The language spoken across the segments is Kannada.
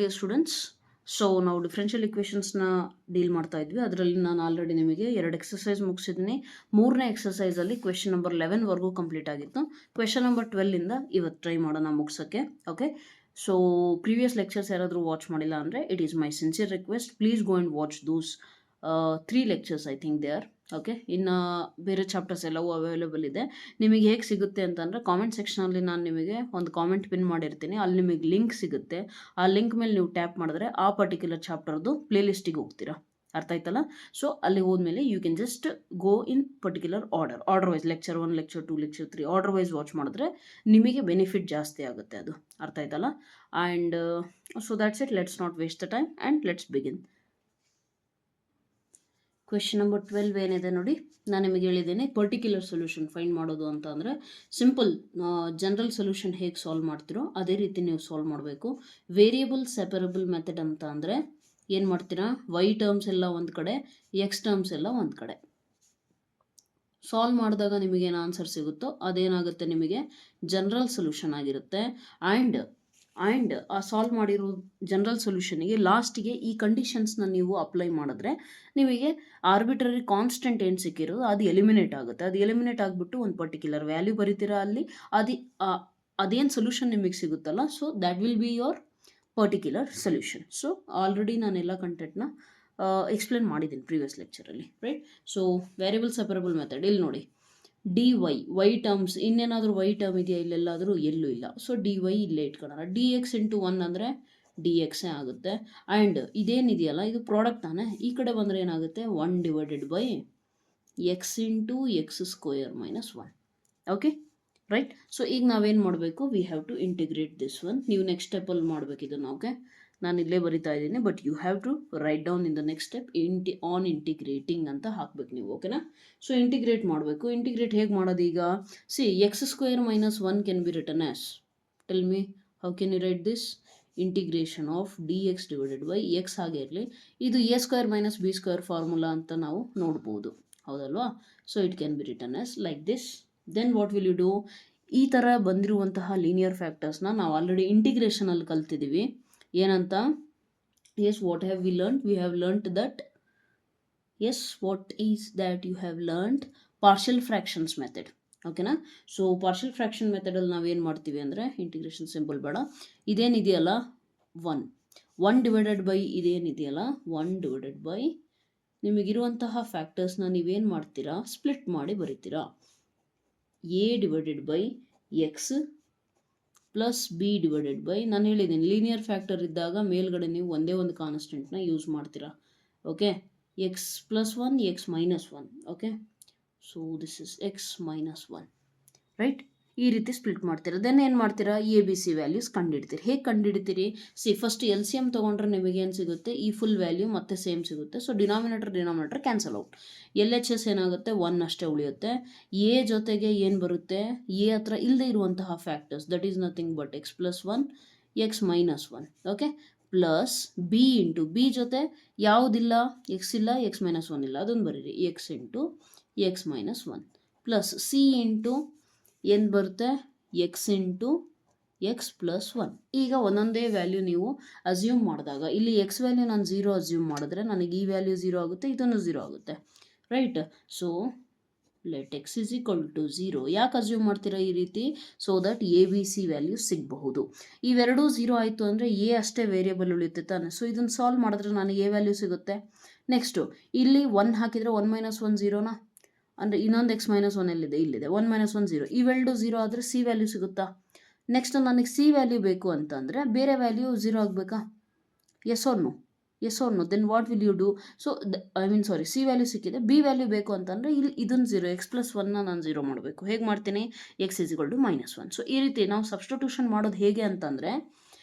ಡಿಯರ್ ಸ್ಟೂಡೆಂಟ್ಸ್, ಸೊ ನಾವು ಡಿಫ್ರೆನ್ಷಿಯಲ್ ಇಕ್ವೇಷನ್ಸ್ನ ಡೀಲ್ ಮಾಡ್ತಾ ಇದ್ವಿ. ಅದರಲ್ಲಿ ನಾನು ಆಲ್ರೆಡಿ ನಿಮಗೆ 2 ಎಕ್ಸಸೈಸ್ ಮುಗಿಸಿದ್ದೀನಿ. 3ನೇ ಎಕ್ಸಸೈಸಲ್ಲಿ ಕ್ವೆಶನ್ ನಂಬರ್ 11ವರೆಗೂ ಕಂಪ್ಲೀಟ್ ಆಗಿತ್ತು. ಕ್ವೆಶನ್ ನಂಬರ್ 12ಇಂದ ಇವತ್ತು ಟ್ರೈ ಮಾಡೋಣ ಮುಗಿಸೋಕ್ಕೆ. ಓಕೆ, ಸೊ ಪ್ರೀವಿಯಸ್ ಲೆಕ್ಚರ್ಸ್ ಯಾರಾದರೂ ವಾಚ್ ಮಾಡಿಲ್ಲ ಅಂದರೆ it is my sincere request, please go and watch those 3 lectures I think they are. Okay, ಇನ್ನು ಬೇರೆ ಚಾಪ್ಟರ್ಸ್ ಎಲ್ಲವೂ ಅವೈಲೇಬಲ್ ಇದೆ. ನಿಮಗೆ ಹೇಗೆ ಸಿಗುತ್ತೆ ಅಂತಂದರೆ ಕಾಮೆಂಟ್ ಸೆಕ್ಷನಲ್ಲಿ ನಾನು ನಿಮಗೆ ಒಂದು ಕಾಮೆಂಟ್ ಪಿನ್ ಮಾಡಿರ್ತೀನಿ. ಅಲ್ಲಿ ನಿಮಗೆ ಲಿಂಕ್ ಸಿಗುತ್ತೆ. ಆ ಲಿಂಕ್ ಮೇಲೆ ನೀವು ಟ್ಯಾಪ್ ಮಾಡಿದ್ರೆ ಆ ಪರ್ಟಿಕ್ಯುಲರ್ ಚಾಪ್ಟರ್ದು ಪ್ಲೇಲಿಸ್ಟಿಗೆ ಹೋಗ್ತೀರಾ. ಅರ್ಥ ಆಯ್ತಲ್ಲ? ಸೊ ಅಲ್ಲಿ ಹೋದ್ಮೇಲೆ you can just go in particular order wise, lecture 1, lecture 2, lecture 3 order wise watch ಮಾಡಿದ್ರೆ ನಿಮಗೆ ಬೆನಿಫಿಟ್ ಜಾಸ್ತಿ ಆಗುತ್ತೆ. ಅದು ಅರ್ಥ ಆಯ್ತಲ್ಲ? And so that's it. Let's not waste the time and let's begin. Question number 12 ಏನಿದೆ ನೋಡಿ, ನಾನು ನಿಮಗೆ ಹೇಳಿದ್ದೇನೆ ಪರ್ಟಿಕ್ಯುಲರ್ ಸೊಲ್ಯೂಷನ್ ಫೈಂಡ್ ಮಾಡೋದು ಅಂತ ಅಂದರೆ ಸಿಂಪಲ್ ಜನರಲ್ ಸೊಲ್ಯೂಷನ್ ಹೇಗೆ ಸಾಲ್ವ್ ಮಾಡ್ತಿರೋ ಅದೇ ರೀತಿ ನೀವು ಸಾಲ್ವ್ ಮಾಡಬೇಕು. ವೇರಿಯಬಲ್ ಸೆಪರಬಲ್ ಮೆಥಡ್ ಅಂತ ಅಂದರೆ ಏನು ಮಾಡ್ತೀರಾ, ವೈ ಟರ್ಮ್ಸ್ ಎಲ್ಲ ಒಂದು ಕಡೆ, ಎಕ್ಸ್ ಟರ್ಮ್ಸ್ ಎಲ್ಲ ಒಂದು ಕಡೆ. ಸಾಲ್ವ್ ಮಾಡಿದಾಗ ನಿಮಗೇನು ಆನ್ಸರ್ ಸಿಗುತ್ತೋ ಅದೇನಾಗುತ್ತೆ, ನಿಮಗೆ ಜನರಲ್ ಸೊಲ್ಯೂಷನ್ ಆಗಿರುತ್ತೆ. ಆ್ಯಂಡ್ ಆ ಸಾಲ್ವ್ ಮಾಡಿರೋ ಜನರಲ್ ಸೊಲ್ಯೂಷನಿಗೆ ಲಾಸ್ಟಿಗೆ ಈ ಕಂಡೀಷನ್ಸ್ನ ನೀವು ಅಪ್ಲೈ ಮಾಡಿದ್ರೆ ನಿಮಗೆ ಆರ್ಬಿಟ್ರರಿ ಕಾನ್ಸ್ಟೆಂಟ್ ಏನು ಸಿಕ್ಕಿರೋದು ಅದು ಎಲಿಮಿನೇಟ್ ಆಗುತ್ತೆ. ಅದು ಎಲಿಮಿನೇಟ್ ಆಗಿಬಿಟ್ಟು ಒಂದು ಪರ್ಟಿಕ್ಯುಲರ್ ವ್ಯಾಲ್ಯೂ ಬರೀತೀರಾ ಅಲ್ಲಿ. ಅದೇನು ಸೊಲ್ಯೂಷನ್ ನಿಮಗೆ ಸಿಗುತ್ತಲ್ಲ, so that will be your particular solution. So already ನಾನೆಲ್ಲ ಕಂಟೆಂಟ್ನ ಎಕ್ಸ್ಪ್ಲೇನ್ ಮಾಡಿದ್ದೀನಿ ಪ್ರೀವಿಯಸ್ ಲೆಕ್ಚರಲ್ಲಿ, right? So variable separable method ಇಲ್ಲಿ ನೋಡಿ, ಡಿ ವೈ ಟರ್ಮ್ಸ್, ಇನ್ನೇನಾದರೂ ವೈ ಟರ್ಮ್ ಇದೆಯಾ ಇಲ್ಲೆಲ್ಲಾದರೂ? ಎಲ್ಲೂ ಇಲ್ಲ. ಸೊ ಡಿ ವೈ ಇಲ್ಲೇ ಇಟ್ಕೊಳ್ಳೋಣ. ಡಿ ಎಕ್ಸ್ ಇಂಟು 1 ಅಂದರೆ ಡಿ ಎಕ್ಸೇ ಆಗುತ್ತೆ. ಆ್ಯಂಡ್ ಇದೇನಿದೆಯಲ್ಲ ಇದು ಪ್ರಾಡಕ್ಟ್ ತಾನೆ, ಈ ಕಡೆ ಬಂದರೆ ಏನಾಗುತ್ತೆ, 1 divided by x into x square minus 1. Okay, right? So ಈಗ ನಾವೇನು ಮಾಡಬೇಕು, we have to integrate this one. ನೀವು ನೆಕ್ಸ್ಟ್ ಸ್ಟೆಪ್ಪಲ್ಲಿ ಮಾಡಬೇಕು ಇದನ್ನು. ಓಕೆ, ನಾನು ಇಲ್ಲೇ ಬರಿತಾ ಇದ್ದೀನಿ, but you have to write down in the next step on integrating ಅಂತ ಹಾಕಬೇಕು ನೀವು. ಓಕೆನಾ? ಸೊ ಇಂಟಿಗ್ರೇಟ್ ಮಾಡಬೇಕು. ಇಂಟಿಗ್ರೇಟ್ ಹೇಗೆ ಮಾಡೋದು ಈಗ? C x square minus 1 can be written as, tell me how can you write this? Integration of d x divided by x ಹಾಗೆ ಇರಲಿ. ಇದು a square minus B square formula ಅಂತ ನಾವು ನೋಡ್ಬೋದು, ಹೌದಲ್ವಾ? So it can be written as like this. Then what will you do? ಈ ಥರ ಬಂದಿರುವಂತಹ ಲೀನಿಯರ್ ಫ್ಯಾಕ್ಟರ್ಸ್ನ ನಾವು ಆಲ್ರೆಡಿ ಇಂಟಿಗ್ರೇಷನಲ್ಲಿ ಕಲ್ತಿದ್ದೀವಿ. ಏನಂತ? Yes, what have we learned? We have learned that, yes, what is that you have learned? Partial fractions method. ಓಕೆನಾ? ಸೊ ಪಾರ್ಷಿಯಲ್ ಫ್ರ್ಯಾಕ್ಷನ್ ಮೆಥಡಲ್ಲಿ ನಾವೇನು ಮಾಡ್ತೀವಿ ಅಂದರೆ, ಇಂಟಿಗ್ರೇಷನ್ ಸಿಂಪಲ್ ಬೇಡ, ಇದೇನಿದೆಯಲ್ಲ 1 ಡಿವೈಡೆಡ್ ಬೈ ಇದೇನಿದೆಯಲ್ಲ 1 ಡಿವೈಡೆಡ್ ಬೈ ನಿಮಗಿರುವಂತಹ ಫ್ಯಾಕ್ಟರ್ಸ್ನ ನೀವೇನು ಮಾಡ್ತೀರಾ, ಸ್ಪ್ಲಿಟ್ ಮಾಡಿ ಬರೀತೀರಾ. A divided by X plus B divided by, ನಾನು ಹೇಳಿದ್ದೀನಿ ಲೀನಿಯರ್ ಫ್ಯಾಕ್ಟರ್ ಇದ್ದಾಗ ಮೇಲ್ಗಡೆ ನೀವು ಒಂದೇ ಒಂದು ಕಾನ್ಸ್ಟೆಂಟ್ನ ಯೂಸ್ ಮಾಡ್ತೀರಾ. Okay, X plus 1, X minus 1. Okay, so this is X minus 1, right? ಈ ರೀತಿ ಸ್ಪ್ಲಿಟ್ ಮಾಡ್ತೀರಾ. ದೆನ್ ಏನು ಮಾಡ್ತೀರಾ, ಎ ಬಿ ಸಿ ವ್ಯಾಲ್ಯೂಸ್ ಕಂಡುಹಿಡ್ತೀರಿ. ಹೇಗೆ ಕಂಡುಹಿಡ್ತೀರಿ? See first L C M ತೊಗೊಂಡ್ರೆ ನಿಮಗೆ ಏನು ಸಿಗುತ್ತೆ, ಈ ಫುಲ್ ವ್ಯಾಲ್ಯೂ ಮತ್ತೆ ಸೇಮ್ ಸಿಗುತ್ತೆ. So denominator cancel out. L H S ಏನಾಗುತ್ತೆ, 1 ಅಷ್ಟೇ ಉಳಿಯುತ್ತೆ. ಎ ಜೊತೆಗೆ ಏನು ಬರುತ್ತೆ, ಎ ಹತ್ರ ಇಲ್ಲದೆ ಇರುವಂತಹ factors, that is nothing but X plus 1, X minus 1. Okay, plus B into B ಜೊತೆ ಯಾವುದಿಲ್ಲ, ಎಕ್ಸ್ ಇಲ್ಲ, ಎಕ್ಸ್ ಮೈನಸ್ 1 ಇಲ್ಲ, ಅದೊಂದು ಬರೀರಿ, X into X minus 1 plus C into ಏನು ಬರುತ್ತೆ, ಎಕ್ಸ್ ಇಂಟು ಎಕ್ಸ್ ಪ್ಲಸ್ 1. ಈಗ ಒಂದೊಂದೇ ವ್ಯಾಲ್ಯೂ ನೀವು ಅಸ್ಯೂಮ್ ಮಾಡಿದಾಗ, ಇಲ್ಲಿ ಎಕ್ಸ್ ವ್ಯಾಲ್ಯೂ ನಾನು 0 ಅಸ್ಯೂಮ್ ಮಾಡಿದ್ರೆ ನನಗೆ ಈ ವ್ಯಾಲ್ಯೂ 0 ಆಗುತ್ತೆ, ಇದನ್ನು 0 ಆಗುತ್ತೆ, right? So let x is equal to 0. ಯಾಕೆ ಅಸ್ಯೂಮ್ ಮಾಡ್ತೀರಾ ಈ ರೀತಿ? So that a B c value ಸಿಗಬಹುದು. ಇವೆರಡೂ 0 ಆಯಿತು ಅಂದರೆ ಎ ಅಷ್ಟೇ ವೇರಿಯಬಲ್ ಉಳಿಯುತ್ತೆ ತಾನೆ. ಸೊ ಇದನ್ನು ಸಾಲ್ವ್ ಮಾಡಿದ್ರೆ ನನಗೆ ಎ ವ್ಯಾಲ್ಯೂ ಸಿಗುತ್ತೆ. ನೆಕ್ಸ್ಟು ಇಲ್ಲಿ 1 ಹಾಕಿದರೆ 1 ಮೈನಸ್ 1 0ನಾ, ಅಂದರೆ ಇನ್ನೊಂದು ಎಕ್ಸ್ ಮೈನಸ್ 1 ಎಲ್ಲಿದೆ, ಇಲ್ಲಿದೆ, 1 ಮೈನಸ್ 1 0. ಇವೆರಡು 0 ಆದರೆ ಸಿ ವ್ಯಾಲ್ಯೂ ಸಿಗುತ್ತಾ? ನೆಕ್ಸ್ಟ್ ನನಗೆ ಸಿ ವ್ಯಾಲ್ಯೂ ಬೇಕು ಅಂತಂದರೆ ಬೇರೆ ವ್ಯಾಲ್ಯೂ 0 ಆಗಬೇಕಾ? Yes or no? Yes or no? Then what will you do? So C value ಸಿಕ್ಕಿದೆ, ಬಿ ವ್ಯಾಲ್ಯೂ ಬೇಕು ಅಂತಂದರೆ ಇಲ್ಲಿ ಇದನ್ನು 0, ಎಕ್ಸ್ ಪ್ಲಸ್ 1ನ ನಾನು 0 ಮಾಡಬೇಕು. ಹೇಗೆ ಮಾಡ್ತೀನಿ? X is equal to minus 1. So ಈ ರೀತಿ ನಾವು ಸಬ್ಸ್ಟಿಟ್ಯೂಷನ್ ಮಾಡೋದು ಹೇಗೆ ಅಂತಂದರೆ,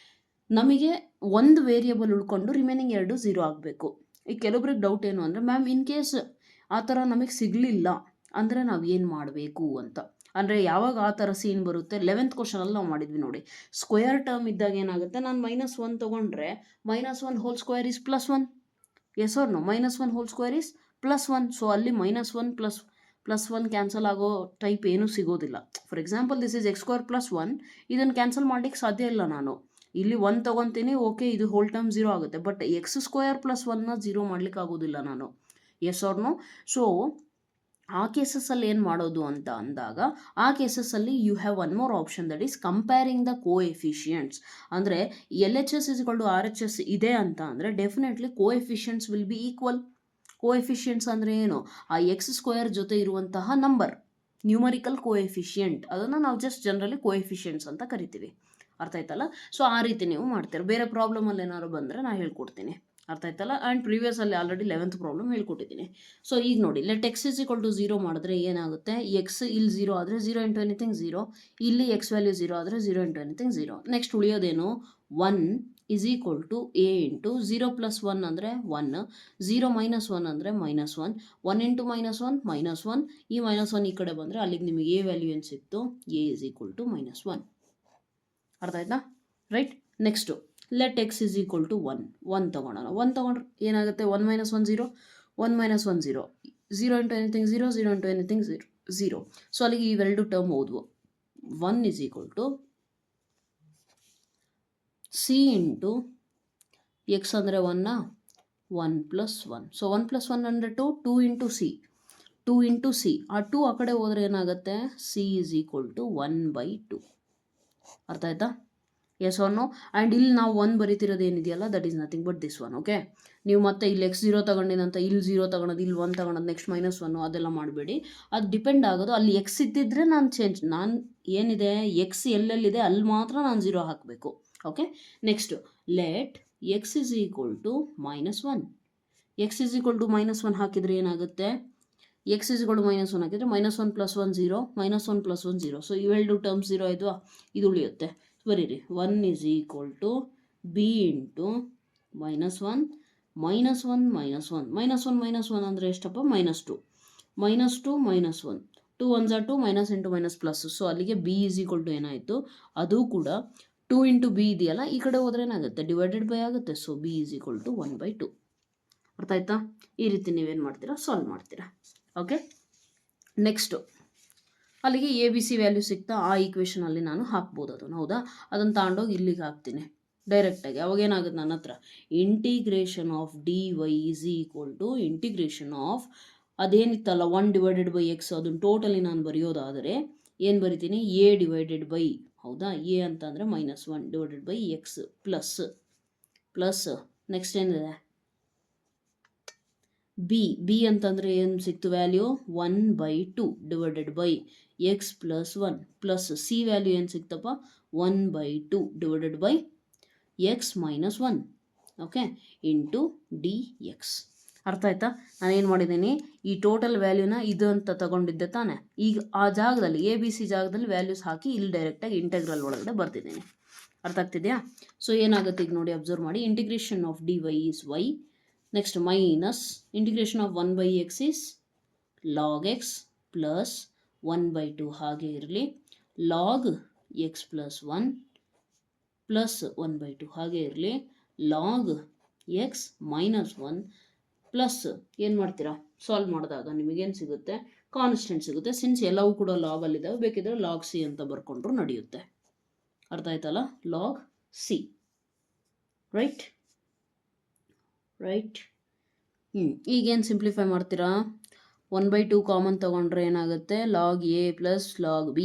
ನಮಗೆ ಒಂದು ವೇರಿಯಬಲ್ ಉಳ್ಕೊಂಡು ರಿಮೈನಿಂಗ್ 2 0 ಆಗಬೇಕು. ಈಗ ಕೆಲವೊಬ್ರಿಗೆ ಡೌಟ್ ಏನು ಅಂದರೆ, ಮ್ಯಾಮ್ ಇನ್ ಕೇಸ್ ಆ ಥರ ನಮಗೆ ಸಿಗಲಿಲ್ಲ ಅಂದರೆ ನಾವು ಏನು ಮಾಡಬೇಕು ಅಂತ. ಅಂದರೆ ಯಾವಾಗ ಆ ಥರ ಸೀನ್ ಬರುತ್ತೆ, 11th ಕ್ವಶನಲ್ಲಿ ನಾವು ಮಾಡಿದ್ವಿ ನೋಡಿ. ಸ್ಕ್ವೇರ್ ಟರ್ಮ್ ಇದ್ದಾಗ ಏನಾಗುತ್ತೆ, ನಾನು -1 ತೊಗೊಂಡ್ರೆ -1 whole square is +1. Yes or no? -1 whole square is +1. So ಅಲ್ಲಿ -1 ಪ್ಲಸ್ 1 ಕ್ಯಾನ್ಸಲ್ ಆಗೋ ಟೈಪ್ ಏನೂ ಸಿಗೋದಿಲ್ಲ. For example this is x square +1, ಇದನ್ನು ಕ್ಯಾನ್ಸಲ್ ಮಾಡಲಿಕ್ಕೆ ಸಾಧ್ಯ ಇಲ್ಲ ನಾನು. ಇಲ್ಲಿ 1 ತೊಗೊತೀನಿ, ಓಕೆ ಇದು ಹೋಲ್ ಟರ್ಮ್ 0 ಆಗುತ್ತೆ. ಬಟ್ ಎಕ್ಸ್ ಸ್ಕ್ವೇರ್ ಪ್ಲಸ್ 1ನ 0 ಮಾಡ್ಲಿಕ್ಕೆ ಆಗೋದಿಲ್ಲ ನಾನು. S or no? ಸೊ ಆ ಕೇಸಸ್ಸಲ್ಲಿ ಏನು ಮಾಡೋದು ಅಂತ ಅಂದಾಗ, ಆ ಕೇಸಸ್ಸಲ್ಲಿ you have one more option, that is comparing the coefficients. ಅಂದರೆ LHS = RHS ಇದೆ ಅಂತ ಅಂದರೆ definitely coefficients will be equal. Coefficients ಅಂದರೆ ಏನು? ಆ ಎಕ್ಸ್ ಸ್ಕ್ವೇರ್ ಜೊತೆ ಇರುವಂತಹ ನಂಬರ್, ನ್ಯೂಮರಿಕಲ್ ಕೋಎಫಿಷಿಯಂಟ್, ಅದನ್ನು ನಾವು ಜಸ್ಟ್ ಜನರಲಿ ಕೋಎಫಿಷಿಯಂಟ್ಸ್ ಅಂತ ಕರಿತೀವಿ. ಅರ್ಥ ಆಯ್ತಲ್ಲ? ಸೊ ಆ ರೀತಿ ನೀವು ಮಾಡ್ತೀರ. ಬೇರೆ ಪ್ರಾಬ್ಲಮಲ್ಲಿ ಏನಾದ್ರು ಬಂದರೆ ನಾನು ಹೇಳ್ಕೊಡ್ತೀನಿ. ಅರ್ಥ ಆಯ್ತಲ್ಲ? ಆ್ಯಂಡ್ ಪ್ರೀವಿಯಸಲ್ಲಿ ಆಲ್ರೆಡಿ 11th ಪ್ರಾಬ್ಲಮ್ ಹೇಳ್ಕೊಟ್ಟಿದ್ದೀನಿ. ಸೊ ಈಗ ನೋಡಿ, ಲೆಟ್ x = 0 ಮಾಡಿದ್ರೆ ಏನಾಗುತ್ತೆ? ಎಕ್ಸ್ ಇಲ್ಲಿ 0 ಆದರೆ 0 ಇಂಟು ಎನಿಥಿಂಗ್ 0, ಇಲ್ಲಿ ಎಕ್ಸ್ ವ್ಯಾಲ್ಯೂ 0 ಆದರೆ 0 ಇಂಟು ಎನಿಥಿಂಗ್ 0. ನೆಕ್ಸ್ಟ್ ಉಳಿಯೋದೇನು? 1 = a ಇಂಟು 0 + 1 ಅಂದರೆ 1, 0 - 1 ಅಂದರೆ -1, 1 ಇಂಟು -1 -1, ಈ -1 ಈ ಕಡೆ ಬಂದರೆ ಅಲ್ಲಿಗೆ ನಿಮಗೆ a ವ್ಯಾಲ್ಯೂ ಏನು ಸಿಕ್ತು? a = -1. ಅರ್ಥ ಆಯ್ತಾ? ರೈಟ್. Next let x = 1 ತೊಗೊಳೋಣ. 1 ತೊಗೊಂಡ್ರೆ ಏನಾಗುತ್ತೆ? 1 - 1 0, 1 - 1 0, 0 into anything 0, 0 into anything 0. So ಅಲ್ಲಿಗೆ ಇವೆರಡು ಟರ್ಮ್ ಹೋದ್ವು. 1 = c ಇಂಟು x ಅಂದರೆ 1, 1 + 1. ಸೊ 1 + 1 ಅಂದರೆ 2, 2 ಇಂಟು c, 2 ಇಂಟು c. ಆ 2 ಆ ಕಡೆ ಹೋದರೆ ಏನಾಗುತ್ತೆ? c = 1/2. ಅರ್ಥ ಆಯ್ತಾ? S or no? ಆ್ಯಂಡ್ ಇಲ್ಲಿ ನಾವು 1 ಬರೀತಿರೋದು ಏನಿದೆಯಲ್ಲ, that is nothing but this one. Okay, ನೀವು ಮತ್ತೆ ಇಲ್ಲಿ x 0 ತಗೊಂಡಿನಂತ ಇಲ್ಲಿ 0 ತಗೊಳೋದು, ಇಲ್ಲಿ 1 ತಗೊಳೋದು, ನೆಕ್ಸ್ಟ್ -1 ಅದೆಲ್ಲ ಮಾಡಬೇಡಿ. ಅದು ಡಿಪೆಂಡ್ ಆಗೋದು ಅಲ್ಲಿ x ಇದ್ದಿದ್ರೆ ನಾನು ಏನಿದೆ x ಎಲ್ಲೆಲ್ಲಿದೆ ಅಲ್ಲಿ ಮಾತ್ರ ನಾನು 0 ಹಾಕಬೇಕು. Okay, next let x = -1. x = -1 ಹಾಕಿದರೆ ಏನಾಗುತ್ತೆ? x = -1 ಹಾಕಿದರೆ -1 + 1 0, -1 + 1 0. ಸೊ ಇವೆರಡು ಟರ್ಮ್ಸ್ 0 ಆಯಿತು, ಇದು ಉಳಿಯುತ್ತೆ. ಬರೀರಿ 1 = b ಇಂಟು -1 -1 -1 -1 -1 ಅಂದರೆ ಎಷ್ಟಪ್ಪ? -2, -2 -1, 2 1 2, minus into minus plus. So ಅಲ್ಲಿಗೆ b = ಏನಾಯಿತು? ಅದು ಕೂಡ 2 ಇಂಟು b ಇದೆಯಲ್ಲ, ಈ ಕಡೆ ಹೋದ್ರೆ ಏನಾಗುತ್ತೆ? ಡಿವೈಡೆಡ್ ಬೈ ಆಗುತ್ತೆ. So b = 1/2. ಅರ್ಥ ಆಯ್ತಾ? ಈ ರೀತಿ ನೀವೇನು ಮಾಡ್ತೀರಾ? ಸಾಲ್ವ್ ಮಾಡ್ತೀರಾ. ಓಕೆ, ನೆಕ್ಸ್ಟು ಅಲ್ಲಿಗೆ ABC ವ್ಯಾಲ್ಯೂ ಸಿಗ್ತಾ ಆ ಈಕ್ವೇಷನಲ್ಲಿ ನಾನು ಹಾಕ್ಬೋದು ಅದನ್ನು. ಹೌದಾ? ಅದನ್ನು ತಗೊಂಡೋಗಿ ಇಲ್ಲಿಗೆ ಹಾಕ್ತೀನಿ ಡೈರೆಕ್ಟಾಗಿ. ಅವಾಗ ಏನಾಗುತ್ತೆ ನನ್ನ ಹತ್ರ? Integration of dy = integration of ಅದೇನಿತ್ತಲ್ಲ 1/x, ಅದನ್ನು ಟೋಟಲಿ ನಾನು ಬರೆಯೋದಾದರೆ ಏನು ಬರಿತೀನಿ? a ಡಿವೈಡೆಡ್ ಬೈ, ಹೌದಾ? a ಅಂತ ಅಂದರೆ -1/x ಪ್ಲಸ್ ನೆಕ್ಸ್ಟ್ ಏನಿದೆ? b ಅಂತಂದರೆ ಏನು ಸಿಕ್ತು value? 1/2 divided by x + 1 plus c value ಏನು ಸಿಕ್ತಪ್ಪ? 1/2 divided by x - 1, okay, into dx. ಅರ್ಥ ಆಯ್ತಾ? ನಾನೇನು ಮಾಡಿದ್ದೀನಿ? ಈ ಟೋಟಲ್ ವ್ಯಾಲ್ಯೂನ ಇದು ಅಂತ ತಗೊಂಡಿದ್ದೆ ತಾನೆ. ಈಗ ಆ ಜಾಗದಲ್ಲಿ ABC ಜಾಗದಲ್ಲಿ ವ್ಯಾಲ್ಯೂಸ್ ಹಾಕಿ ಇಲ್ಲಿ ಡೈರೆಕ್ಟಾಗಿ ಇಂಟೆಗ್ರಲ್ ಒಳಗಡೆ ಬರ್ತಿದ್ದೀನಿ. ಅರ್ಥ ಆಗ್ತಿದೆಯಾ? ಸೊ ಏನಾಗುತ್ತೆ ಈಗ ನೋಡಿ, ಅಬ್ಸರ್ವ್ ಮಾಡಿ. Integration of dy is y. Next minus integration of 1/x is log x plus 1/2 ಹಾಗೆ ಇರಲಿ, ಲಾಗ್ x + 1 ಪ್ಲಸ್ 1/2 ಹಾಗೆ ಇರಲಿ, ಲಾಗ್ x - 1 ಪ್ಲಸ್ ಏನು ಮಾಡ್ತೀರಾ? ಸಾಲ್ವ್ ಮಾಡಿದಾಗ ನಿಮಗೇನು ಸಿಗುತ್ತೆ? ಕಾನ್ಸ್ಟೆಂಟ್ ಸಿಗುತ್ತೆ. ಸಿನ್ಸ್ ಎಲ್ಲವೂ ಕೂಡ ಲಾಗಲ್ಲಿದ್ದಾವೆ, ಬೇಕಿದ್ರೆ ಲಾಗ್ c ಅಂತ ಬರ್ಕೊಂಡ್ರು ನಡೆಯುತ್ತೆ. ಅರ್ಥ ಆಯ್ತಲ್ಲ? Log c. ರೈಟ್. ಈಗೇನು ಸಿಂಪ್ಲಿಫೈ ಮಾಡ್ತೀರಾ? 1/2 ಕಾಮನ್ ತೊಗೊಂಡ್ರೆ ಏನಾಗುತ್ತೆ? Log a plus log b.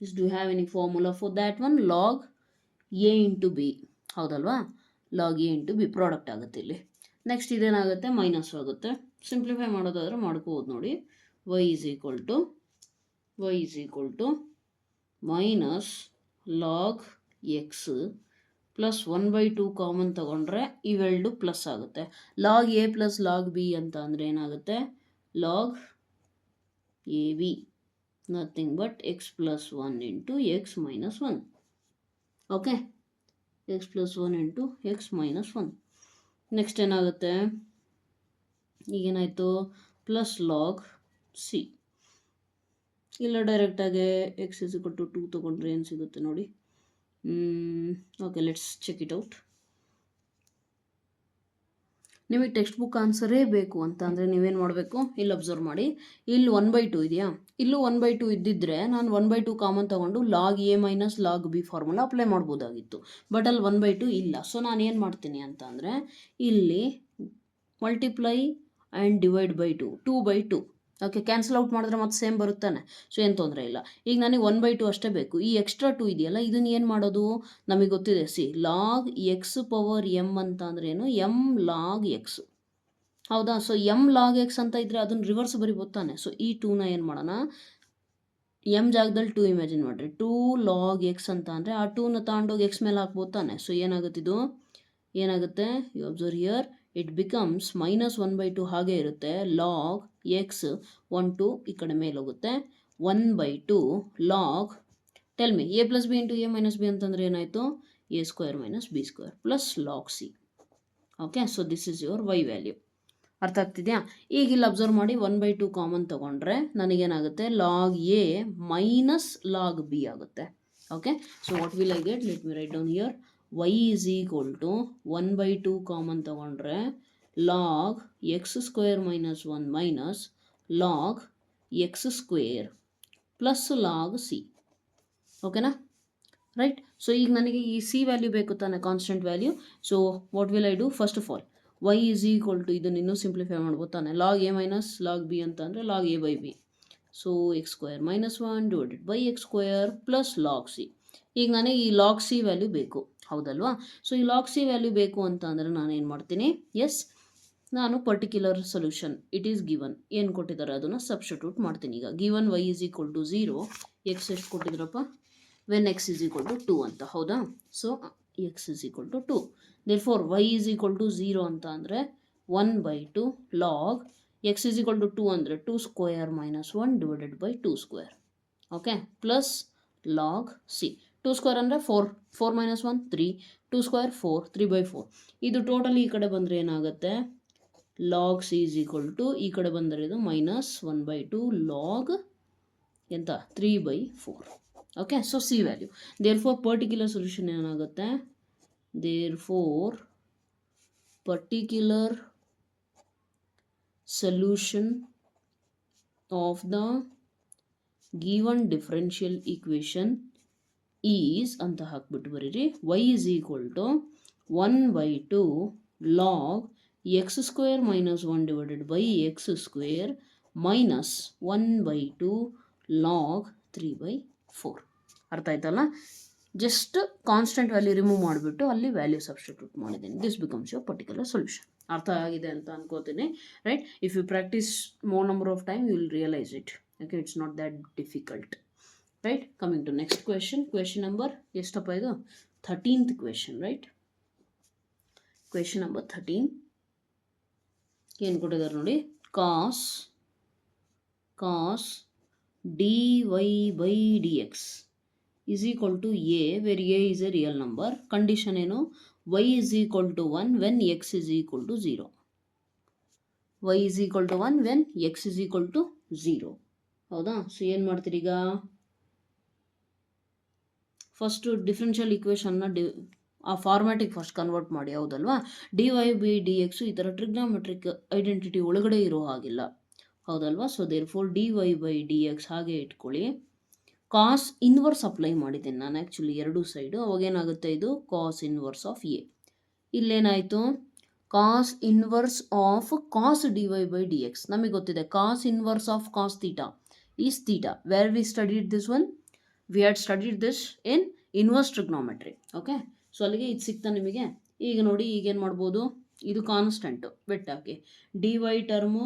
Do you have any formula for that one? Log a into b, ಹೌದಲ್ವಾ? Log a into b product ಆಗುತ್ತೆ ಇಲ್ಲಿ. ನೆಕ್ಸ್ಟ್ ಇದೇನಾಗುತ್ತೆ? ಮೈನಸ್ ಆಗುತ್ತೆ. ಸಿಂಪ್ಲಿಫೈ ಮಾಡೋದಾದರೆ ಮಾಡ್ಕೋಬೋದು ನೋಡಿ. y = minus log x plus 1/2 common ತೊಗೊಂಡ್ರೆ ಇವೆರಡು ಪ್ಲಸ್ ಆಗುತ್ತೆ. Log a plus log b ಅಂತ ಅಂದರೆ ಏನಾಗುತ್ತೆ? Log ab, nothing but x + 1 into x - 1. Okay, x + 1 into x - 1. Next ಏನಾಗುತ್ತೆ? ಈಗೇನಾಯಿತು? Plus log c. ಇಲ್ಲ ಡೈರೆಕ್ಟಾಗಿ x = 2 ತೊಗೊಂಡ್ರೆ ಏನು ಸಿಗುತ್ತೆ ನೋಡಿ. Okay, let's check it out. ನಿಮಗೆ ಟೆಕ್ಸ್ಟ್ ಬುಕ್ ಆನ್ಸರೇ ಬೇಕು ಅಂತ ಅಂದರೆ ನೀವೇನು ಮಾಡಬೇಕು, ಇಲ್ಲಿ ಅಬ್ಸರ್ವ್ ಮಾಡಿ, ಇಲ್ಲಿ 1/2 ಇದೆಯಾ, ಇಲ್ಲೂ 1/2 ಇದ್ದಿದ್ದರೆ ನಾನು 1/2 ಕಾಮನ್ ತೊಗೊಂಡು log A minus log B formula apply ಮಾಡ್ಬೋದಾಗಿತ್ತು. ಬಟ್ ಅಲ್ಲಿ 1/2 ಇಲ್ಲ. ಸೊ ನಾನು ಏನು ಮಾಡ್ತೀನಿ ಅಂತ ಅಂದರೆ ಇಲ್ಲಿ multiply and divide by 2/2. Okay, cancel out ಮಾಡಿದ್ರೆ ಮತ್ತೆ ಸೇಮ್ ಬರುತ್ತಾನೆ. ಸೊ ಏನು ತೊಂದರೆ ಇಲ್ಲ. ಈಗ ನನಗೆ 1/2 ಅಷ್ಟೇ ಬೇಕು. ಈ ಎಕ್ಸ್ಟ್ರಾ 2 ಇದೆಯಲ್ಲ, ಇದನ್ನು ಏನು ಮಾಡೋದು ನಮಗೆ ಗೊತ್ತಿದೆ. ಲಾಗ್ ಎಕ್ಸ್ ಪವರ್ ಎಮ್ ಅಂತ ಅಂದ್ರೆ ಏನು, ಎಮ್ ಲಾಗ್ ಎಕ್ಸ್. ಹೌದಾ? ಸೊ ಎಮ್ ಲಾಗ್ ಎಕ್ಸ್ ಅಂತ ಇದ್ದರೆ ಅದನ್ನು ರಿವರ್ಸ್ ಬರಿಬೋದು ತಾನೆ. ಸೊ ಈ 2ನ ಏನು ಮಾಡೋಣ, ಎಮ್ ಜಾಗದಲ್ಲಿ 2 ಇಮ್ಯಾಜಿನ್ ಮಾಡಿರಿ. 2 ಲಾಗ್ ಎಕ್ಸ್ ಅಂತ ಅಂದರೆ ಆ 2ನ ತಗೊಂಡೋಗಿ ಎಕ್ಸ್ ಮೇಲೆ ಹಾಕ್ಬೋದು ತಾನೆ. ಸೊ ಏನಾಗುತ್ತೆ, ಇದು ಏನಾಗುತ್ತೆ, you observe here, it becomes -1/2 ಹಾಗೆ ಇರುತ್ತೆ. ಲಾಗ್ ಎಕ್ಸ್ 1 ಈ ಕಡೆ ಮೇಲೆ ಹೋಗುತ್ತೆ. 1/2 log, tell me, A plus B into A minus B ಅಂತಂದರೆ ಏನಾಯಿತು, A square minus B square plus log C. Okay, so this is your Y value. ಅರ್ಥ ಆಗ್ತಿದೆಯಾ? ಈಗ ಇಲ್ಲಿ ಅಬ್ಸರ್ವ್ ಮಾಡಿ, 1/2 ಕಾಮನ್ ತೊಗೊಂಡ್ರೆ ನನಗೇನಾಗುತ್ತೆ, log A minus log B ಆಗುತ್ತೆ. Okay, so what will I get, let me write down here, y is equal to 1/2 common ತಗೊಂಡ್ರೆ log X square minus 1 minus log X square plus log C. ಓಕೆನಾ? ರೈಟ್. ಸೊ ಈಗ ನನಗೆ ಈ ಸಿ ವ್ಯಾಲ್ಯೂ ಬೇಕು ತಾನೆ, constant value. So what will I do, first of all y is equal to, ಇದನ್ನು ಇನ್ನೂ ಸಿಂಪ್ಲಿಫೈ ಮಾಡ್ಬೋದು ತಾನೆ, log A minus log B ಅಂತ ಅಂದರೆ log A by B. So X square minus 1 divided by X square plus log C. ಈಗ ನನಗೆ ಈ ಲಾಗ್ ಸಿ ವ್ಯಾಲ್ಯೂ ಬೇಕು, ಹೌದಲ್ವಾ? ಸೊ ಈ ಲಾಗ್ ಸಿ ವ್ಯಾಲ್ಯೂ ಬೇಕು ಅಂತ ಅಂದರೆ ನಾನು ಏನು ಮಾಡ್ತೀನಿ, ಎಸ್, ನಾನು particular solution it is given, ಏನು ಕೊಟ್ಟಿದ್ದಾರೆ ಅದನ್ನು ಸಬ್ಸ್ಟಿಟ್ಯೂಟ್ ಮಾಡ್ತೀನಿ. ಈಗ given y is equal to 0, X ಎಷ್ಟು ಕೊಟ್ಟಿದ್ರಪ್ಪ, when X is equal to 2 ಅಂತ, ಹೌದಾ? ಸೊ X is equal to 2. therefore y is equal to 0 ಅಂತ ಅಂದರೆ 1/2 log X is equal to 2 ಅಂದರೆ 2 square minus 1 divided by 2 square. Okay, plus log C. 2 square ಅಂದರೆ 4 ಮೈನಸ್ 1 3, 2 ಸ್ಕ್ವೇರ್ 4, 3/4. ಇದು ಟೋಟಲಿ ಈ ಕಡೆ ಬಂದರೆ ಏನಾಗುತ್ತೆ, log C is equal to, ಈ ಕಡೆ ಬಂದರೆ ಇದು ಮೈನಸ್ 1/2 ಲಾಗ್ ಎಂತ 3/4. Okay, so C value. Therefore particular solution ಏನಾಗುತ್ತೆ, therefore particular solution of the given differential equation is ಅಂತ ಹಾಕ್ಬಿಟ್ಟು ಬರೀರಿ, y is equal to 1/2 log X square minus 1 divided by X square minus 1/2 log 3/4. ಅರ್ಥ ಆಯ್ತಲ್ಲ? ಜಸ್ಟ್ ಕಾನ್ಸ್ಟೆಂಟ್ ವ್ಯಾಲ್ಯೂ ರಿಮೂವ್ ಮಾಡಿಬಿಟ್ಟು ಅಲ್ಲಿ ವ್ಯಾಲ್ಯೂ ಸಬ್ಸ್ಟಿಟ್ಯೂಟ್ ಮಾಡಿದ್ದೀನಿ. This becomes your particular solution. ಅರ್ಥ ಆಗಿದೆ ಅಂತ ಅನ್ಕೋತೀನಿ, right? If you practice more number of time you will realize it. Okay, it's not that difficult. Right, coming to next question, question number ಎಷ್ಟಪ್ಪ ಇದು, 13th question, right? Question number 13 ಏನು ಕೊಟ್ಟಿದ್ದಾರೆ ನೋಡಿ, cos dy by dx is equal to a where a is a real number. Condition ಏನು, y is equal to 1 when x is equal to 0. y is equal to 1 when x is equal to 0. ಹೌದಾ? ಸೊ ಏನು ಮಾಡ್ತೀರಿ ಈಗ, ಫಸ್ಟು ಡಿಫ್ರೆನ್ಷಿಯಲ್ ಈಕ್ವೇಷನ್ನ ಆ ಫಾರ್ಮ್ಯಾಟಿಗೆ ಫಸ್ಟ್ ಕನ್ವರ್ಟ್ ಮಾಡಿ, ಹೌದಲ್ವಾ? dy by dx ಈ ಥರ ಟ್ರಿಗ್ನಾಮೆಟ್ರಿಕ್ ಐಡೆಂಟಿಟಿ ಒಳಗಡೆ ಇರೋ ಹಾಗಿಲ್ಲ, ಹೌದಲ್ವಾ? So therefore dy by dx ಹಾಗೆ ಇಟ್ಕೊಳ್ಳಿ. ಕಾಸ್ ಇನ್ವರ್ಸ್ ಅಪ್ಲೈ ಮಾಡಿದ್ದೀನಿ ನಾನು ಆ್ಯಕ್ಚುಲಿ ಎರಡೂ ಸೈಡು. ಅವಾಗೇನಾಗುತ್ತೆ, ಇದು ಕಾಸ್ ಇನ್ವರ್ಸ್ ಆಫ್ ಎ. ಇಲ್ಲೇನಾಯಿತು, cos inverse of cos dy by dx. ನಮಗೆ ಗೊತ್ತಿದೆ cos inverse of cos theta is theta. Where we studied this one, we had studied this in inverse trigonometry. Okay, so ಅಲ್ಲಿಗೆ ಇದು ಸಿಗ್ತಾ ನಿಮಗೆ. ಈಗ ನೋಡಿ, ಈಗೇನು ಮಾಡ್ಬೋದು, ಇದು ಕಾನ್ಸ್ಟೆಂಟು ಬೆಟ್ ಹಾಕಿ, D Y term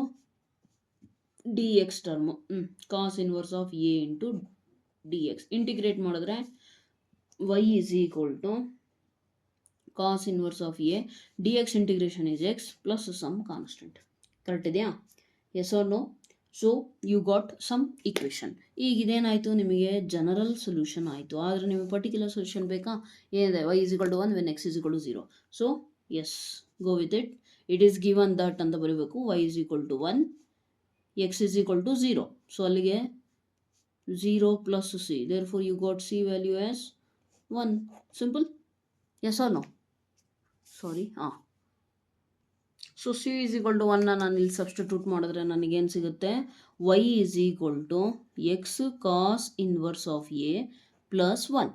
D X term, cos inverse of A into D X integrate ಮಾಡಿದ್ರೆ Y is equal to cos inverse of A D X integration is X plus some constant. Correct ಇದೆಯಾ? Yes or no? So you got some equation. ಈಗ ಇದೇನಾಯಿತು, ನಿಮಗೆ ಜನರಲ್ ಸೊಲ್ಯೂಷನ್ ಆಯಿತು. ಆದರೆ ನಿಮಗೆ ಪರ್ಟಿಕ್ಯುಲರ್ ಸೊಲ್ಯೂಷನ್ ಬೇಕಾ? ಏನಿದೆ, y is equal to 1 when x is equal to 0. So yes, go with it. It is given that ಅಂತ ಬರೀಬೇಕು. y is equal to 1, x is equal to 0. So ಅಲ್ಲಿಗೆ 0 plus C. Therefore you got C value as 1. Simple. Yes or no? Sorry, so C is equal to 1 ನಾನು ಇಲ್ಲಿ ಸಬ್ಸ್ಟಿಟ್ಯೂಟ್ ಮಾಡಿದ್ರೆ ನನಗೇನು ಸಿಗುತ್ತೆ, y is equal to x cos inverse of a plus 1.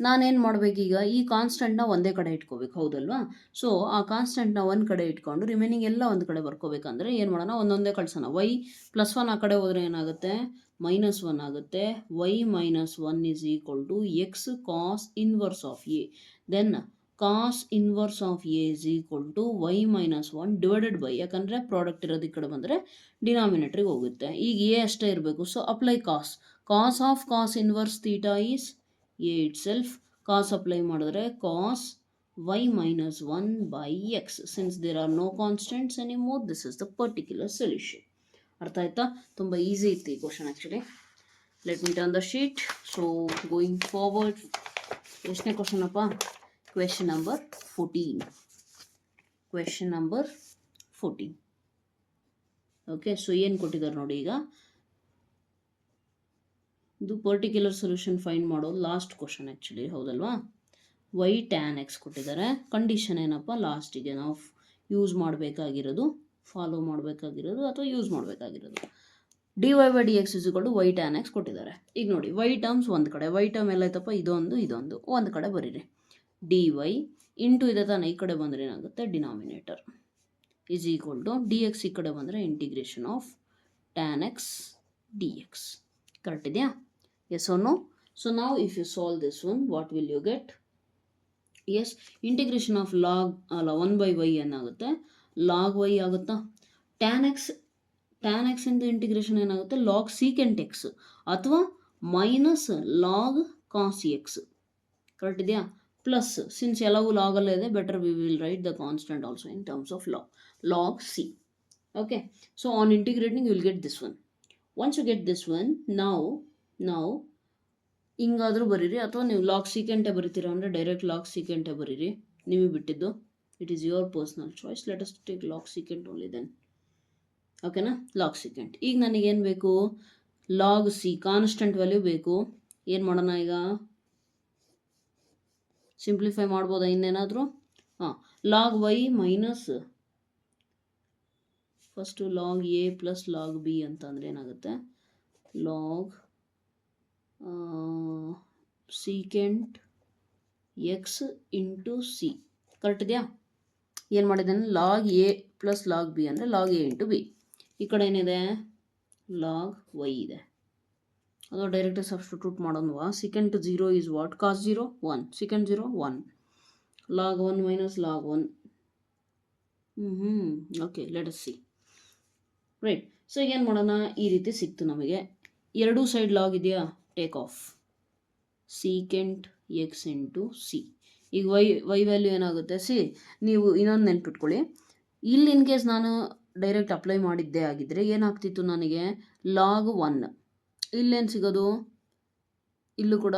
ನಾನೇನು ಮಾಡಬೇಕೀಗ, ಈ ಕಾನ್ಸ್ಟೆಂಟ್ನ ಒಂದೇ ಕಡೆ ಇಟ್ಕೋಬೇಕು, ಹೌದಲ್ವಾ? ಸೊ ಆ ಕಾನ್ಸ್ಟೆಂಟ್ನ ಒಂದು ಕಡೆ ಇಟ್ಕೊಂಡು ರಿಮೈನಿಂಗ್ ಎಲ್ಲ ಒಂದು ಕಡೆ ಬರ್ಕೋಬೇಕಂದ್ರೆ ಏನು ಮಾಡೋಣ, ಒಂದೊಂದೇ ಕಳ್ಸೋಣ. y ಪ್ಲಸ್ 1 ಆ ಕಡೆ ಹೋದರೆ ಏನಾಗುತ್ತೆ, -1 ಆಗುತ್ತೆ. y minus 1 is equal to x cos inverse of a. Then cos inverse of a is equal to y minus 1 divided by, ಯಾಕಂದರೆ ಪ್ರಾಡಕ್ಟ್ ಇರೋದು ಈ ಕಡೆ ಬಂದರೆ ಡಿನಾಮಿನೇಟ್ರಿಗೆ ಹೋಗುತ್ತೆ. ಈಗ ಎ ಅಷ್ಟೇ ಇರಬೇಕು. So apply cos of cos inverse theta is a itself. Cos apply ಮಾಡಿದ್ರೆ cos y minus 1 by x. Since there are no constants anymore, this is the particular solution. ಅರ್ಥ ಆಯ್ತಾ? ತುಂಬ ಈಸಿ ಇತ್ತು ಈ question actually. Let me turn the sheet. So going forward, ಎಷ್ಟನೇ ಕ್ವಶನ್ ಅಪ್ಪ? Question number 14. Question number 14. Okay, so ಏನು ಕೊಟ್ಟಿದ್ದಾರೆ ನೋಡಿ. ಈಗ ಇದು ಪರ್ಟಿಕ್ಯುಲರ್ ಸೊಲ್ಯೂಷನ್ ಫೈಂಡ್ ಮಾಡೋದು ಲಾಸ್ಟ್ ಕ್ವಶನ್ ಆ್ಯಕ್ಚುಲಿ, ಹೌದಲ್ವಾ? y tan x ಕೊಟ್ಟಿದ್ದಾರೆ. ಕಂಡೀಷನ್ ಏನಪ್ಪ, ಲಾಸ್ಟಿಗೆ ನಾವು ಯೂಸ್ ಮಾಡಬೇಕಾಗಿರೋದು, ಫಾಲೋ ಮಾಡಬೇಕಾಗಿರೋದು ಅಥವಾ ಯೂಸ್ ಮಾಡಬೇಕಾಗಿರೋದು, dy by D X is equal to y tan x ಕೊಟ್ಟಿದ್ದಾರೆ. ಈಗ ನೋಡಿ, y ಟರ್ಮ್ಸ್ ಒಂದು ಕಡೆ, y ಟರ್ಮ್ ಎಲ್ಲಾಯ್ತಪ್ಪ, ಇದೊಂದು ಒಂದು ಕಡೆ ಬರೀರಿ. dy ಇಂಟು ಇದೆ ತಾನೆ, ಈ ಕಡೆ ಬಂದರೆ ಏನಾಗುತ್ತೆ, denominator is equal to d x, ಈ ಕಡೆ ಬಂದರೆ integration of tan x dx. Correct ಇದೆಯಾ? Yes or no? So now if you solve this one, what will you get? Yes, integration of log 1 by y ಏನಾಗುತ್ತೆ, log y ಆಗುತ್ತಾ. tan x ಇಂದ ಇಂಟಿಗ್ರೇಷನ್ ಏನಾಗುತ್ತೆ, log secant x ಅಥವಾ minus log cos x. Correct ಇದೆಯಾ? ಪ್ಲಸ್, ಸಿನ್ಸ್ ಎಲ್ಲವೂ ಲಾಗಲ್ಲೇ ಇದೆ, better we will write the constant also in terms of log C. Okay, so on integrating you will get this one. Once you get this one, ನಾವು ಹಿಂಗಾದರೂ ಬರೀರಿ, ಅಥವಾ ನೀವು ಲಾಗ್ ಸೀಕೆಂಟೇ ಬರಿತೀರಾ ಅಂದರೆ ಡೈರೆಕ್ಟ್ ಲಾಗ್ ಸೀಕೆಂಟೇ ಬರೀರಿ, ನಿಮಗೆ ಬಿಟ್ಟಿದ್ದು. It is your personal choice. Let us take log secant only then. ಓಕೆನಾ? Log secant. ಈಗ ನನಗೇನು ಬೇಕು, ಲಾಗ್ ಸಿ ಕಾನ್ಸ್ಟೆಂಟ್ ವ್ಯಾಲ್ಯೂ ಬೇಕು. ಏನು ಮಾಡೋಣ ಈಗ, ಸಿಂಪ್ಲಿಫೈ ಮಾಡ್ಬೋದಾ ಇನ್ನೇನಾದರೂ? Log Y minus first log A plus log B ಅಂತಂದರೆ ಏನಾಗುತ್ತೆ, log secant X into C. Correct ಇದೆಯಾ? ಏನು ಮಾಡಿದ್ದಾನೆ, log A plus log B ಅಂದರೆ ಲಾಗ್ ಎ ಇಂಟು ಬಿ. ಈ ಕಡೆ ಏನಿದೆ, ಲಾಗ್ ವೈ ಇದೆ. ಅದು ಡೈರೆಕ್ಟಾಗಿ ಸಬ್ಸ್ಟಿಟ್ಯೂಟ್ ಮಾಡೋಣವಾ. Second 0 is what, cos 0 1, second 0 1, log 1 minus log 1. Okay, let us see. Right, so ಏನು ಮಾಡೋಣ, ಈ ರೀತಿ ಸಿಕ್ತು ನಮಗೆ. ಎರಡೂ ಸೈಡ್ ಲಾಗ್ ಇದೆಯಾ, take off secant X into C. ಈಗ ವೈ ವ್ಯಾಲ್ಯೂ ಏನಾಗುತ್ತೆ, ನೀವು ಇನ್ನೊಂದು ನೆನ್ಪಿಟ್ಕೊಳ್ಳಿ. ಇಲ್ಲಿ ಇನ್ ಕೇಸ್ ನಾನು ಡೈರೆಕ್ಟ್ ಅಪ್ಲೈ ಮಾಡಿದ್ದೇ ಆಗಿದ್ದರೆ ಏನಾಗ್ತಿತ್ತು ನನಗೆ, ಲಾಗ್ 1. ಇಲ್ಲೇನು ಸಿಗೋದು, ಇಲ್ಲೂ ಕೂಡ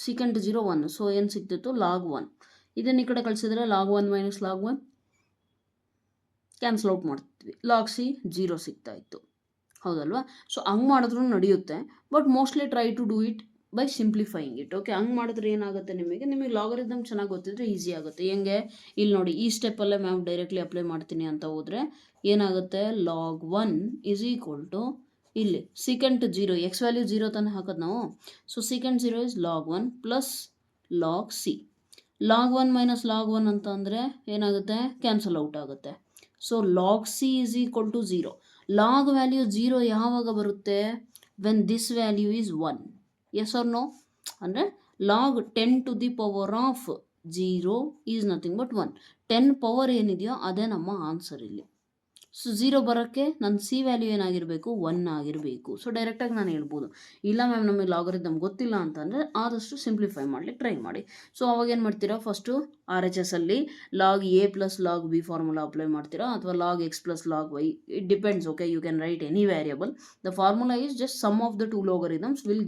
ಸೆಕೆಂಡ್ 0 1, ಸೊ ಏನು ಸಿಗ್ತಿತ್ತು, ಲಾಗ್ 1. ಇದನ್ನು ಈ ಕಡೆ ಕಳಿಸಿದ್ರೆ log 1 minus log 1 cancel out ಮಾಡ್ತಿದ್ವಿ, ಲಾಗ್ ಸಿ 0 ಸಿಗ್ತಾ ಇತ್ತು, ಹೌದಲ್ವಾ? ಸೊ ಹಂಗೆ ಮಾಡಿದ್ರೂ ನಡೆಯುತ್ತೆ, but mostly try to do it by simplifying it. Okay, ಹಂಗೆ ಮಾಡಿದ್ರೆ ಏನಾಗುತ್ತೆ, ನಿಮಗೆ ಲಾಗರಿದಮ್ ಚೆನ್ನಾಗಿ ಗೊತ್ತಿದ್ರೆ ಈಸಿ ಆಗುತ್ತೆ. ಹೆಂಗೆ, ಇಲ್ಲಿ ನೋಡಿ, ಈ ಸ್ಟೆಪ್ಪಲ್ಲೇ ಮ್ಯಾಮ್ ಡೈರೆಕ್ಟ್ಲಿ ಅಪ್ಲೈ ಮಾಡ್ತೀನಿ ಅಂತ ಹೋದರೆ ಏನಾಗುತ್ತೆ, ಲಾಗ್ 1 ಈಸ್ ಈಕ್ವಲ್ ಟು ಇಲ್ಲಿ ಸೆಕೆಂಡ್ 0, ಎಕ್ಸ್ ವ್ಯಾಲ್ಯೂ 0 ತಾನೇ ಹಾಕೋದು ನಾವು. So second 0 is log 1 plus log C. Log 1 minus log 1 ಅಂತ ಅಂದರೆ ಏನಾಗುತ್ತೆ, ಕ್ಯಾನ್ಸಲ್ ಔಟ್ ಆಗುತ್ತೆ. So log C is equal to 0. Log value 0 ಯಾವಾಗ ಬರುತ್ತೆ, when this value is 1. Yes or no? ಅಂದರೆ log 10 to the power of 0 is nothing but 1. 10 power ಏನಿದೆಯೋ ಅದೇ ನಮ್ಮ ಆನ್ಸರ್ ಇಲ್ಲಿ. ಸೊ 0 ಬರೋಕ್ಕೆ ನನ್ನ ಸಿ ವ್ಯಾಲ್ಯೂ ಏನಾಗಿರಬೇಕು, 1 ಆಗಿರಬೇಕು. ಸೊ ಡೈರೆಕ್ಟಾಗಿ ನಾನು ಹೇಳ್ಬೋದು. ಇಲ್ಲ ಮ್ಯಾಮ್ ನಮಗೆ ಲಾಗರಿದಮ್ ಗೊತ್ತಿಲ್ಲ ಅಂತಂದರೆ ಆದಷ್ಟು ಸಿಂಪ್ಲಿಫೈ ಮಾಡಲಿಕ್ಕೆ ಟ್ರೈ ಮಾಡಿ. ಸೊ ಅವಾಗ ಏನು ಮಾಡ್ತೀರಾ, ಫಸ್ಟು RHS ಅಲ್ಲಿ log A plus log B formula apply ಮಾಡ್ತೀರಾ, ಅಥವಾ log X plus log Y, it depends. Okay, you can write any variable. The formula is just sum of the 2 logarithms will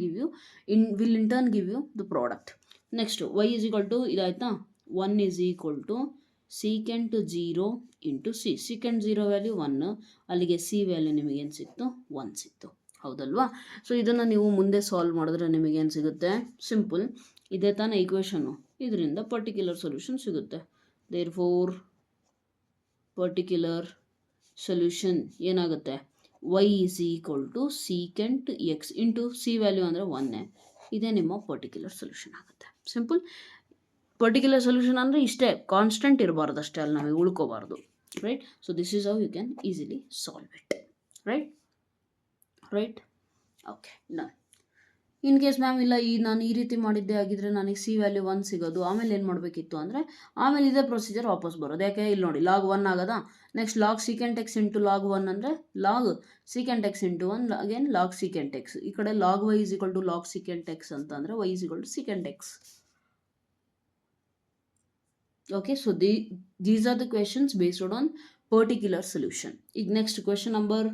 in turn give you the product. Next Y is equal to ಇದಾಯ್ತಾ, 1 is equal to secant 0 into C. Second 0 value 1, ಅಲ್ಲಿಗೆ ಸಿ ವ್ಯಾಲ್ಯೂ ನಿಮಗೇನು ಸಿಕ್ತು, 1 ಸಿಕ್ತು, ಹೌದಲ್ವಾ? ಸೊ ಇದನ್ನು ನೀವು ಮುಂದೆ ಸಾಲ್ವ್ ಮಾಡಿದ್ರೆ ನಿಮಗೇನು ಸಿಗುತ್ತೆ, ಸಿಂಪಲ್ ಇದೇ ತಾನೇ ಈಕ್ವೇಷನ್ನು, ಇದರಿಂದ ಪರ್ಟಿಕ್ಯುಲರ್ ಸೊಲ್ಯೂಷನ್ ಸಿಗುತ್ತೆ. ದೇರ್ಫೋರ್ ಪರ್ಟಿಕ್ಯುಲರ್ ಸೊಲ್ಯೂಷನ್ ಏನಾಗುತ್ತೆ, y is equal to secant X into C value ಅಂದರೆ 1. ಇದೇ ನಿಮ್ಮ ಪರ್ಟಿಕ್ಯುಲರ್ ಸೊಲ್ಯೂಷನ್ ಆಗುತ್ತೆ. ಸಿಂಪಲ್. ಪರ್ಟಿಕ್ಯುಲರ್ ಸೊಲ್ಯೂಷನ್ ಅಂದರೆ ಇಷ್ಟೇ, ಕಾನ್ಸ್ಟೆಂಟ್ ಇರಬಾರ್ದು ಅಷ್ಟೇ, ಅಲ್ಲಿ ನಮಗೆ ಉಳ್ಕೋಬಾರ್ದು. Right. So this is how you can easily solve it. Right. Okay, done. In case ma'am ಇಲ್ಲ, ನಾನು ಈ ರೀತಿ ಮಾಡಿದ್ದೆ ಆಗಿದ್ರೆ ನನಗೆ ಸಿ ವ್ಯಾಲ್ಯೂ 1 ಸಿಗೋದು, ಆಮೇಲೆ ಏನು ಮಾಡಬೇಕಿತ್ತು ಅಂದರೆ ಆಮೇಲೆ ಇದೇ ಪ್ರೊಸೀಜರ್ ವಾಪಸ್ ಬರೋದು. ಯಾಕೆ ಇಲ್ಲಿ ನೋಡಿ ಲಾಗ್ 1 ಆಗೋದಾ, next log secant X into log 1 ಅಂದರೆ log secant X into 1 again log secant X. ಈ ಕಡೆ log Y is equal to log secant X ಅಂತ ಅಂದರೆ Y is equal to secant X. Okay, so these are the questions based on particular solution. ಈಗ ನೆಕ್ಸ್ಟ್ ಕ್ವೆಶನ್ ನಂಬರ್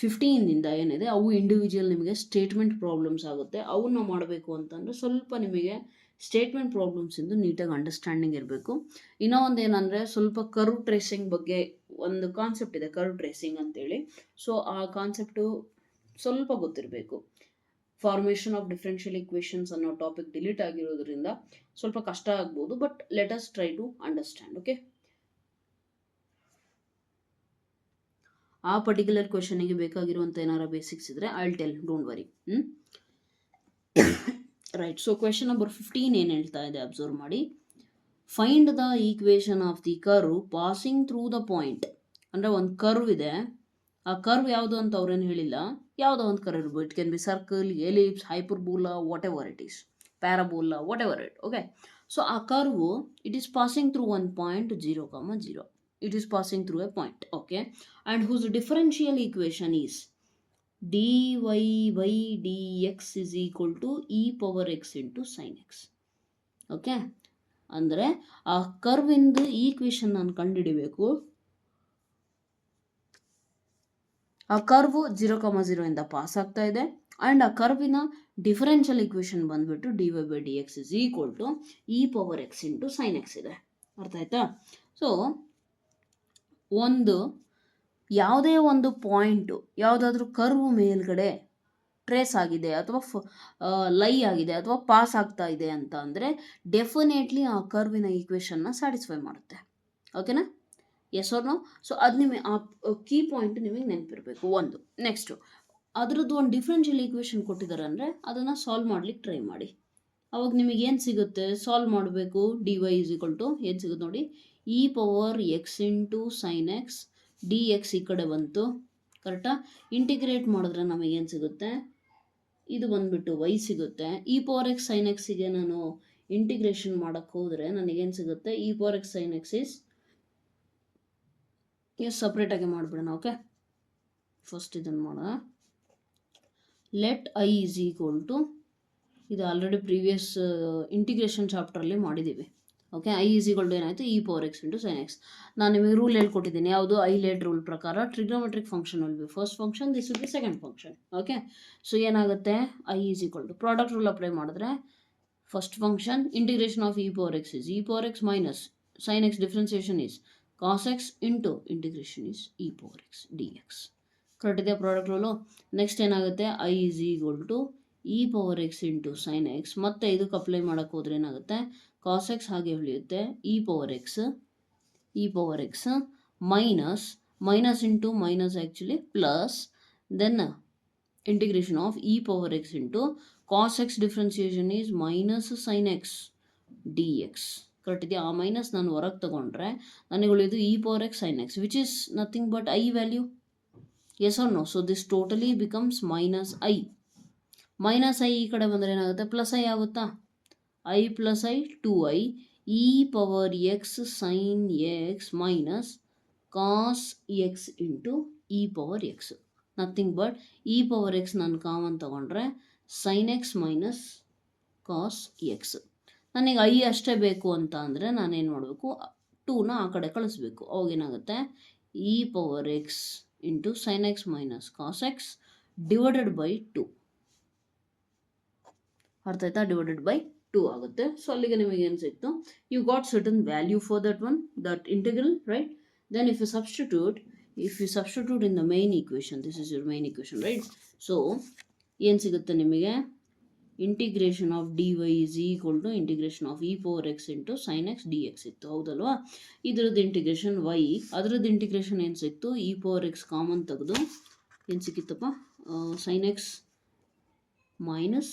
15 ಇಂದ ಏನಿದೆ ಅವು ಇಂಡಿವಿಜುವಲ್ ನಿಮಗೆ ಸ್ಟೇಟ್ಮೆಂಟ್ ಪ್ರಾಬ್ಲಮ್ಸ್ ಆಗುತ್ತೆ. ಅವನ್ನ ಮಾಡಬೇಕು ಅಂತಂದರೆ ಸ್ವಲ್ಪ ನಿಮಗೆ ಸ್ಟೇಟ್ಮೆಂಟ್ ಪ್ರಾಬ್ಲಮ್ಸ್ ಇಂದು ನೀಟಾಗಿ ಅಂಡರ್ಸ್ಟ್ಯಾಂಡಿಂಗ್ ಇರಬೇಕು. ಇನ್ನೂ ಒಂದು ಏನಂದರೆ ಸ್ವಲ್ಪ ಕರ್ವ್ ಟ್ರೇಸಿಂಗ್ ಬಗ್ಗೆ ಒಂದು ಕಾನ್ಸೆಪ್ಟ್ ಇದೆ, ಕರ್ವ್ ಟ್ರೇಸಿಂಗ್ ಅಂತೇಳಿ. ಸೊ ಆ ಕಾನ್ಸೆಪ್ಟು ಸ್ವಲ್ಪ ಗೊತ್ತಿರಬೇಕು. ಫಾರ್ಮೇಷನ್ ಆಫ್ ಡಿಫರೆನ್ಷಿಯಲ್ ಇಕ್ವೇಷನ್ಸ್ ಅನ್ನೋ ಟಾಪಿಕ್ ಡಿಲೀಟ್ ಆಗಿರೋದ್ರಿಂದ ಸ್ವಲ್ಪ ಕಷ್ಟ ಆಗ್ಬೋದು, but let us try to understand. Okay, ಆ ಪರ್ಟಿಕ್ಯುಲರ್ ಕ್ವೆಶನಿಗೆ ಬೇಕಾಗಿರುವಂಥ ಏನಾರ ಬೇಸಿಕ್ಸ್ ಇದ್ರೆ I will tell, don't worry. Right. So question number 15 ಏನು ಹೇಳ್ತಾ ಇದೆ ಅಬ್ಸರ್ವ್ ಮಾಡಿ. Find the equation of the curve passing through the point. ಅಂದರೆ ಒಂದು ಕರ್ವ್ ಇದೆ, ಆ ಕರ್ವ್ ಯಾವುದು ಅಂತ ಅವ್ರೇನು ಹೇಳಿಲ್ಲ, ಯಾವುದೋ ಒಂದು ಕರ್ವ್ ಇರ್ಬೋದು. It can be circle, ellipse, hyperbola, whatever it is, parabola, whatever it. Okay, so ಆ curve it is passing through 1 point 0,0. it is passing through a point. Okay, and whose differential equation is dy by dx is equal to e power x into sin x. Okay, ಅಂದರೆ ಆ ಕರ್ವ್ ಇಂದು ಈಕ್ವೇಷನ್ ನಾನು ಕಂಡುಹಿಡಿಬೇಕು. ಆ ಕರ್ವ್ 0,0 ಇಂದ ಪಾಸ್ ಆಗ್ತಾ ಇದೆ ಆ್ಯಂಡ್ ಆ ಕರ್ವಿನ ಡಿಫರೆನ್ಷಿಯಲ್ ಈಕ್ವೇಷನ್ ಬಂದ್ಬಿಟ್ಟು dy by dx is equal to e power x into sin x ಇದೆ. ಅರ್ಥ ಆಯ್ತಾ? ಸೊ ಯಾವುದೇ ಒಂದು ಪಾಯಿಂಟು ಯಾವುದಾದ್ರೂ ಕರ್ವ್ ಮೇಲ್ಗಡೆ ಟ್ರೇಸ್ ಆಗಿದೆ ಅಥವಾ ಲೈ ಆಗಿದೆ ಅಥವಾ ಪಾಸ್ ಆಗ್ತಾ ಇದೆ ಅಂತ ಅಂದರೆ ಡೆಫಿನೆಟ್ಲಿ ಆ ಕರ್ವಿನ ಈಕ್ವೇಷನ್ನ ಸ್ಯಾಟಿಸ್ಫೈ ಮಾಡುತ್ತೆ. ಓಕೆನಾ? S or no? ಸೊ ಅದು ನಿಮಗೆ ಆ ಕೀ ಪಾಯಿಂಟ್ ನಿಮಗೆ ನೆನಪಿರಬೇಕು ಒಂದು. ನೆಕ್ಸ್ಟು ಅದರದ್ದು ಒಂದು ಡಿಫ್ರೆನ್ಷಿಯಲ್ ಈಕ್ವೇಷನ್ ಕೊಟ್ಟಿದ್ದಾರೆ ಅಂದರೆ ಅದನ್ನು ಸಾಲ್ವ್ ಮಾಡ್ಲಿಕ್ಕೆ ಟ್ರೈ ಮಾಡಿ. ಅವಾಗ ನಿಮಗೆ ಏನು ಸಿಗುತ್ತೆ? ಸಾಲ್ವ್ ಮಾಡಬೇಕು. dy ಈಸ್ ಈಕ್ವಲ್ ಟು ಏನು ಸಿಗುತ್ತೆ ನೋಡಿ, e power X into sine x D x ಈ ಕಡೆ ಬಂತು. ಕರೆಕ್ಟಾ? ಇಂಟಿಗ್ರೇಟ್ ಮಾಡಿದ್ರೆ ನಮಗೇನು ಸಿಗುತ್ತೆ? ಇದು ಬಂದುಬಿಟ್ಟು y ಸಿಗುತ್ತೆ. e ಪವರ್ ಎಕ್ಸ್ ಸೈನ್ ಎಕ್ಸಿಗೆ ನಾನು ಇಂಟಿಗ್ರೇಷನ್ ಮಾಡೋಕ್ಕೆ ಹೋದರೆ ನನಗೇನು ಸಿಗುತ್ತೆ? e power X sine X is ಸಪ್ರೇಟಾಗಿ ಮಾಡಿಬಿಡೋಣ. ಓಕೆ, ಫಸ್ಟ್ ಇದನ್ನು ಮಾಡೋಣ. Let I is equal to, ಇದು ಆಲ್ರೆಡಿ ಪ್ರೀವಿಯಸ್ ಇಂಟಿಗ್ರೇಷನ್ ಚಾಪ್ಟ್ರಲ್ಲಿ ಮಾಡಿದ್ದೀವಿ. Okay, I is equal to ಏನಾಯಿತು? E power X into sine X. ನಾನು ನಿಮಗೆ ರೂಲ್ ಹೇಳ್ಕೊಟ್ಟಿದ್ದೀನಿ, ಯಾವುದು? ಐ ಲೇಟ್ ರೂಲ್ ಪ್ರಕಾರ trigonometric function will be first function, this will be second function. Okay, so ಏನಾಗುತ್ತೆ? I is equal to product rule apply ಮಾಡಿದ್ರೆ first function integration of E power X is E power X minus sine X differentiation is cos X into integration is E power X D X. Correct ಇದೆಯಾ ಪ್ರಾಡಕ್ಟ್ ರೂಲು? ನೆಕ್ಸ್ಟ್ ಏನಾಗುತ್ತೆ? I is equal to E power X into sine X. ಮತ್ತೆ ಇದಕ್ಕೆ ಅಪ್ಲೈ ಮಾಡೋಕ್ಕೆ ಹೋದ್ರೆ ಏನಾಗುತ್ತೆ? ಕಾಸ್ ಎಕ್ಸ್ ಹಾಗೆ ಉಳಿಯುತ್ತೆ, e power X minus into minus actually plus then integration of E power X into cos x differentiation is minus sine x D X. Correct ಇದೆಯಾ? ಆ ಮೈನಸ್ ನಾನು ಹೊರಗೆ ತೊಗೊಂಡ್ರೆ ನನಗೆ ಉಳಿಯೋದು e power X sine x which is nothing but i value. Yes or no? So this totally becomes minus i. Minus i ಈ ಕಡೆ ಬಂದರೆ ಏನಾಗುತ್ತೆ? ಪ್ಲಸ್ ಐ ಆಗುತ್ತಾ? I plus i 2i E power X sine x minus cos X into e power x. Nothing but e power x ನಾನು ಕಾಮನ್ ತೊಗೊಂಡ್ರೆ sine x minus cos x. ನನಗೆ ಐ ಅಷ್ಟೇ ಬೇಕು ಅಂತ ಅಂದರೆ ನಾನೇನು ಮಾಡಬೇಕು? 2ನ ಆ ಕಡೆ ಕಳಿಸ್ಬೇಕು. ಅವಾಗೇನಾಗುತ್ತೆ? E power X into sine x minus cos x divided by 2. ಅರ್ಥ ಆಯ್ತಾ? ಡಿವೈಡೆಡ್ ಬೈ 2 ಆಗುತ್ತೆ. ಸೊ ಅಲ್ಲಿಗೆ ನಿಮಗೆ ಏನು ಸಿಕ್ತು? You got certain value for that one, that integral, right? Then if you substitute in the main equation, this is your main equation, right? So ಏನು ಸಿಗುತ್ತೆ ನಿಮಗೆ? Integration of dy is equal to integration of e power x into sine x D x ಇತ್ತು, ಹೌದಲ್ವಾ? ಇದರದ್ದು ಇಂಟಿಗ್ರೇಷನ್ y, ಅದರದ್ದು ಇಂಟಿಗ್ರೇಷನ್ ಏನು ಸಿಕ್ತು, e ಪವರ್ x ಕಾಮನ್ ತೆಗೆದು ಏನು ಸಿಕ್ಕಿತ್ತಪ್ಪ, sine x minus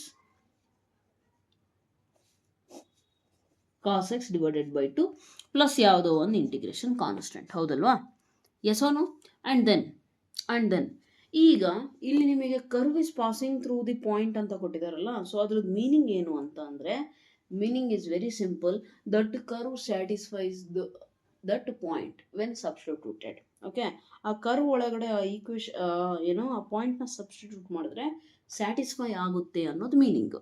cos x divided by 2 plus ಯಾವುದೋ ಒಂದು ಇಂಟಿಗ್ರೇಷನ್ ಕಾನ್ಸ್ಟೆಂಟ್, ಹೌದಲ್ವಾ? Yes or no? And then ಈಗ ಇಲ್ಲಿ ನಿಮಗೆ curve is passing through the point ಅಂತ ಕೊಟ್ಟಿದ್ದಾರಲ್ಲ, ಸೊ ಅದ್ರದ್ದು ಮೀನಿಂಗ್ ಏನು ಅಂತ ಅಂದರೆ, meaning is very simple, that curve satisfies that point when substituted. Okay, ಆ ಕರ್ವ್ ಒಳಗಡೆ ಆ ಆ ಪಾಯಿಂಟ್ನ ಸಬ್ಸ್ಟಿಟ್ಯೂಟ್ ಮಾಡಿದ್ರೆ ಸ್ಯಾಟಿಸ್ಫೈ ಆಗುತ್ತೆ ಅನ್ನೋದು ಮೀನಿಂಗು.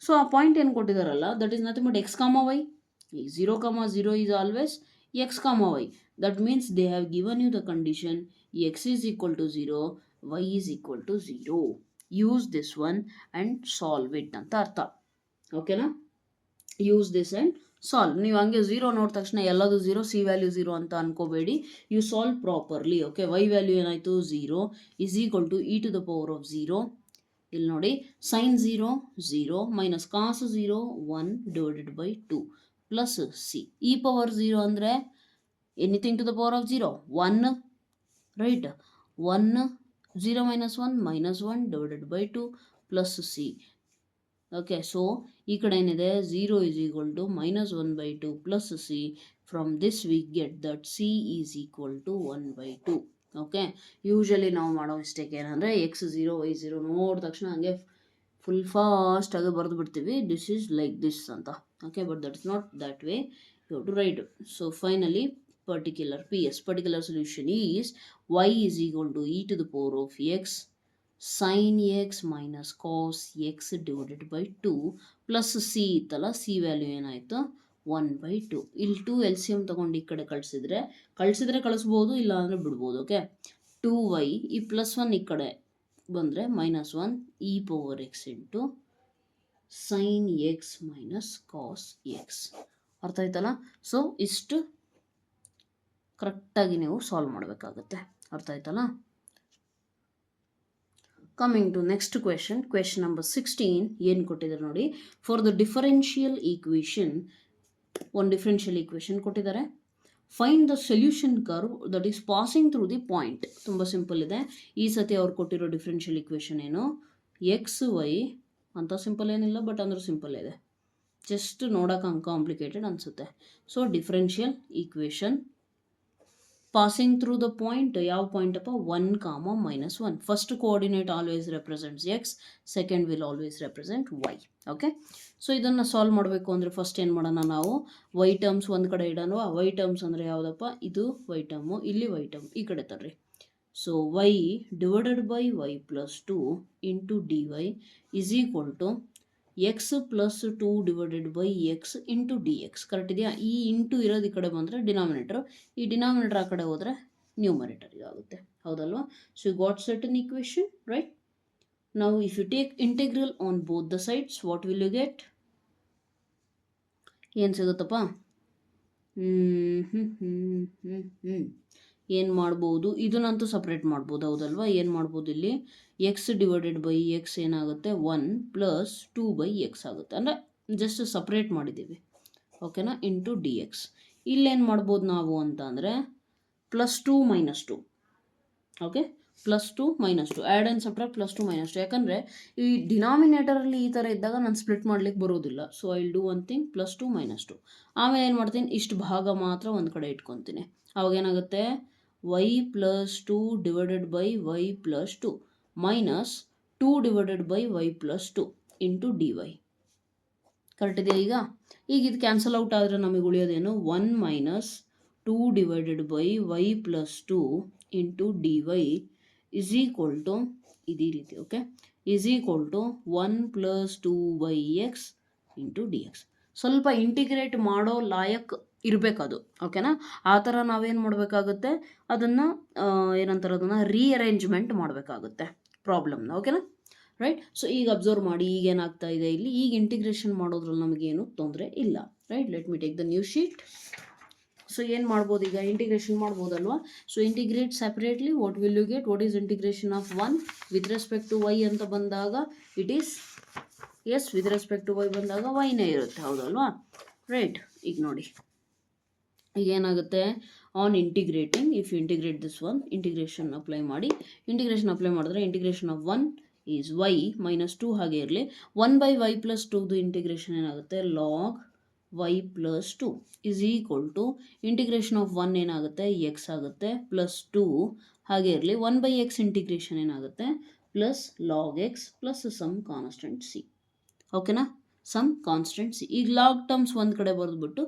ಸೊ ಆ ಪಾಯಿಂಟ್ ಏನು ಕೊಟ್ಟಿದ್ದಾರಲ್ಲ, that is nothing but x comma y. 0,0 is always x comma y. That means they have given you the condition x is equal to 0, y is equal to 0. Use this one and solve it ಅಂತ ಅರ್ಥ. ಓಕೆನಾ? Use this and solve. ನೀವು ಹಂಗೆ 0 ನೋಡಿದ ತಕ್ಷಣ ಎಲ್ಲದು 0, ಸಿ ವ್ಯಾಲ್ಯೂ 0 ಅಂತ ಅನ್ಕೋಬೇಡಿ. You solve properly. Okay, y value ಏನಾಯಿತು, 0 is equal to e to the power of 0. ಇಲ್ಲಿ ನೋಡಿ, sine 0 0 minus cos 0 1 divided by 2 plus C. E power 0 ಅಂದರೆ anything to the power of 0, 1, right? 1 0 minus 1 divided by 2 plus C. Okay, so ಈ ಕಡೆ ಏನಿದೆ, 0 is equal to -1/2 plus C. From this we get that C is equal to 1/2. Okay, usually ನಾವು ಮಾಡೋ ಮಿಸ್ಟೇಕ್ ಏನಂದರೆ ಎಕ್ಸ್ 0 y 0 ನೋಡಿದ ತಕ್ಷಣ ಹಂಗೆ ಫುಲ್ ಫಾಸ್ಟಾಗಿ ಬರೆದು ಬಿಡ್ತೀವಿ, ದಿಸ್ ಈಸ್ ಲೈಕ್ ದಿಸ್ ಅಂತ. Okay, but that's not that way. You have to write. So finally, particular solution is y is equal to e to the power of x sin x minus cos x divided by 2 plus c ಇತ್ತಲ್ಲ, c ವ್ಯಾಲ್ಯೂ ಏನಾಯಿತು, 1/2. ಇಲ್ಲಿ 2 LCM ತಗೊಂಡು ಈ ಕಡೆ ಕಳಿಸಿದ್ರೆ ಕಳಿಸ್ಬೋದು, ಇಲ್ಲ ಅಂದರೆ ಬಿಡ್ಬೋದು. ಓಕೆ, 2y ಈ +1 ಈ ಕಡೆ ಬಂದರೆ -1 e power x into sine x minus cos x. ಅರ್ಥ ಆಯ್ತಲ್ಲ? ಸೊ ಇಷ್ಟು ಕರೆಕ್ಟಾಗಿ ನೀವು ಸಾಲ್ವ್ ಮಾಡಬೇಕಾಗುತ್ತೆ. ಅರ್ಥ ಆಯ್ತಲ್ಲ? Coming to next question number 16 ಏನು ಕೊಟ್ಟಿದ್ದಾರೆ ನೋಡಿ. ಫಾರ್ ದ ಡಿಫರೆನ್ಷಿಯಲ್ ಈಕ್ವೇಷನ್, ಒಂದು ಡಿಫರೆನ್ಷಿಯಲ್ ಈಕ್ವೇಷನ್ ಕೊಟ್ಟಿದ್ದಾರೆ. Find the solution curve that is passing through the point. ತುಂಬ ಸಿಂಪಲ್ ಇದೆ. ಈ ಸತಿ ಅವ್ರು ಕೊಟ್ಟಿರೋ ಡಿಫರೆನ್ಷಿಯಲ್ ಈಕ್ವೇಷನ್ ಏನು, ಎಕ್ಸ್ ವೈ ಅಂತ ಸಿಂಪಲ್ ಏನಿಲ್ಲ, ಬಟ್ ಅಂದರೂ ಸಿಂಪಲ್ ಇದೆ, ಜಸ್ಟ್ ನೋಡೋಕೆ ಅನ್ಕಾಂಪ್ಲಿಕೇಟೆಡ್ ಅನಿಸುತ್ತೆ. So differential equation passing through the point, ಯಾವ ಪಾಯಿಂಟಪ್ಪ, 1, -1. First coordinate always represents X, second will always represent y. Okay, so ಇದನ್ನು ಸಾಲ್ವ್ ಮಾಡಬೇಕು ಅಂದರೆ ಫಸ್ಟ್ ಏನು ಮಾಡೋಣ ನಾವು, ವೈ ಟರ್ಮ್ಸ್ ಒಂದು ಕಡೆ ಇಡೋಣ. ವೈ ಟರ್ಮ್ಸ್ ಅಂದರೆ ಯಾವುದಪ್ಪ, ಇದು ವೈ ಟರ್ಮು, ಇಲ್ಲಿ ವೈ ಟರ್ಮ್ ಈ ಕಡೆ ತರ್ರಿ. So y divided by y plus 2 into dy is equal to x plus 2 divided by x into dx. Correct ಇದೆಯಾ? ಈ ಇಂಟು ಇರೋದು ಈ ಕಡೆ ಬಂದರೆ ಡಿನಾಮಿನೇಟರ್, ಈ ಡಿನಾಮಿನೇಟರ್ ಆ ಕಡೆ ಹೋದರೆ ನ್ಯೂಮರೇಟರ್ ಇದಾಗುತ್ತೆ, ಹೌದಲ್ವಾ? So you got certain equation, right? ನಾವು if you take integral on both the sides, what will you get? ಏನು ಸಿಗುತ್ತಪ್ಪ? ಏನು ಮಾಡ್ಬೋದು, ಇದನ್ನಂತೂ ಸಪ್ರೇಟ್ ಮಾಡ್ಬೋದು, ಹೌದಲ್ವಾ? ಏನು ಮಾಡ್ಬೋದು, ಇಲ್ಲಿ ಎಕ್ಸ್ ಡಿವೈಡೆಡ್ ಬೈ ಎಕ್ಸ್ ಏನಾಗುತ್ತೆ, 1 + 2/x ಆಗುತ್ತೆ. ಅಂದರೆ ಜಸ್ಟ್ ಸಪ್ರೇಟ್ ಮಾಡಿದ್ದೀವಿ, ಓಕೆನಾ, ಇಂಟು ಡಿ ಎಕ್ಸ್. ಇಲ್ಲೇನು ಮಾಡ್ಬೋದು ನಾವು ಅಂತ ಅಂದರೆ +2 - 2. Okay, +2 - 2 add and subtract +2 - 2. ಯಾಕಂದರೆ ಈ ಡಿನಾಮಿನೇಟರಲ್ಲಿ ಈ ಥರ ಇದ್ದಾಗ ನಾನು ಸ್ಪ್ಲಿಟ್ ಮಾಡ್ಲಿಕ್ಕೆ ಬರೋದಿಲ್ಲ. So I will do one thing, +2 - 2. ಆಮೇಲೆ ಏನು ಮಾಡ್ತೀನಿ, ಇಷ್ಟು ಭಾಗ ಮಾತ್ರ ಒಂದು ಕಡೆ ಇಟ್ಕೊತೀನಿ. ಅವಾಗ ಏನಾಗುತ್ತೆ, y + 2 divided by y plus 2 minus 2 divided by y plus 2 into dy. Correct ಇದೆಯಾ? ಈಗ ಇದು ಕ್ಯಾನ್ಸಲ್ ಔಟ್ ಆದರೆ ನಮಗೆ ಉಳಿಯೋದೇನು, 1 - 2 divided by y plus 2 into dy is equal to ಇದೇ ರೀತಿ. Okay, is equal to 1 + 2/x into dx. ಸ್ವಲ್ಪ ಇಂಟಿಗ್ರೇಟ್ ಮಾಡೋ ಲಾಯಕ್ ಇರಬೇಕದು, ಓಕೆನಾ? ಆ ಥರ ನಾವೇನು ಮಾಡಬೇಕಾಗುತ್ತೆ, ಅದನ್ನು ಏನಂತಾರೆ, ಅದನ್ನು ರೀಅರೇಂಜ್ಮೆಂಟ್ ಮಾಡಬೇಕಾಗುತ್ತೆ ಪ್ರಾಬ್ಲಮ್ನ, ಓಕೆನಾ, ರೈಟ್? ಸೊ ಈಗ ಅಬ್ಸರ್ವ್ ಮಾಡಿ, ಈಗೇನಾಗ್ತಾ ಇದೆ ಇಲ್ಲಿ, ಈಗ ಇಂಟಿಗ್ರೇಷನ್ ಮಾಡೋದ್ರಲ್ಲಿ ನಮಗೇನು ತೊಂದರೆ ಇಲ್ಲ, right? Let me take the new sheet. So ಏನು ಮಾಡ್ಬೋದು, ಈಗ ಇಂಟಿಗ್ರೇಷನ್ ಮಾಡ್ಬೋದಲ್ವಾ? So integrate separately, what will you get, what is integration of 1 with respect to y ಅಂತ ಬಂದಾಗ, it is yes with respect to y ಬಂದಾಗ ವೈನೇ ಇರುತ್ತೆ, ಹೌದಲ್ವಾ? ರೈಟ್. ಈಗ ನೋಡಿ, ಈಗ ಏನಾಗುತ್ತೆ, on integrating, if you integrate this one, integration apply ಮಾಡಿ, ಇಂಟಿಗ್ರೇಷನ್ ಅಪ್ಲೈ ಮಾಡಿದ್ರೆ integration of 1 is y minus 2 ಹಾಗೆ ಇರಲಿ. 1/y ಪ್ಲಸ್ 2ದು ಇಂಟಿಗ್ರೇಷನ್ ಏನಾಗುತ್ತೆ, log y plus 2 is equal to integration of 1 ಏನಾಗುತ್ತೆ, x ಆಗುತ್ತೆ, ಪ್ಲಸ್ 2 ಹಾಗೆ ಇರಲಿ. 1/x ಇಂಟಿಗ್ರೇಷನ್ ಏನಾಗುತ್ತೆ, plus log x plus some constant c. ಓಕೆನಾ? Some constant c. ಈಗ ಲಾಗ್ ಟರ್ಮ್ಸ್ ಒಂದು ಕಡೆ ಬರೆದ್ಬಿಟ್ಟು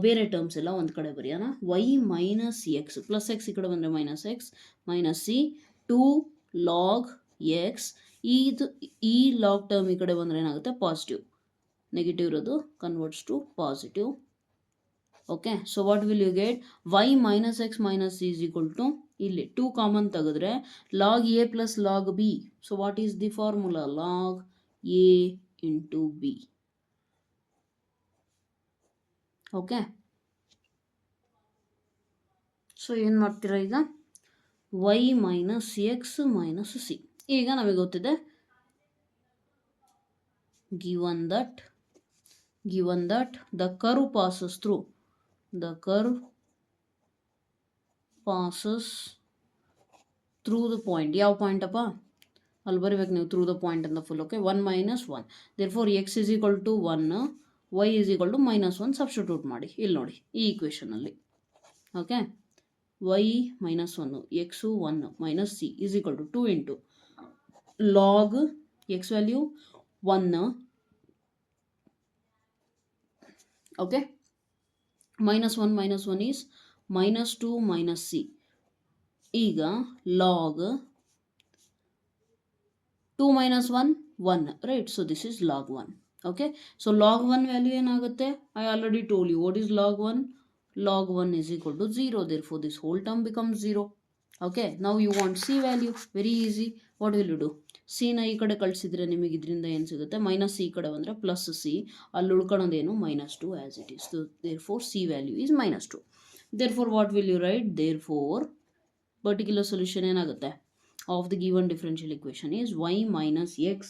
ಬೇರೆ ಟರ್ಮ್ಸ್ ಎಲ್ಲ ಒಂದು ಕಡೆ ಬರೆಯೋಣ. y minus x plus x ಈ ಕಡೆ ಬಂದರೆ minus x minus C 2 log x. ಈ ಲಾಗ್ ಟರ್ಮ್ ಈ ಕಡೆ ಬಂದರೆ ಏನಾಗುತ್ತೆ, ಪಾಸಿಟಿವ್. ನೆಗೆಟಿವ್ ಇರೋದು converts to positive. Okay, so what will you get, y minus x minus C is equal to, ಇಲ್ಲಿ 2 ಕಾಮನ್ ತೆಗೆದ್ರೆ log A plus log b. So what is the formula, log A into b. Okay, so ಏನು ಮಾಡ್ತೀರಾ ಈಗ, y minus x minus c. ಈಗ ನಮಗೆ ಗೊತ್ತಿದೆ, given that the curve passes through the point. ಯಾವ ಪಾಯಿಂಟ್ ಅಪ್ಪ, ಅಲ್ಲಿ ಬರೀಬೇಕು ನೀವು, ಥ್ರೂ ದ ಪಾಯಿಂಟ್ ಅಂತ full. Okay, 1 minus 1, therefore x is equal to 1, y is equal to minus 1 substitute ಮಾಡಿ ಇಲ್ಲಿ ನೋಡಿ ಈ ಈಕ್ವೇಷನಲ್ಲಿ. Okay, y minus 1 x 1 minus c is equal to 2 into log x value 1, okay, minus 1 is minus 2 minus c. ಈಗ log 2 minus 1 1, right? So this is log 1. Okay, so log 1 value ಏನಾಗುತ್ತೆ, I already told you what is log 1. Log 1 is equal to 0, therefore this whole term becomes 0. Okay, now you want c value, very easy. What will you do, c ನ ಈ ಕಡೆ ಕಳಿಸಿದ್ರೆ ನಿಮಗೆ ಇದರಿಂದ ಏನು ಸಿಗುತ್ತೆ, ಮೈನಸ್ ಸಿ ಈ ಕಡೆ ಬಂದರೆ ಪ್ಲಸ್ ಸಿ, ಅಲ್ಲಿ ಉಳ್ಕೊಳ್ಳೋದೇನು minus 2 as it is. So therefore c value is minus 2. therefore what will you write, therefore particular solution ಏನಾಗುತ್ತೆ of the given differential equation is y minus x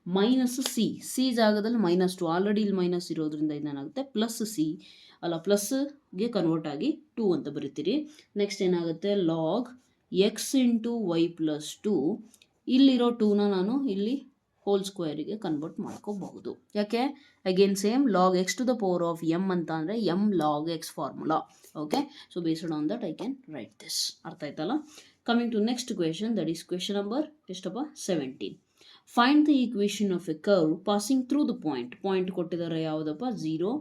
minus c ಜಾಗದಲ್ಲಿ ಮೈನಸ್ 2, ಆಲ್ರೆಡಿ ಇಲ್ಲಿ ಮೈನಸ್ ಇರೋದ್ರಿಂದ ಇದೇನಾಗುತ್ತೆ ಪ್ಲಸ್ ಸಿ, ಅಲ್ಲ ಪ್ಲಸ್ಗೆ ಕನ್ವರ್ಟ್ ಆಗಿ 2 ಅಂತ ಬರೀತೀರಿ. ನೆಕ್ಸ್ಟ್ ಏನಾಗುತ್ತೆ, log x into y plus 2, ಇಲ್ಲಿರೋ 2ನ ನಾನು ಇಲ್ಲಿ ಹೋಲ್ ಸ್ಕ್ವೇರಿಗೆ ಕನ್ವರ್ಟ್ ಮಾಡ್ಕೋಬಹುದು. ಯಾಕೆ, again same log x to the power of m ಅಂತ ಅಂದರೆ m log x formula. Okay, so based on that I can write this. ಅರ್ಥ ಆಯ್ತಲ್ಲ? Coming to next question, that is question number ಎಷ್ಟಪ್ಪ, 17. Find the equation of a curve passing through the point. Point ಕೊಟ್ಟಿದ್ದಾರೆ ಯಾವುದಪ್ಪ, 0,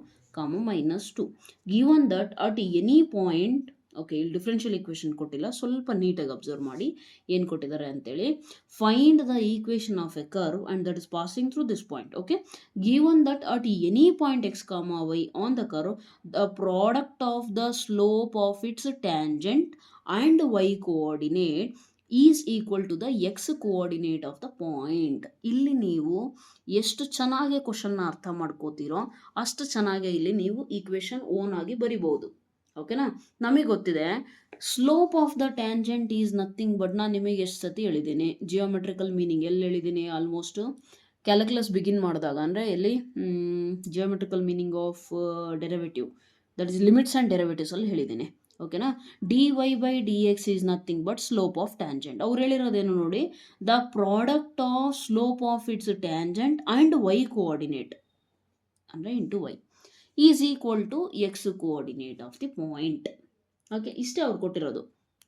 minus 2. Given that at any point, okay, ಇಲ್ಲಿ ಡಿಫ್ರೆನ್ಷಿಯಲ್ ಈಕ್ವೇಷನ್ ಕೊಟ್ಟಿಲ್ಲ, ಸ್ವಲ್ಪ ನೀಟಾಗಿ ಅಬ್ಸರ್ವ್ ಮಾಡಿ ಏನು ಕೊಟ್ಟಿದ್ದಾರೆ ಅಂತೇಳಿ. Find the equation of a curve and that is passing through this point. Okay, given that at any point x y on the curve the product of the slope of its tangent and y coordinate is equal to the x coordinate of the point. ಇಲ್ಲಿ ನೀವು ಎಷ್ಟು ಚೆನ್ನಾಗಿ ಕ್ವಶನ್ನ ಅರ್ಥ ಮಾಡ್ಕೋತೀರೋ ಅಷ್ಟು ಚೆನ್ನಾಗಿ ಇಲ್ಲಿ ನೀವು ಈಕ್ವೇಷನ್ ಓನ್ ಆಗಿ ಬರಿಬೋದು. ಓಕೆನಾ? ನಮಗೆ ಗೊತ್ತಿದೆ slope of the tangent is nothing but, ನಾನು ನಿಮಗೆ ಎಷ್ಟು ಸತಿ ಹೇಳಿದ್ದೀನಿ ಜಿಯೋಮೆಟ್ರಿಕಲ್ ಮೀನಿಂಗ್, ಎಲ್ಲಿ ಹೇಳಿದ್ದೀನಿ, ಆಲ್ಮೋಸ್ಟ್ ಕ್ಯಾಲ್ಕುಲಸ್ ಬಿಗಿನ್ ಮಾಡಿದಾಗ, ಅಂದರೆ ಎಲ್ಲಿ geometrical meaning of derivative, that is limits and derivatives ಅಲ್ಲಿ ಹೇಳಿದ್ದೀನಿ. ಓಕೆನಾ? dy by D x is nothing but slope of tangent. ಅವ್ರು ಹೇಳಿರೋದೇನು ನೋಡಿ, the product of slope of its tangent and y coordinate ಅಂದರೆ into y is equal to x coordinate of the point. Okay, ಇಷ್ಟೇ ಅವ್ರು ಕೊಟ್ಟಿರೋದು.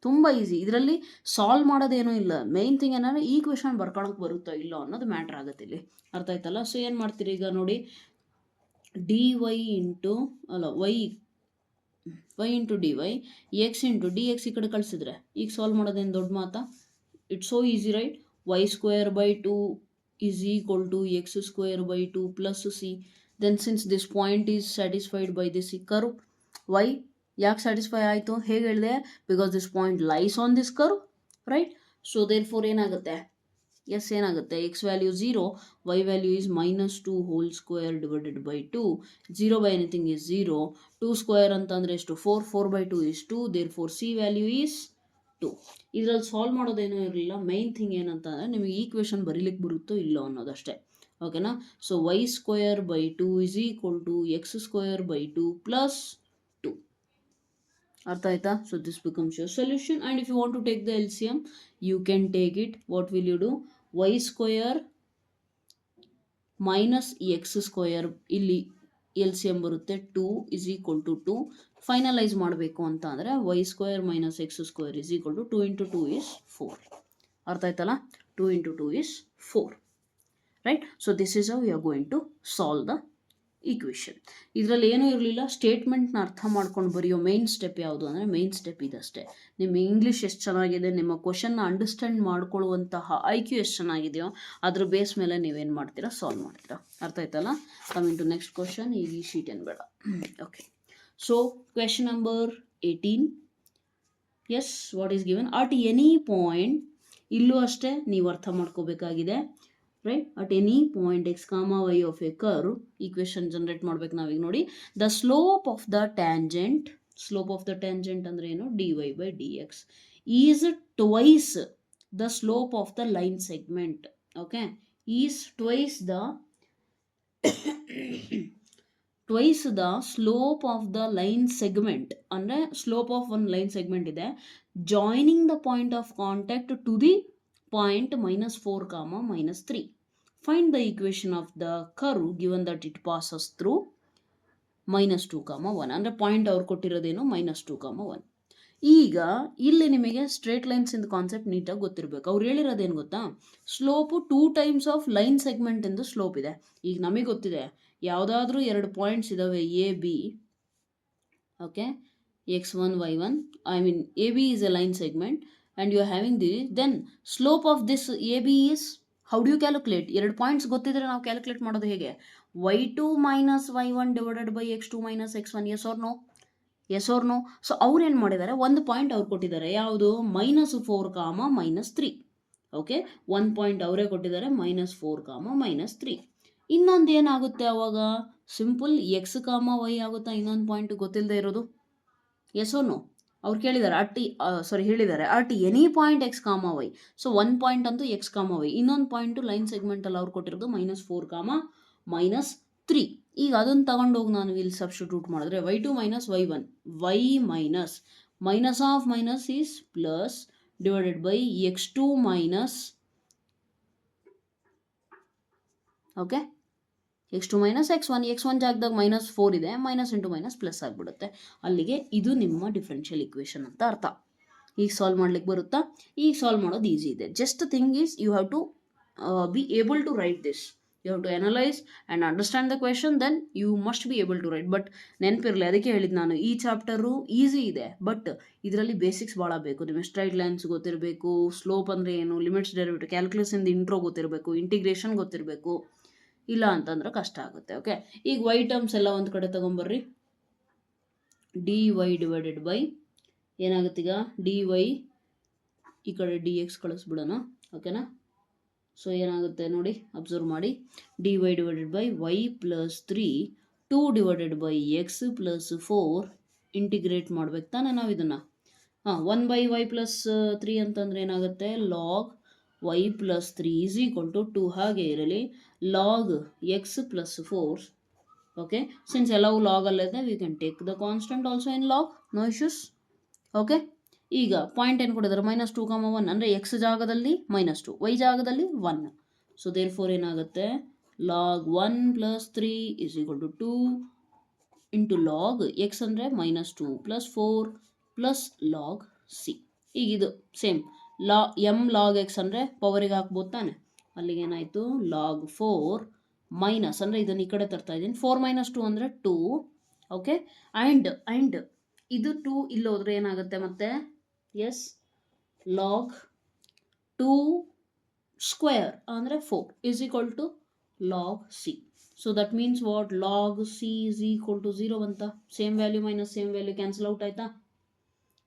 ತುಂಬ ಈಸಿ, ಇದರಲ್ಲಿ ಸಾಲ್ವ್ ಮಾಡೋದೇನೂ ಇಲ್ಲ. ಮೇಯ್ನ್ ಥಿಂಗ್ ಏನಂದರೆ ಈ ಕ್ವೆಶನ್ ಬರ್ಕೊಳಕ್ಕೆ ಬರುತ್ತೋ ಇಲ್ಲೋ ಅನ್ನೋದು ಮ್ಯಾಟ್ರ್ ಆಗುತ್ತೆ ಇಲ್ಲಿ. ಅರ್ಥ ಆಯ್ತಲ್ಲ? ಸೊ ಏನು ಮಾಡ್ತೀರಿ ಈಗ ನೋಡಿ, dy into y into d y, x into D x ಈ ಕಡೆ ಕಳಿಸಿದ್ರೆ ಈಗ ಸಾಲ್ವ್ ಮಾಡೋದೇನು ದೊಡ್ಡ ಮಾತಾ? It's so easy, right? Y square by 2 is equal to x square by 2 plus c. Then since this point is satisfied by this curve, why ಯಾಕೆ ಸ್ಯಾಟಿಸ್ಫೈ ಆಯಿತು ಹೇಗೆ ಹೇಳಿದೆ? Because this point lies on this curve, right? So therefore ಏನಾಗುತ್ತೆ, ಎಸ್ ಏನಾಗುತ್ತೆ, x value 0, Y value is minus 2 whole square divided by 2. 0 by anything is 0. 2 square ಅಂತಂದರೆ ಎಷ್ಟು, 4. 4 by 2 is 2. Therefore c value is 2. ಇದರಲ್ಲಿ ಸಾಲ್ವ್ ಮಾಡೋದೇನೂ ಇರಲಿಲ್ಲ. ಮೈನ್ ಥಿಂಗ್ ಏನಂತಂದರೆ ನಿಮಗೆ ಈಕ್ವೇಷನ್ ಬರೀಲಿಕ್ಕೆ ಬರುತ್ತೋ ಇಲ್ಲೋ ಅನ್ನೋದಷ್ಟೇ. ಓಕೆನಾ. So y square by 2 is equal to x square by 2 plus 2. ಅರ್ಥ ಆಯ್ತಾ? So this becomes your solution. And if you want to take the L C M, you can take it. What will you do? Y square minus x square, ಇಲ್ಲಿ ಎಲ್ ಸಿ ಎಮ್ ಬರುತ್ತೆ 2 ಇಸ್ ಈಕ್ವಲ್ ಟು 2. ಫೈನಲೈಸ್ ಮಾಡಬೇಕು ಅಂತ ಅಂದರೆ y square minus x square is equal to 2 into 2 is 4. ಅರ್ಥ ಆಯ್ತಲ್ಲ? 2 into 2 is 4. Right. So this is how you are going to solve the equation. ಇದರಲ್ಲಿ ಏನೂ ಇರಲಿಲ್ಲ. ಸ್ಟೇಟ್ಮೆಂಟ್ನ ಅರ್ಥ ಮಾಡ್ಕೊಂಡು ಬರೆಯೋ ಮೇನ್ ಸ್ಟೆಪ್ ಯಾವುದು ಅಂದರೆ ಮೇನ್ ಸ್ಟೆಪ್ ಇದಷ್ಟೇ. ನಿಮ್ಮ ಇಂಗ್ಲೀಷ್ ಎಷ್ಟು ಚೆನ್ನಾಗಿದೆ, ನಿಮ್ಮ ಕ್ವಶನ್ನ ಅಂಡರ್ಸ್ಟ್ಯಾಂಡ್ ಮಾಡ್ಕೊಳ್ಳುವಂತಹ IQ ಎಷ್ಟು ಚೆನ್ನಾಗಿದೆಯೋ ಅದ್ರ ಬೇಸ್ ಮೇಲೆ ನೀವೇನು ಮಾಡ್ತೀರಾ? ಸಾಲ್ವ್ ಮಾಡ್ತೀರಾ. ಅರ್ಥ ಆಯ್ತಲ್ಲ? Coming to next question. ಈಗ ಈ ಶೀಟ್ ಏನು ಬೇಡ. Okay. So question number 18. Yes, what is given? At any point, ಇಲ್ಲೂ ಅಷ್ಟೇ ನೀವು ಅರ್ಥ ಮಾಡ್ಕೋಬೇಕಾಗಿದೆ. Right. At any point x comma y of a curve, equation generate ಮಾಡ್ಬೇಕು ನಾವೀಗ ನೋಡಿ. The slope of the tangent, slope of the tangent ಅಂದ್ರೆ ಏನು? dy by D x is twice the slope of the line segment. Okay, is twice the twice the slope of the line segment. ಅಂದರೆ ಸ್ಲೋಪ್ ಆಫ್ ಒಂದು ಲೈನ್ ಸೆಗ್ಮೆಂಟ್ ಇದೆ, joining the point of contact to the point -4, -3. Find the equation of the curve given that it passes through -2, 1. ಅಂದರೆ ಪಾಯಿಂಟ್ ಅವ್ರು ಕೊಟ್ಟಿರೋದೇನು? -2, 1. ಈಗ ಇಲ್ಲಿ ನಿಮಗೆ ಸ್ಟ್ರೇಟ್ ಲೈನ್ಸ್ ಇಂದ ಕಾನ್ಸೆಪ್ಟ್ ನೀಟಾಗಿ ಗೊತ್ತಿರಬೇಕು. ಅವ್ರು ಹೇಳಿರೋದೇನು ಗೊತ್ತಾ? Slope 2 times of line segment ಎಂದು ಸ್ಲೋಪ್ ಇದೆ. ಈಗ ನಮಗೆ ಗೊತ್ತಿದೆ, ಯಾವುದಾದ್ರೂ 2 ಪಾಯಿಂಟ್ಸ್ ಇದಾವೆ AB, okay, x1 y1, I mean AB is a line segment and you are having this, then slope of this AB is, how do you calculate? 2 points ಗೊತ್ತಿದ್ರೆ ನಾವು ಕ್ಯಾಲ್ಕುಲೇಟ್ ಮಾಡೋದು ಹೇಗೆ? y2 minus y1 divided by x2 minus x1. yes or no? yes or no? So ಅವ್ರು ಏನು ಮಾಡಿದ್ದಾರೆ, ಒಂದು ಪಾಯಿಂಟ್ ಅವ್ರು ಕೊಟ್ಟಿದ್ದಾರೆ, ಯಾವುದು? -4, -3. ಓಕೆ, ಒಂದು ಪಾಯಿಂಟ್ ಅವರೇ ಕೊಟ್ಟಿದ್ದಾರೆ, -4, -3. ಇನ್ನೊಂದು ಏನಾಗುತ್ತೆ ಅವಾಗ? ಸಿಂಪಲ್ x, y ಆಗುತ್ತಾ? ಇನ್ನೊಂದು ಪಾಯಿಂಟ್ ಗೊತ್ತಿಲ್ಲದೆ ಇರೋದು. Yes or no? ಅವ್ರು ಕೇಳಿದ್ದಾರೆ ಹೇಳಿದ್ದಾರೆ at any point x comma y. So ಒಂದು ಪಾಯಿಂಟ್ ಅಂತೂ ಎಕ್ಸ್ ಕಾಮ ವೈ, ಇನ್ನೊಂದು ಪಾಯಿಂಟು ಲೈನ್ ಸೆಗ್ಮೆಂಟಲ್ಲಿ ಅವ್ರು ಕೊಟ್ಟಿರೋದು -4, -3. ಈಗ ಅದನ್ನು ತಗೊಂಡೋಗಿ ನಾನು ಇಲ್ಲಿ ಸಬ್ಸ್ಟಿಟ್ಯೂಟ್ ಮಾಡಿದ್ರೆ y2 minus y1, y minus of minus is plus divided by x2 minus, okay, x2 minus x1, x1 ಜಾಗದಾಗ -4 ಇದೆ, ಮೈನಸ್ ಇಂಟು ಮೈನಸ್ ಪ್ಲಸ್ ಆಗಿಬಿಡುತ್ತೆ. ಅಲ್ಲಿಗೆ ಇದು ನಿಮ್ಮ ಡಿಫ್ರೆನ್ಷಿಯಲ್ ಇಕ್ವೇಷನ್ ಅಂತ ಅರ್ಥ. ಈಗ ಸಾಲ್ವ್ ಮಾಡ್ಲಿಕ್ಕೆ ಬರುತ್ತಾ? ಈಗ ಸಾಲ್ವ್ ಮಾಡೋದು ಈಸಿ ಇದೆ. Just thing is you have to be able to write this. You have to analyse and understand the question, then you must be able to write. But ನೆನಪಿರಲಿ, ಅದಕ್ಕೆ ಹೇಳಿದ್ದು ನಾನು, ಈ ಚಾಪ್ಟರು ಈಸಿ ಇದೆ, ಬಟ್ ಇದರಲ್ಲಿ ಬೇಸಿಕ್ಸ್ ಭಾಳ ಬೇಕು. ನಿಮಗೆ ಸ್ಟ್ರೈಟ್ ಲೈನ್ಸ್ ಗೊತ್ತಿರಬೇಕು, ಸ್ಲೋಪ್ ಅಂದರೆ ಏನು, ಲಿಮಿಟ್ಸ್ ಡೆರಿವೇಟಿವ್, ಕ್ಯಾಲ್ಕುಲೇಷನ್ ಇಂಟ್ರೋ ಗೊತ್ತಿರಬೇಕು, ಇಂಟಿಗ್ರೇಷನ್ ಗೊತ್ತಿರಬೇಕು. ಇಲ್ಲ ಅಂತಂದ್ರೆ ಕಷ್ಟ ಆಗುತ್ತೆ. ಓಕೆ, ಈಗ ವೈ ಟರ್ಮ್ಸ್ ಎಲ್ಲ ಒಂದು ಕಡೆ ತೊಗೊಂಬರ್ರಿ. dy ಡಿವೈಡೆಡ್ ಬೈ ಏನಾಗುತ್ತೆ ಈಗ? dy ಈ ಕಡೆ dx ಕಳಿಸ್ಬಿಡೋಣ. ಓಕೆನಾ? ಸೊ ಏನಾಗುತ್ತೆ ನೋಡಿ, ಅಬ್ಸರ್ವ್ ಮಾಡಿ. dy divided by y plus 3, 2 divided by X plus 4. Integrate ಮಾಡ್ಬೇಕು ತಾನೆ ನಾವು ಇದನ್ನು. 1 ಬೈ y ಪ್ಲಸ್ 3 ಅಂತಂದ್ರೆ ಏನಾಗುತ್ತೆ? Log y plus 3 is equal to 2. ಹಾಗೆ ಇರಲಿ log x plus 4. Okay, since ಎಲ್ಲವೂ ಲಾಗ್ ಅಲ್ಲಿದೆ, we can take the constant also in log, no issues. Okay, ಈಗ ಪಾಯಿಂಟ್ ಏನು ಕೊಟ್ಟಿದ್ದಾರೆ? -2, 1. ಅಂದರೆ ಎಕ್ಸ್ ಜಾಗದಲ್ಲಿ -2, y ಜಾಗದಲ್ಲಿ 1. ಸೊ ದೇರ್ ಫೋರ್ ಏನಾಗುತ್ತೆ? Log 1 plus 3 is equal to 2 into log x ಅಂದರೆ -2 ಪ್ಲಸ್ 4 ಪ್ಲಸ್ ಲಾಗ್ ಸಿ. ಈಗ ಇದು ಸೇಮ್ ಎಮ್ ಲಾಗ್ ಎಕ್ಸ್ ಅಂದರೆ ಪವರಿಗೆ ಹಾಕ್ಬೋದು ತಾನೆ. ಅಲ್ಲಿಗೆ ಏನಾಯಿತು? ಲಾಗ್ 4 ಮೈನಸ್ ಅಂದರೆ ಇದನ್ನು ಈ ಕಡೆ ತರ್ತಾ ಇದ್ದೀನಿ, 4 - 2 ಅಂದರೆ 2. ಓಕೆ, ಆ್ಯಂಡ್ ಇದು 2 ಇಲ್ಲಿ ಹೋದರೆ ಏನಾಗುತ್ತೆ ಮತ್ತೆ? ಎಸ್, ಲಾಗ್ 2 ಸ್ಕ್ವೇರ್ ಅಂದರೆ 4 is equal to log c. So that means what? Log C is equal to 0 ಅಂತ. Same value minus same value cancel out ಆಯಿತಾ?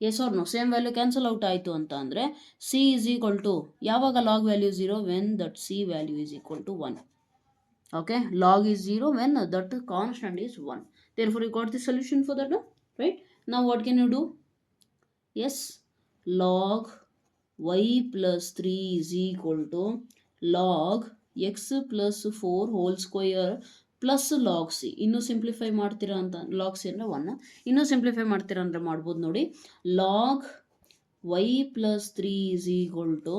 Yes or no? Same value cancel out ಆಯಿತು ಅಂತ ಅಂದರೆ ಸಿ ಈಸ್ ಈಕ್ವಲ್ ಟು, ಯಾವಾಗ log value 0? When that c value is equal to 1. Okay, log is 0 when that constant is 1. Therefore you got the solution for that, right? Now what can you do? Yes, log y plus 3 is equal to log X plus 4 whole square plus log c. ಇನ್ನೂ ಸಿಂಪ್ಲಿಫೈ ಮಾಡ್ತೀರಾ ಅಂತ, ಲಾಗ್ ಸಿ ಅಂದರೆ 1. ಇನ್ನೂ ಸಿಂಪ್ಲಿಫೈ ಮಾಡ್ತೀರಾ ಅಂದರೆ ಮಾಡ್ಬೋದು ನೋಡಿ. Log y plus 3 is equal to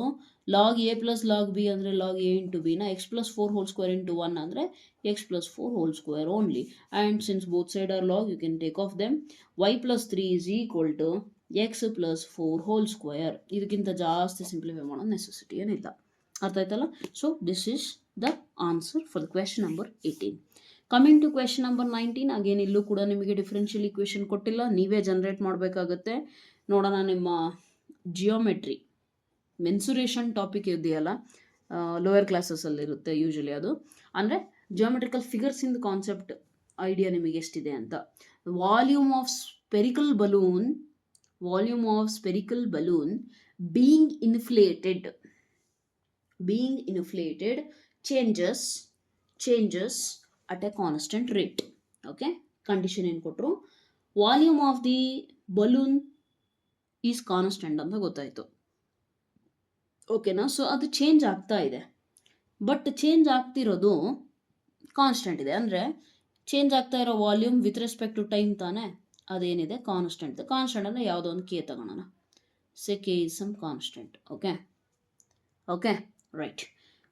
log A plus log B ಅಂದರೆ ಲಾಗ್ ಎ ಇಂಟು ಬಿನ x plus 4 whole square into 1 ಅಂದರೆ x plus 4 whole square only. And since both side are log you can take off them. y plus 3 is equal to x plus 4 whole square. ಇದಕ್ಕಿಂತ ಜಾಸ್ತಿ ಸಿಂಪ್ಲಿಫೈ ಮಾಡೋ ನೆಸೆಸಿಟಿ ಏನಿಲ್ಲ. ಅರ್ಥ ಆಯ್ತಲ್ಲ? So this is the answer for the question number 18. Coming to question number 19. Again ಇಲ್ಲೂ ಕೂಡ ನಿಮಗೆ ಡಿಫ್ರೆನ್ಷಿಯಲ್ ಇಕ್ವೇಷನ್ ಕೊಟ್ಟಿಲ್ಲ, ನೀವೇ ಜನರೇಟ್ ಮಾಡಬೇಕಾಗತ್ತೆ. ನೋಡೋಣ, ನಿಮ್ಮ ಜಿಯೋಮೆಟ್ರಿ ಮೆನ್ಸುರೇಷನ್ ಟಾಪಿಕ್ ಇದೆಯಲ್ಲ, ಲೋಯರ್ ಕ್ಲಾಸಸ್ಸಲ್ಲಿರುತ್ತೆ ಯೂಶಲಿ. ಅದು ಅಂದರೆ ಜಿಯೋಮೆಟ್ರಿಕಲ್ ಫಿಗರ್ಸಿಂದ ಕಾನ್ಸೆಪ್ಟ್ ಐಡಿಯಾ ನಿಮಗೆ ಎಷ್ಟಿದೆ ಅಂತ. Volume of spherical balloon being inflated changes at a constant rate. Okay, condition ಏನು ಕೊಟ್ಟರು? Volume of the balloon is constant ಅಂತ ಗೊತ್ತಾಯಿತು. ಓಕೆನಾ? ಸೊ ಅದು ಚೇಂಜ್ ಆಗ್ತಾ ಇದೆ, ಬಟ್ ಚೇಂಜ್ ಆಗ್ತಿರೋದು ಕಾನ್ಸ್ಟೆಂಟ್ ಇದೆ. ಅಂದರೆ ಚೇಂಜ್ ಆಗ್ತಾ ಇರೋ volume with respect to time ತಾನೇ, ಅದೇನಿದೆ ಕಾನ್ಸ್ಟೆಂಟ್. ಕಾನ್ಸ್ಟೆಂಟ್ ಅಂದರೆ ಯಾವುದೋ ಒಂದು ಕೆ ತಗೊಳ್ಳೋಣ. Say k is some constant. Okay, right.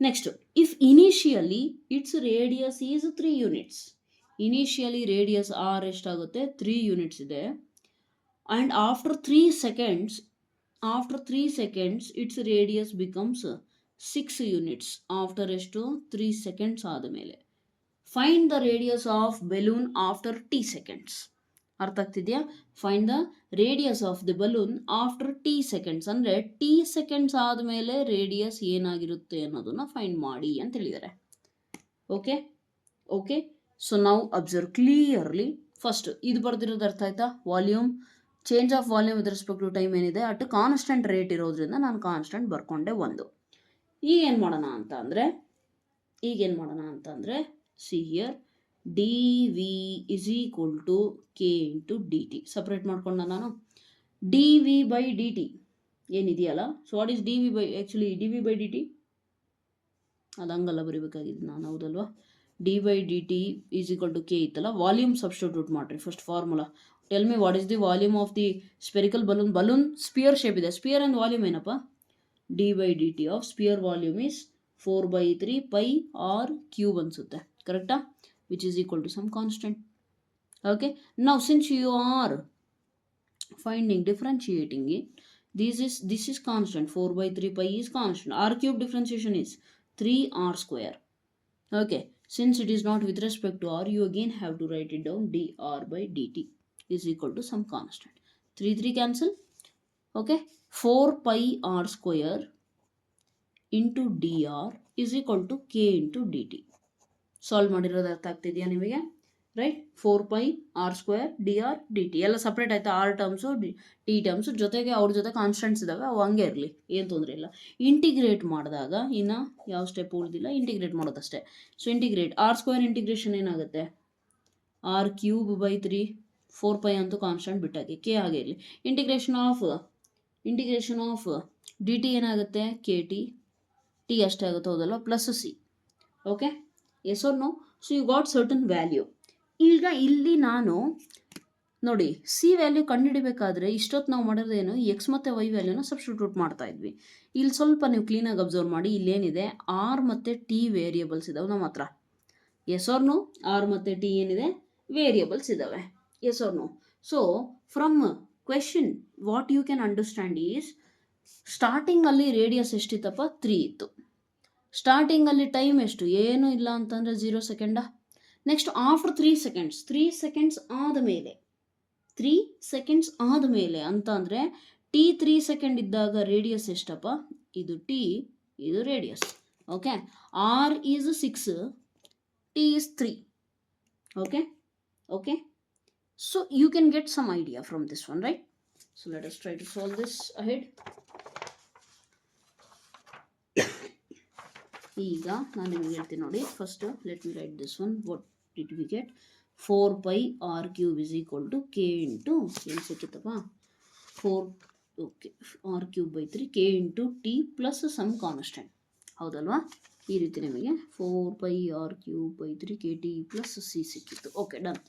Next, if initially its radius is 3 units. Initially radius r ಎಷ್ಟಾಗುತ್ತೆ? 3 ಯೂನಿಟ್ಸ್ ಇದೆ. And after 3 seconds its radius becomes 6 units. After ಎಷ್ಟು? 3 ಸೆಕೆಂಡ್ಸ್ ಆದಮೇಲೆ. Find the radius of balloon after t seconds. ಅರ್ಥ ಆಗ್ತಿದೆಯಾ? Find the radius of the balloon after t seconds. ಅಂದರೆ ಟಿ ಸೆಕೆಂಡ್ಸ್ ಆದಮೇಲೆ ರೇಡಿಯಸ್ ಏನಾಗಿರುತ್ತೆ ಅನ್ನೋದನ್ನು ಫೈಂಡ್ ಮಾಡಿ ಅಂತ ಹೇಳಿದ್ದಾರೆ. ಓಕೆ, ಸೊ ನಾವು ಅಬ್ಸರ್ವ್ ಕ್ಲಿಯರ್ಲಿ. ಫಸ್ಟ್ ಇದು ಬರ್ದಿರೋದು ಅರ್ಥ ಆಯ್ತಾ? Volume, change of volume with respect to time ಏನಿದೆ ಅಟ್ ಕಾನ್ಸ್ಟೆಂಟ್ ರೇಟ್ ಇರೋದ್ರಿಂದ ನಾನು ಕಾನ್ಸ್ಟೆಂಟ್ ಬರ್ಕೊಂಡೆ 1. ಈಗ ಏನು ಮಾಡೋಣ ಅಂತಂದರೆ c here, d v is equal to k into d t. Separate ಮಾಡ್ಕೊಂಡ ನಾನು d v by d t ಏನಿದೆಯಲ್ಲ. So what is d v by, actually d v by d t ಅದು ಹಂಗಲ್ಲ ಬರೀಬೇಕಾಗಿದ್ದು ನಾನು, ಹೌದಲ್ವಾ? D by d T is equal to k ಇತ್ತಲ್ಲ, ವಾಲ್ಯೂಮ್ ಸಬ್ಸ್ಟಿಟ್ಯೂಟ್ ಮಾಡಿರಿ first formula. Tell me what is the volume of the spherical balloon sphere shape ಇದೆ. ಸ್ಪಿಯರ್ ಆ್ಯಂಡ್ ವಾಲ್ಯೂಮ್ ಏನಪ್ಪ? D by d t of sphere volume is 4/3 pi r cube ಅನಿಸುತ್ತೆ, ಕರೆಕ್ಟಾ? which is equal to some constant. Okay, now since you are differentiating it, this is constant. 4/3 pi is constant. R cube differentiation is 3r square. Okay, since it is not with respect to r, you again have to write it down. dr by dt is equal to some constant. 3 cancel. Okay, 4 pi r square into dr is equal to k into dt. Solve ಮಾಡಿರೋದು ಅರ್ಥ ಆಗ್ತಿದೆಯಾ ನಿಮಗೆ? Right. 4 pi r square dr dt ಎಲ್ಲ ಸಪ್ರೇಟ್ ಆಯಿತಾ? ಆರ್ ಟರ್ಮ್ಸು ಟಿ ಟರ್ಮ್ಸು ಜೊತೆಗೆ ಅವ್ರ ಜೊತೆ ಕಾನ್ಸ್ಟೆಂಟ್ಸ್ ಇದ್ದಾವೆ, ಅವು ಹಂಗೆ ಇರಲಿ, ಏನು ತೊಂದರೆ ಇಲ್ಲ. ಇಂಟಿಗ್ರೇಟ್ ಮಾಡಿದಾಗ ಇನ್ನು ಯಾವ ಸ್ಟೆಪ್ ಉಳಿದಿಲ್ಲ, ಇಂಟಿಗ್ರೇಟ್ ಮಾಡೋದಷ್ಟೇ. So integrate r square integration ಏನಾಗುತ್ತೆ? ಆರ್ ಕ್ಯೂಬ್ ಬೈ 3, 4 pi ಅಂತೂ ಕಾನ್ಸ್ಟೆಂಟ್ ಬಿಟ್ಟಾಗಿ, ಕೆ ಹಾಗೆ ಇರಲಿ. ಇಂಟಿಗ್ರೇಷನ್ ಆಫ್ ಡಿ ಟಿ ಏನಾಗುತ್ತೆ? ಕೆ ಟಿ ಅಷ್ಟೇ ಆಗುತ್ತೆ, ಹೌದಲ್ಲ? Plus C. Okay, yes or no? So you got certain value. ಈಗ ಇಲ್ಲಿ ನಾನು ನೋಡಿ, ಸಿ ವ್ಯಾಲ್ಯೂ ಕಂಡುಹಿಡಿಬೇಕಾದ್ರೆ ಇಷ್ಟೊತ್ತು ನಾವು ಮಾಡೋದೇನು? ಎಕ್ಸ್ ಮತ್ತು ವೈ ವ್ಯಾಲ್ಯೂನ ಸಬ್ಸ್ಟಿಟ್ಯೂಟ್ ಮಾಡ್ತಾ ಇದ್ವಿ. ಇಲ್ಲಿ ಸ್ವಲ್ಪ ನೀವು ಕ್ಲೀನಾಗಿ ಅಬ್ಸರ್ವ್ ಮಾಡಿ, ಇಲ್ಲೇನಿದೆ? ಆರ್ ಮತ್ತು ಟಿ ವೇರಿಯಬಲ್ಸ್ ಇದ್ದಾವೆ ನಮ್ಮ ಹತ್ರ. Yes or no? ಆರ್ ಮತ್ತು ಟಿ ಏನಿದೆ? ವೇರಿಯಬಲ್ಸ್ ಇದ್ದಾವೆ. Yes or no? So from question what you can understand is, ಸ್ಟಾರ್ಟಿಂಗಲ್ಲಿ ರೇಡಿಯಸ್ ಎಷ್ಟಿತ್ತಪ್ಪ? 3 ಇತ್ತು. ಸ್ಟಾರ್ಟಿಂಗಲ್ಲಿ ಟೈಮ್ ಎಷ್ಟು? ಏನೂ ಇಲ್ಲ ಅಂತಂದರೆ 0 ಸೆಕೆಂಡ. ನೆಕ್ಸ್ಟ್ ಆಫ್ಟರ್ 3 ಸೆಕೆಂಡ್ಸ್ ಆದಮೇಲೆ ಅಂತ ಅಂದರೆ ಟಿ 3 ಸೆಕೆಂಡ್ ಇದ್ದಾಗ ರೇಡಿಯಸ್ ಎಷ್ಟಪ್ಪ? ಇದು ಟಿ, ಇದು radius. Okay, r is 6, t is 3. Okay, so you can get some idea from this one, right? So let us try to solve this ahead. ಈಗ ನಾನು ನಿಮಗೆ ಹೇಳ್ತೀನಿ ನೋಡಿ. First let me write this one. What did we get? 4 pi r cube is equal to k into ಏನು ಸಿಕ್ಕಿತ್ತಪ್ಪ? 4 okay, r cube by 3 k into t plus some constant, ಹೌದಲ್ವಾ? ಈ ರೀತಿ ನಿಮಗೆ 4πr³/3 ಪ್ಲಸ್ ಸಿ ಸಿಕ್ಕಿತ್ತು. Okay, done.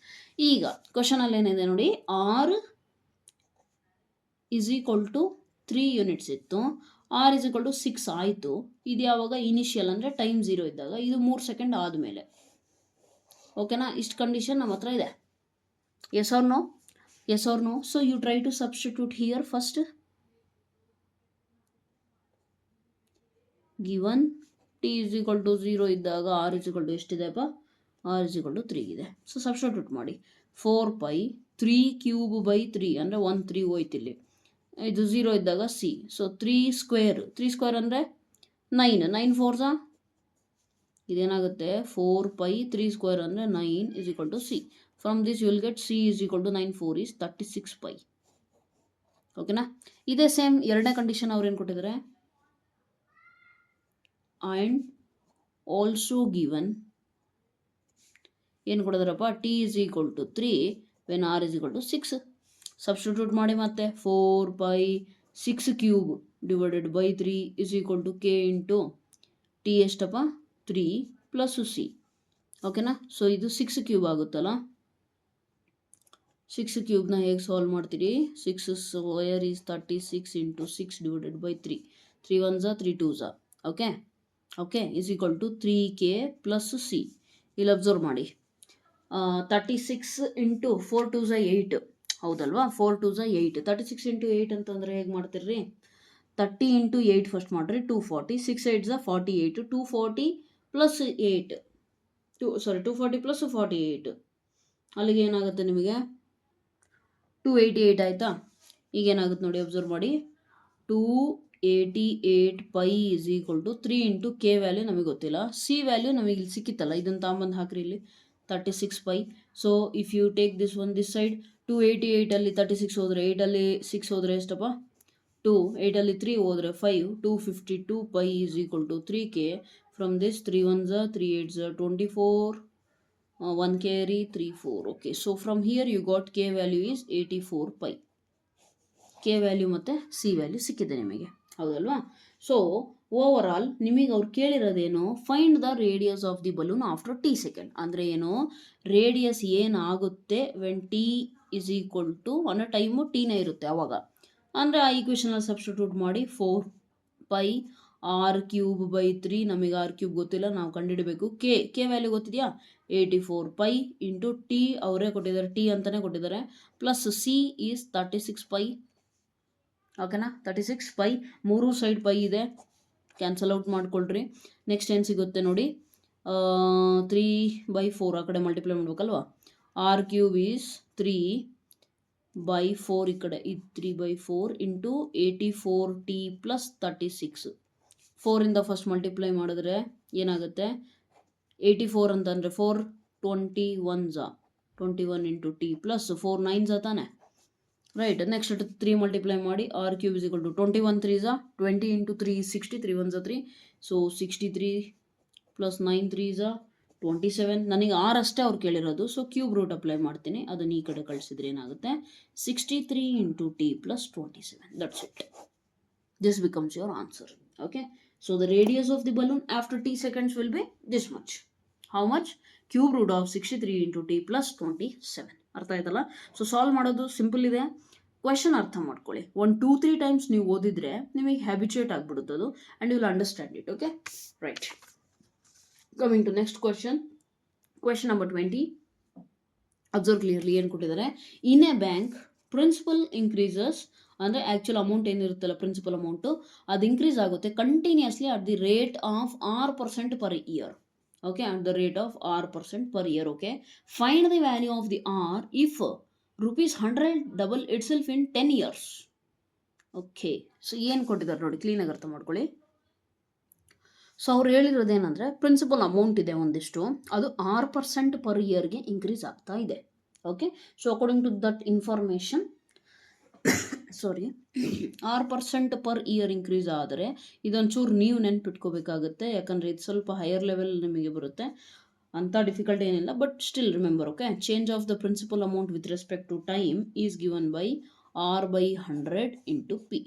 ಈಗ ಕ್ವಶನಲ್ಲಿ ಏನಿದೆ ನೋಡಿ, r = 3 ಯೂನಿಟ್ಸ್ ಇತ್ತು, r = 6 ಆಯಿತು. ಇದು ಯಾವಾಗ? ಇನಿಷಿಯಲ್ ಅಂದರೆ ಟೈಮ್ 0 ಇದ್ದಾಗ, ಇದು 3 ಸೆಕೆಂಡ್ ಆದಮೇಲೆ. ಓಕೆನಾ? ಇಷ್ಟು ಕಂಡೀಷನ್ ನಮ್ಮ ಹತ್ರ ಇದೆ. Yes or no? Yes or no? So you try to substitute here first. Given t = 0 ಇದ್ದಾಗ r = ಎಷ್ಟಿದೆಪ್ಪ? r = 3 ಇದೆ. ಸೊ ಸಬ್ಸ್ಟಿಟ್ಯೂಟ್ ಮಾಡಿ. 4π3³ ಅಂದರೆ 1 3 ಹೋಯ್ತು ಇಲ್ಲಿ. ಇದು 0 ಇದ್ದಾಗ c. ಸೊ 3 ಸ್ಕ್ವೇರ್ ಅಂದರೆ 9. 9 4 ಇದೇನಾಗುತ್ತೆ? 4π3² ಅಂದರೆ 9 = c. From this you will get c = 9 4 is 36π. ಓಕೆನಾ? ಇದೇ ಸೇಮ್ ಎರಡನೇ ಕಂಡೀಷನ್ ಅವ್ರು ಏನು ಕೊಟ್ಟಿದ್ದಾರೆ? ಆ್ಯಂಡ್ ಆಲ್ಸೋ ಗಿವನ್ ಏನು ಕೊಡಿದಾರಪ್ಪ? t = 3 when r = 6. ಸಬ್ಸ್ಟಿಟ್ಯೂಟ್ ಮಾಡಿ ಮತ್ತೆ. 4π6³ / 3 = k ಇಂಟು t ಎಷ್ಟಪ್ಪ? 3 ಪ್ಲಸ್ c. ಓಕೆನಾ? ಸೊ ಇದು 6³ ಆಗುತ್ತಲ್ಲ. 6³ ಹೇಗೆ ಸಾಲ್ವ್ ಮಾಡ್ತೀರಿ? 6 square is 36 into 6 / 3. 3 1s 3 2s. Okay okay = 3k plus c. ಇಲ್ಲಿ ಅಬ್ಸರ್ವ್ ಮಾಡಿ. 36 ಇಂಟು 4 2s 8 ಹೌದಲ್ವಾ? 4 2s 8. 36 ಇಂಟು 8 ಅಂತಂದರೆ ಹೇಗೆ ಮಾಡ್ತೀರಿ? 30 ಇಂಟು 8 ಫಸ್ಟ್ ಮಾಡಿರಿ, 240. 6 8s 48. 240 ಪ್ಲಸ್ 8 240 ಪ್ಲಸ್ 48 ಅಲ್ಲಿಗೆ ಏನಾಗುತ್ತೆ ನಿಮಗೆ? 288 ಆಯಿತಾ? ಈಗೇನಾಗುತ್ತೆ ನೋಡಿ, ಅಬ್ಸರ್ವ್ ಮಾಡಿ. 288π = 3 ಇಂಟು ಕೆ ವ್ಯಾಲ್ಯೂ ನಮಗೆ ಗೊತ್ತಿಲ್ಲ, ಸಿ ವ್ಯಾಲ್ಯೂ ನಮಗೆ ಇಲ್ಲಿ ಸಿಕ್ಕಿತ್ತಲ್ಲ, ಇದನ್ನು ತಗೊಂಬಂದು ಹಾಕ್ರಿ ಇಲ್ಲಿ 36π. So if you take this one this side, 288ಅಲ್ಲಿ 36 ಹೋದರೆ, 8ಅಲ್ಲಿ 6 ಹೋದರೆ ಎಷ್ಟಪ್ಪ? 2, 8ಅಲ್ಲಿ 3 ಹೋದರೆ 5, 252π = 3k. From this 3 1s 3 8s 24, 1 carry 3 4. Okay, so from here you got k value is 84π. K value ಮತ್ತು ಸಿ ವ್ಯಾಲ್ಯೂ ಸಿಕ್ಕಿದೆ ನಿಮಗೆ, ಹೌದಲ್ವಾ? ಸೊ ಓವರ್ ಆಲ್ ನಿಮಗೆ ಅವ್ರು ಕೇಳಿರೋದೇನು? Find the radius of the balloon after t second. ಅಂದರೆ ಏನು? ರೇಡಿಯಸ್ ಏನಾಗುತ್ತೆ ವೆನ್ t = ಅಂದರೆ ಟೈಮು ಟೀನೇ ಇರುತ್ತೆ ಅವಾಗ. ಅಂದರೆ ಆ ಈಕ್ವೇಷನಲ್ಲಿ ಸಬ್ಸ್ಟಿಟ್ಯೂಟ್ ಮಾಡಿ. 4πr³ / 3 ನಮಗೆ r³ ಗೊತ್ತಿಲ್ಲ, ನಾವು ಕಂಡುಹಿಡಬೇಕು. ಕೆ ವ್ಯಾಲ್ಯೂ ಗೊತ್ತಿದೆಯಾ? 84π ಇಂಟು ಟಿ ಅವರೇ ಕೊಟ್ಟಿದ್ದಾರೆ, ಟಿ ಅಂತಲೇ ಕೊಟ್ಟಿದ್ದಾರೆ, ಪ್ಲಸ್ ಸಿ ಈಸ್ 36π. ಓಕೆನಾ? 36π. 3 ಸೈಡ್ ಪೈ ಇದೆ, ಕ್ಯಾನ್ಸಲ್ ಔಟ್ ಮಾಡ್ಕೊಳ್ರಿ. ನೆಕ್ಸ್ಟ್ ಏನು ಸಿಗುತ್ತೆ ನೋಡಿ? 3/4 ಆ ಕಡೆ ಮಲ್ಟಿಪ್ಲೈ ಮಾಡಬೇಕಲ್ವಾ? r³ ಈಸ್ 3/4 ಈ ಕಡೆ, ಇದು 3/4 ಇಂಟು 84t ಪ್ಲಸ್ 36. 4ಇಂದ ಫಸ್ಟ್ ಮಲ್ಟಿಪ್ಲೈ ಮಾಡಿದ್ರೆ ಏನಾಗುತ್ತೆ? 84 ಅಂತಂದರೆ 4 21s 21 into t plus 4 9s ತಾನೆ, ರೈಟ್? ನೆಕ್ಸ್ಟ್ 3 ಮಲ್ಟಿಪ್ಲೈ ಮಾಡಿ. r³ = 21 3s 20 into 3 60, 3 1s 3. So 63 plus 9 3s 27. ನನಗೆ r ಅಷ್ಟೇ ಅವ್ರು ಕೇಳಿರೋದು, ಸೊ ಕ್ಯೂಬ್ ರೂಟ್ ಅಪ್ಲೈ ಮಾಡ್ತೀನಿ. ಅದನ್ನು ಈ ಕಡೆ ಕಳಿಸಿದ್ರೆ ಏನಾಗುತ್ತೆ? 63 into t plus 27. That's it. This becomes your answer. Okay, so the radius of the balloon after t seconds will be this much. How much? Cube root of 63 into t plus 27. ಅರ್ಥ ಆಯ್ತಲ್ಲ? ಸೊ ಸಾಲ್ವ್ ಮಾಡೋದು ಸಿಂಪಲ್ ಇದೆ. ಕ್ವೆಶನ್ ಅರ್ಥ ಮಾಡ್ಕೊಳ್ಳಿ. 1 2 3 ಟೈಮ್ಸ್ ನೀವು ಓದಿದ್ರೆ ನಿಮಗೆ ಹ್ಯಾಬಿಚುಯೇಟ್ ಆಗಿಬಿಡುತ್ತದು and you will understand it. Okay, right. Coming to next question number 20. Observe clearly ಏನು ಕೊಟ್ಟಿದ್ದಾರೆ? In a bank principal increases, ಅಂದರೆ ಆ್ಯಕ್ಚುಲ್ ಅಮೌಂಟ್ ಏನಿರುತ್ತಲ್ಲ ಪ್ರಿನ್ಸಿಪಲ್ ಅಮೌಂಟು, ಅದು ಇನ್ಕ್ರೀಸ್ ಆಗುತ್ತೆ continuously at the rate of r% per year. Okay, at the rate of r% per year. Okay, find the value of the r if ₹100 double itself in 10 years. Okay, so ಏನು ಕೊಟ್ಟಿದ್ದಾರೆ ನೋಡಿ, ಕ್ಲೀನಾಗಿ ಅರ್ಥ ಮಾಡ್ಕೊಳ್ಳಿ. ಸೊ ಅವ್ರು ಹೇಳಿರೋದೇನೆಂದರೆ, ಪ್ರಿನ್ಸಿಪಲ್ ಅಮೌಂಟ್ ಇದೆ ಒಂದಿಷ್ಟು, ಅದು r% per yearಗೆ ಇನ್ಕ್ರೀಸ್ ಆಗ್ತಾ ಇದೆ. Okay, so according to that information, sorry, r% per year increase ಆದರೆ ಇದೊಂಚೂರು ನೀವು ನೆನ್ಪಿಟ್ಕೋಬೇಕಾಗುತ್ತೆ, ಯಾಕಂದರೆ ಇದು ಸ್ವಲ್ಪ ಹೈಯರ್ ಲೆವೆಲ್ ನಿಮಗೆ ಬರುತ್ತೆ. ಅಂಥ ಡಿಫಿಕಲ್ಟ್ ಏನಿಲ್ಲ, but still remember. Okay, change of the principal amount with respect to time is given by r/100 into p.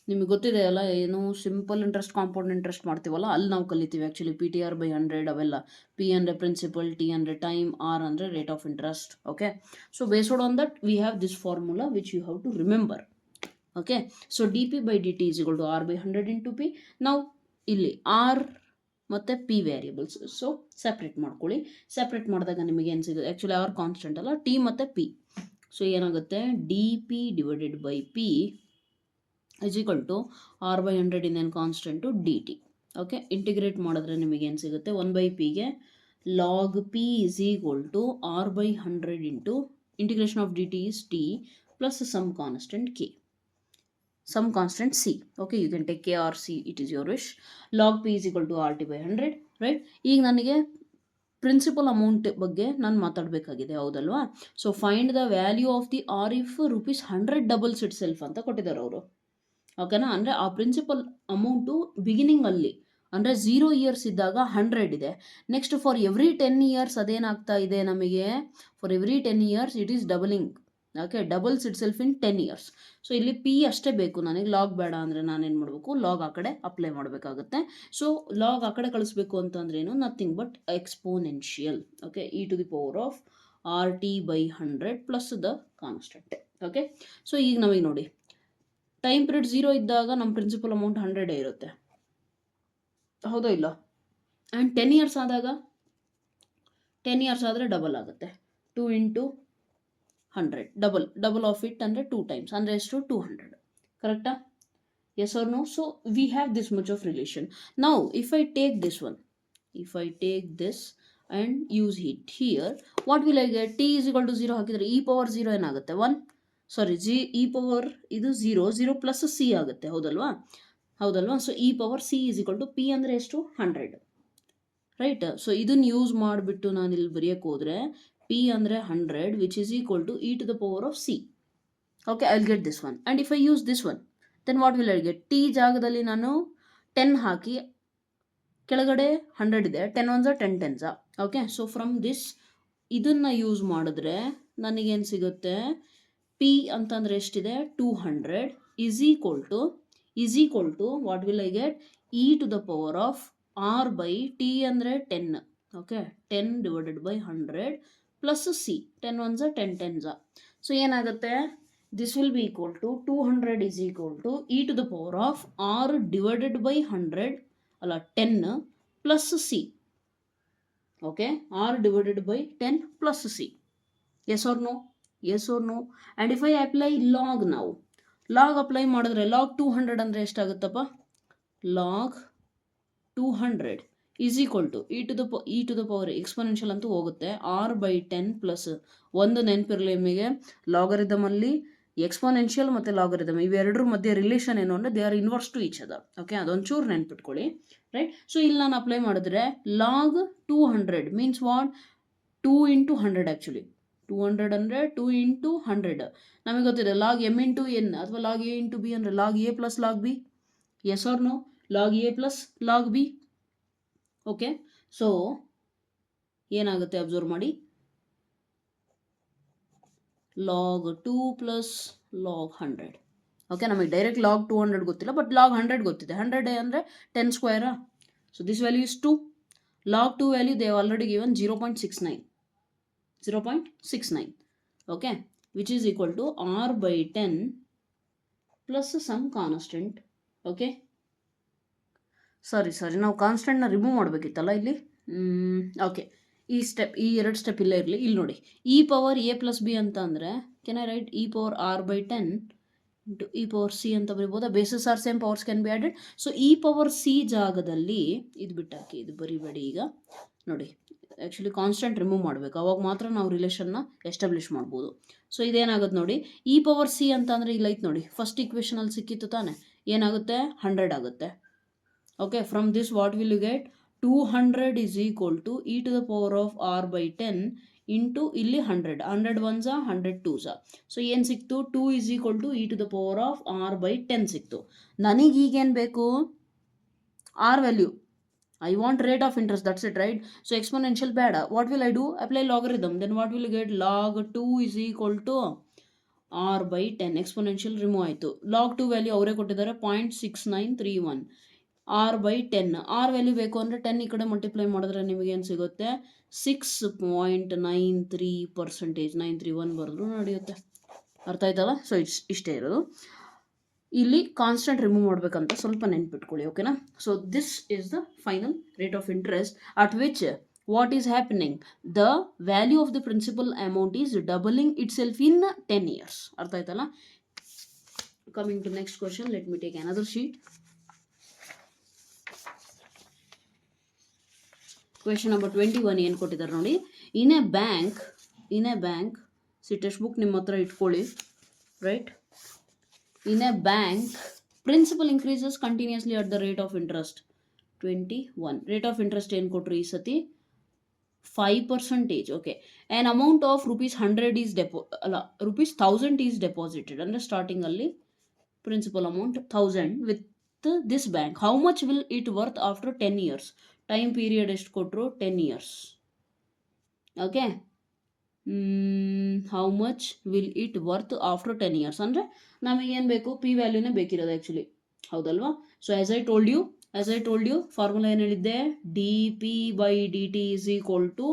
ನಿಮಗೆ ಗೊತ್ತಿದೆ ಅಲ್ಲ, ಏನು ಸಿಂಪಲ್ ಇಂಟ್ರೆಸ್ಟ್ ಕಾಂಪೌಂಡ್ ಇಂಟ್ರೆಸ್ಟ್ ಮಾಡ್ತೀವಲ್ಲ, ಅಲ್ಲಿ ನಾವು ಕಲಿತೀವಿ ಆ್ಯಕ್ಚುಲಿ PTR/100 ಅವೆಲ್ಲ. P ಅಂದರೆ ಪ್ರಿನ್ಸಿಪಲ್, T ಅಂದರೆ ಟೈಮ್, R ಅಂದರೆ rate of interest. Okay, so based on that we have this formula which you have to remember. Okay, so dP/dt is equal to R/100 into P. ನಾವು ಇಲ್ಲಿ R ಮತ್ತು P ವೇರಿಯಬಲ್ಸ್, ಸೊ ಸಪ್ರೇಟ್ ಮಾಡ್ಕೊಳ್ಳಿ. ಸಪ್ರೇಟ್ ಮಾಡಿದಾಗ ನಿಮಗೆ ಏನು ಸಿಗುತ್ತೆ, ಆ್ಯಕ್ಚುಲಿ R ಕಾನ್ಸ್ಟೆಂಟ್ ಅಲ್ಲ, T ಮತ್ತು P. ಸೊ ಏನಾಗುತ್ತೆ, dP/P is equal to R/100 ಇನ್ನೇನು ಕಾನ್ಸ್ಟೆಂಟು dt. ಓಕೆ, ಇಂಟಿಗ್ರೇಟ್ ಮಾಡಿದ್ರೆ ನಿಮಗೆ ಏನು ಸಿಗುತ್ತೆ, 1/Pಗೆ log P is equal to R/100 into integration of dt is T plus some constant K. Some constant C. Okay, you can take K or C, it is your wish. Log P is equal to RT/100, right? ಈಗ ನನಗೆ ಪ್ರಿನ್ಸಿಪಲ್ ಅಮೌಂಟ್ ಬಗ್ಗೆ ನಾನು ಮಾತಾಡಬೇಕಾಗಿದೆ, ಹೌದಲ್ವಾ? So find the value of the r if ₹100 doubles itself ಅಂತ ಕೊಟ್ಟಿದ್ದಾರೆ ಅವರು. ಓಕೆನಾ, ಅಂದರೆ ಆ ಪ್ರಿನ್ಸಿಪಲ್ ಅಮೌಂಟು ಬಿಗಿನಿಂಗಲ್ಲಿ ಅಂದರೆ 0 ಇಯರ್ಸ್ ಇದ್ದಾಗ 100 ಇದೆ. ನೆಕ್ಸ್ಟ್ ಫಾರ್ ಎವ್ರಿ 10 ಇಯರ್ಸ್ ಅದೇನಾಗ್ತಾ ಇದೆ ನಮಗೆ, for every 10 years it is doubling. Okay, doubles it self in 10 years. So ಇಲ್ಲಿ P ಅಷ್ಟೇ ಬೇಕು ನನಗೆ, ಲಾಗ್ ಬೇಡ ಅಂದರೆ ನಾನೇನು ಮಾಡಬೇಕು, ಲಾಗ್ ಆ ಕಡೆ ಅಪ್ಲೈ ಮಾಡಬೇಕಾಗುತ್ತೆ. ಸೊ ಲಾಗ್ ಆ ಕಡೆ ಕಳಿಸ್ಬೇಕು ಅಂತಂದ್ರೆ ಏನು, nothing but exponential. Okay, e⁻⁴ RT/100 plus the constant. Okay, so ಈಗ ನಮಗೆ ನೋಡಿ, ಟೈಮ್ ಪೀರಿಯಡ್ 0 ಇದ್ದಾಗ ನಮ್ಮ ಪ್ರಿನ್ಸಿಪಲ್ ಅಮೌಂಟ್ 100 ಇರುತ್ತೆ, ಹೌದೋ ಇಲ್ಲ? ಆ್ಯಂಡ್ 10 ಇಯರ್ಸ್ ಆದಾಗ, 10 ಇಯರ್ಸ್ ಆದರೆ ಡಬಲ್ ಆಗುತ್ತೆ, 2 into 100, ಡಬಲ್ ಆಫ್ ಇಟ್ ಅಂದರೆ 2 times, ಅಂದರೆ ಎಷ್ಟು, 200. ಕರೆಕ್ಟಾ? Yes or no? So we have this much of relation. Now if I take this one, if I take this and use it here, what will I get? T is equal to 0 ಹಾಕಿದರೆ e⁻0 ಏನಾಗುತ್ತೆ, 1. ಸಾರಿ, ಇದು 0 ಪ್ಲಸ್ C ಆಗುತ್ತೆ, ಹೌದಲ್ವಾ? So e⁻C is equal to P ಅಂದರೆ ಎಷ್ಟು, 100, ರೈಟ್? ಸೊ ಇದನ್ನು ಯೂಸ್ ಮಾಡಿಬಿಟ್ಟು ನಾನು ಇಲ್ಲಿ ಬರೆಯೋಕ್ಕೆ ಹೋದರೆ P ಅಂದರೆ 100 which is equal to e⁻C. Okay, I will get this one. And if I use this one, then what will I get? T ಜಾಗದಲ್ಲಿ ನಾನು 10 ಹಾಕಿ, ಕೆಳಗಡೆ 100 ಇದೆ, 10 ones 10 tens. Okay, so from this ಇದನ್ನು ಯೂಸ್ ಮಾಡಿದ್ರೆ ನನಗೇನು ಸಿಗುತ್ತೆ, P ಅಂತಂದರೆ ಎಷ್ಟಿದೆ, 200 is equal to what will I get, e⁻⁴ R/T ಅಂದರೆ 10. Okay, 10 divided by 100 plus C, 10 ones 10 tens. So ಏನಾಗುತ್ತೆ, this will be equal to 200 is equal to e⁻⁴ R divided by 100 ಅಲ್ಲ 10 plus C. Okay, R divided by 10 plus C. Yes or no? Yes or no? And if I apply log, ನಾವು ಲಾಗ್ ಅಪ್ಲೈ ಮಾಡಿದ್ರೆ ಲಾಗ್ 200 ಅಂದರೆ ಎಷ್ಟಾಗುತ್ತಪ್ಪ, log 200 is equal to e⁻⁴ exponential ಅಂತೂ ಹೋಗುತ್ತೆ, R/10 ಪ್ಲಸ್ ಒಂದು ನೆನಪಿರಲಿ ನಿಮಗೆ, ಲಾಗರಿದಮಲ್ಲಿ ಎಕ್ಸ್ಪೋನೆನ್ಷಿಯಲ್ ಮತ್ತು ಲಾಗರಿದಮ್ ಇವೆರಡರ ಮಧ್ಯೆ ರಿಲೇಷನ್ ಏನು ಅಂದರೆ they are inverse to each other. Okay, ಅದೊಂಚೂರು ನೆನ್ಪಿಟ್ಕೊಳ್ಳಿ, ರೈಟ್? ಸೊ ಇಲ್ಲಿ ನಾನು ಅಪ್ಲೈ ಮಾಡಿದ್ರೆ log 200 means what, 2 into 100 actually. 200 ಅಂದರೆ 2 into 100. ನಮಗೆ ಗೊತ್ತಿದೆ ಲಾಗ್ m into n ಅಥವಾ ಲಾಗ್ a into b ಅಂದರೆ log a plus log b. Yes or no? Log a plus log b. Okay, so ಏನಾಗುತ್ತೆ ಅಬ್ಸರ್ವ್ ಮಾಡಿ, ಲಾಗ್ 2 ಪ್ಲಸ್ ಲಾಗ್ 100. ಓಕೆ, ನಮಗೆ ಡೈರೆಕ್ಟ್ ಲಾಗ್ 200 ಗೊತ್ತಿಲ್ಲ, ಬಟ್ ಲಾಗ್ 100 ಗೊತ್ತಿದೆ. 100 ಅಂದರೆ 10 ಸ್ಕ್ವೇರಾ. So this value is 2. Log 2 value they already given 0.69. Okay, which is equal to R/10 plus some constant. Okay, sorry ನಾವು ಕಾನ್ಸ್ಟೆಂಟ್ನ ರಿಮೂವ್ ಮಾಡಬೇಕಿತ್ತಲ್ಲ ಇಲ್ಲಿ. ಓಕೆ, ಈ ಎರಡು ಸ್ಟೆಪ್ ಇಲ್ಲೇ ಇರಲಿ. ಇಲ್ಲಿ ನೋಡಿ, e⁻A+B ಅಂತ ಅಂದರೆ can I right e⁻R/10 into e⁻C ಅಂತ ಬರಿಬೋದಾ? Bases are same, powers can be added. So e⁻C ಜಾಗದಲ್ಲಿ ಇದು ಬಿಟ್ಟಾಕಿ, ಇದು ಬರಿಬೇಡಿ. ಈಗ ನೋಡಿ, ಆ್ಯಕ್ಚುಲಿ ಕಾನ್ಸ್ಟೆಂಟ್ ರಿಮೂವ್ ಮಾಡಬೇಕು, ಅವಾಗ ಮಾತ್ರ ನಾವು ರಿಲೇಷನ್ನ ಎಸ್ಟಾಬ್ಲಿಷ್ ಮಾಡ್ಬೋದು. ಸೊ ಇದೇನಾಗುತ್ತೆ ನೋಡಿ, e⁻C ಅಂತ ಅಂದರೆ ಇಲ್ಲ ಐತೆ ನೋಡಿ, ಫಸ್ಟ್ ಇಕ್ವೇಷನಲ್ಲಿ ಸಿಕ್ಕಿತ್ತು ತಾನೆ, ಏನಾಗುತ್ತೆ, 100 ಆಗುತ್ತೆ. Okay, from this what will you get, 200 is equal to e⁻⁴ R/10 into ಇಲ್ಲಿ 100 ones 100 twos. ಸೊ ಏನು ಸಿಕ್ತು, 2 is equal to e⁻⁴ R/10 ಸಿಕ್ತು. ನನಗೆ ಈಗೇನು ಬೇಕು, R value. I want rate of interest, that's it, right? So exponential ಬೇಡ. What will I do? Apply logarithm. Then what will you get? Log 2 is equal to r/10 exponential remove ಆಯಿತು. ಲಾಗ್ 2 ವ್ಯಾಲ್ಯೂ ಅವರೇ ಕೊಟ್ಟಿದ್ದಾರೆ 0.6931 r/10. r ವ್ಯಾಲ್ಯೂ ಬೇಕು ಅಂದರೆ 10 ಈ ಕಡೆ ಮಲ್ಟಿಪ್ಲೈ ಮಾಡಿದ್ರೆ ನಿಮಗೆ ಏನು ಸಿಗುತ್ತೆ 6.93%. 931 ಬರೆದ್ರು ನಡೆಯುತ್ತೆ. ಅರ್ಥ ಆಯ್ತಲ್ಲ? ಸೊ ಇಷ್ಟೇ ಇರೋದು. ಇಲ್ಲಿ ಕಾನ್ಸ್ಟೆಂಟ್ ರಿಮೂವ್ ಮಾಡಬೇಕಂತ ಸ್ವಲ್ಪ ನೆನ್ಪಿಟ್ಕೊಳ್ಳಿ, ಓಕೆನಾ? So this is the final rate of interest at which what is happening, the value of the principal amount is doubling itself in 10 years. ಅರ್ಥ ಆಯ್ತಲ್ಲ? Coming to next question, let me take another sheet. Question number 21 ಏನು ಕೊಟ್ಟಿದ್ದಾರೆ ನೋಡಿ. in a bank C text book ನಿಮ್ಮ ಹತ್ರ ಇಟ್ಕೊಳ್ಳಿ, right? in a bank principal increases continuously at the rate of interest 21. rate of interest ಏನು ಕೊಟ್ಟರು ಈ ಸತಿ 5%. okay, an amount of ₹100 is ₹1000 is deposited. ಅಂದರೆ ಸ್ಟಾರ್ಟಿಂಗ್ ಅಲ್ಲಿ principal amount 1000 with this bank. how much will it worth after 10 years? Time period ಎಷ್ಟು ಕೊಟ್ಟರು 10 years. Okay, how much will it worth after 10 years ಅಂದರೆ ನಮಗೇನು ಬೇಕು, ಪಿ ವ್ಯಾಲ್ಯೂನೇ ಬೇಕಿರೋದು ಆ್ಯಕ್ಚುಲಿ, ಹೌದಲ್ವಾ? So as I told you formula ಏನು ಹೇಳಿದ್ದೆ, dp/dt is equal to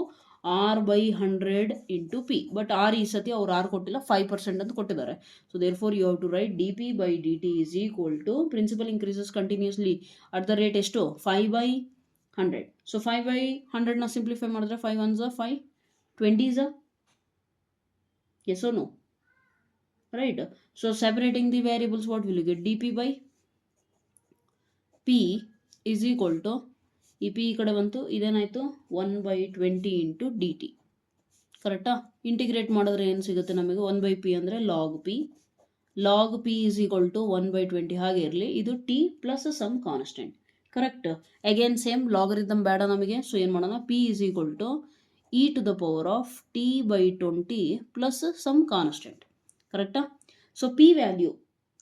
r/100 into p. But r ಈ ಸತಿ ಅವ್ರು ಆರ್ ಕೊಟ್ಟಿಲ್ಲ, 5% ಅಂತ ಕೊಟ್ಟಿದ್ದಾರೆ. So therefore you have to write dp/dt is equal to principal increases continuously at the rate ಎಷ್ಟು 5/100. ಸೊ 5/100ನ ಸಿಂಪ್ಲಿಫೈ ಮಾಡಿದ್ರೆ 5 1s 5, 20s, yes or no, right? so separating the variables, what will you get? dp/p is equal to, ಈ ಪಿ ಈ ಕಡೆ ಬಂತು, ಇದೇನಾಯಿತು 1/20 into dt. ಕರೆಕ್ಟಾ? ಇಂಟಿಗ್ರೇಟ್ ಮಾಡಿದ್ರೆ ಏನು ಸಿಗುತ್ತೆ ನಮಗೆ, 1/p ಅಂದರೆ log p is equal to 1/20 ಹಾಗೆ ಇರಲಿ. ಇದು t plus some constant, correct? Again same logarithm ಬೇಡ ನಮಗೆ. ಸೊ ಏನು ಮಾಡೋಣ, p is equal to e⁻t/20 plus some constant, ಕರೆಕ್ಟಾ? ಸೊ ಪಿ ವ್ಯಾಲ್ಯೂ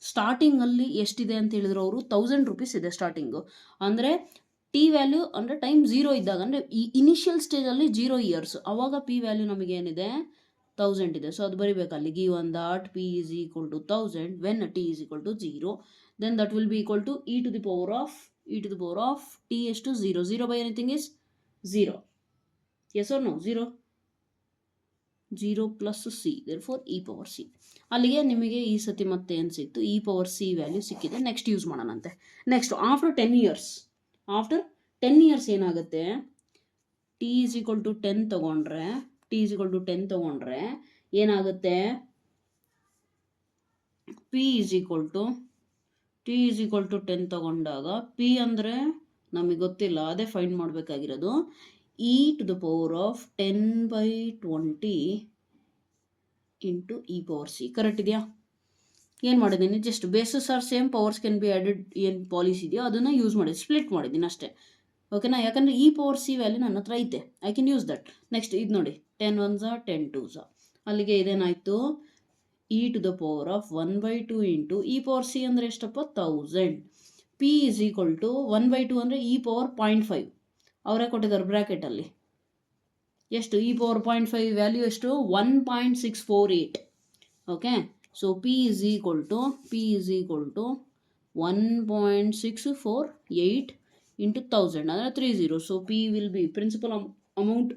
ಸ್ಟಾರ್ಟಿಂಗಲ್ಲಿ ಎಷ್ಟಿದೆ ಅಂತ ಹೇಳಿದ್ರು ಅವರು, ₹1000 ಇದೆ ಸ್ಟಾರ್ಟಿಂಗು. ಅಂದರೆ ಟಿ ವ್ಯಾಲ್ಯೂ ಅಂದರೆ ಟೈಮ್ 0 ಇದ್ದಾಗ, ಅಂದರೆ ಈ ಇನಿಷಿಯಲ್ ಸ್ಟೇಜಲ್ಲಿ 0 years, ಅವಾಗ ಪಿ ವ್ಯಾಲ್ಯೂ ನಮಗೇನಿದೆ 1000 ಇದೆ. ಸೊ ಅದು ಬರಿಬೇಕಲ್ಲಿ, give one that p is equal to 1000 when t is equal to 0, then that will be equal to e⁻of t ಎಷ್ಟು 0. 0 by anything is 0. yes or no? 0 plus c, therefore e⁻c. ಅಲ್ಲಿಗೆ ನಿಮಗೆ ಈ ಸತಿ ಮತ್ತೆ ಏನು ಸಿಕ್ತು, e⁻c ವ್ಯಾಲ್ಯೂ ಸಿಕ್ಕಿದೆ. ನೆಕ್ಸ್ಟ್ ಯೂಸ್ ಮಾಡೋಣಂತೆ. ನೆಕ್ಸ್ಟ್ ಆಫ್ಟರ್ 10 years ಏನಾಗುತ್ತೆ, t is equal to 10 ತಗೊಂಡ್ರೆ ಏನಾಗುತ್ತೆ, p is equal to 10 ತಗೊಂಡಾಗ p ಅಂದರೆ ನಮಗೆ ಗೊತ್ತಿಲ್ಲ, ಅದೇ ಫೈಂಡ್ ಮಾಡಬೇಕಾಗಿರೋದು. e⁻10/20 into e⁻c. ಕರೆಕ್ಟ್ ಇದೆಯಾ? ಏನು ಮಾಡಿದ್ದೀನಿ, just basis are same, powers can be added, ಏನು ಪಾಲಿಸಿ ಇದೆಯೋ ಅದನ್ನು ಯೂಸ್ ಮಾಡಿ ಸ್ಪ್ಲಿಟ್ ಮಾಡಿದ್ದೀನಿ ಅಷ್ಟೇ, ಓಕೆನಾ? ಯಾಕಂದರೆ e⁻c ವ್ಯಾಲ್ಯೂ ನನ್ನ ಹತ್ರ ಐತೆ, I can use that. Next ಇದು ನೋಡಿ, 10 1s 10 2s, ಅಲ್ಲಿಗೆ ಇದೇನಾಯಿತು, e⁻1/2 into e⁻c ಅಂದರೆ ಎಷ್ಟಪ್ಪ 1000. p is equal to 1/2 ಅಂದರೆ e⁻0.5 ಅವರೇ ಕೊಟ್ಟಿದ್ದಾರೆ ಬ್ರ್ಯಾಕೆಟಲ್ಲಿ. ಎಷ್ಟು e⁻0.5 ವ್ಯಾಲ್ಯೂ ಎಷ್ಟು 1.648. Okay, so p is equal to 1.648 into 1000 ಅಂದರೆ 30. So p will be principal amount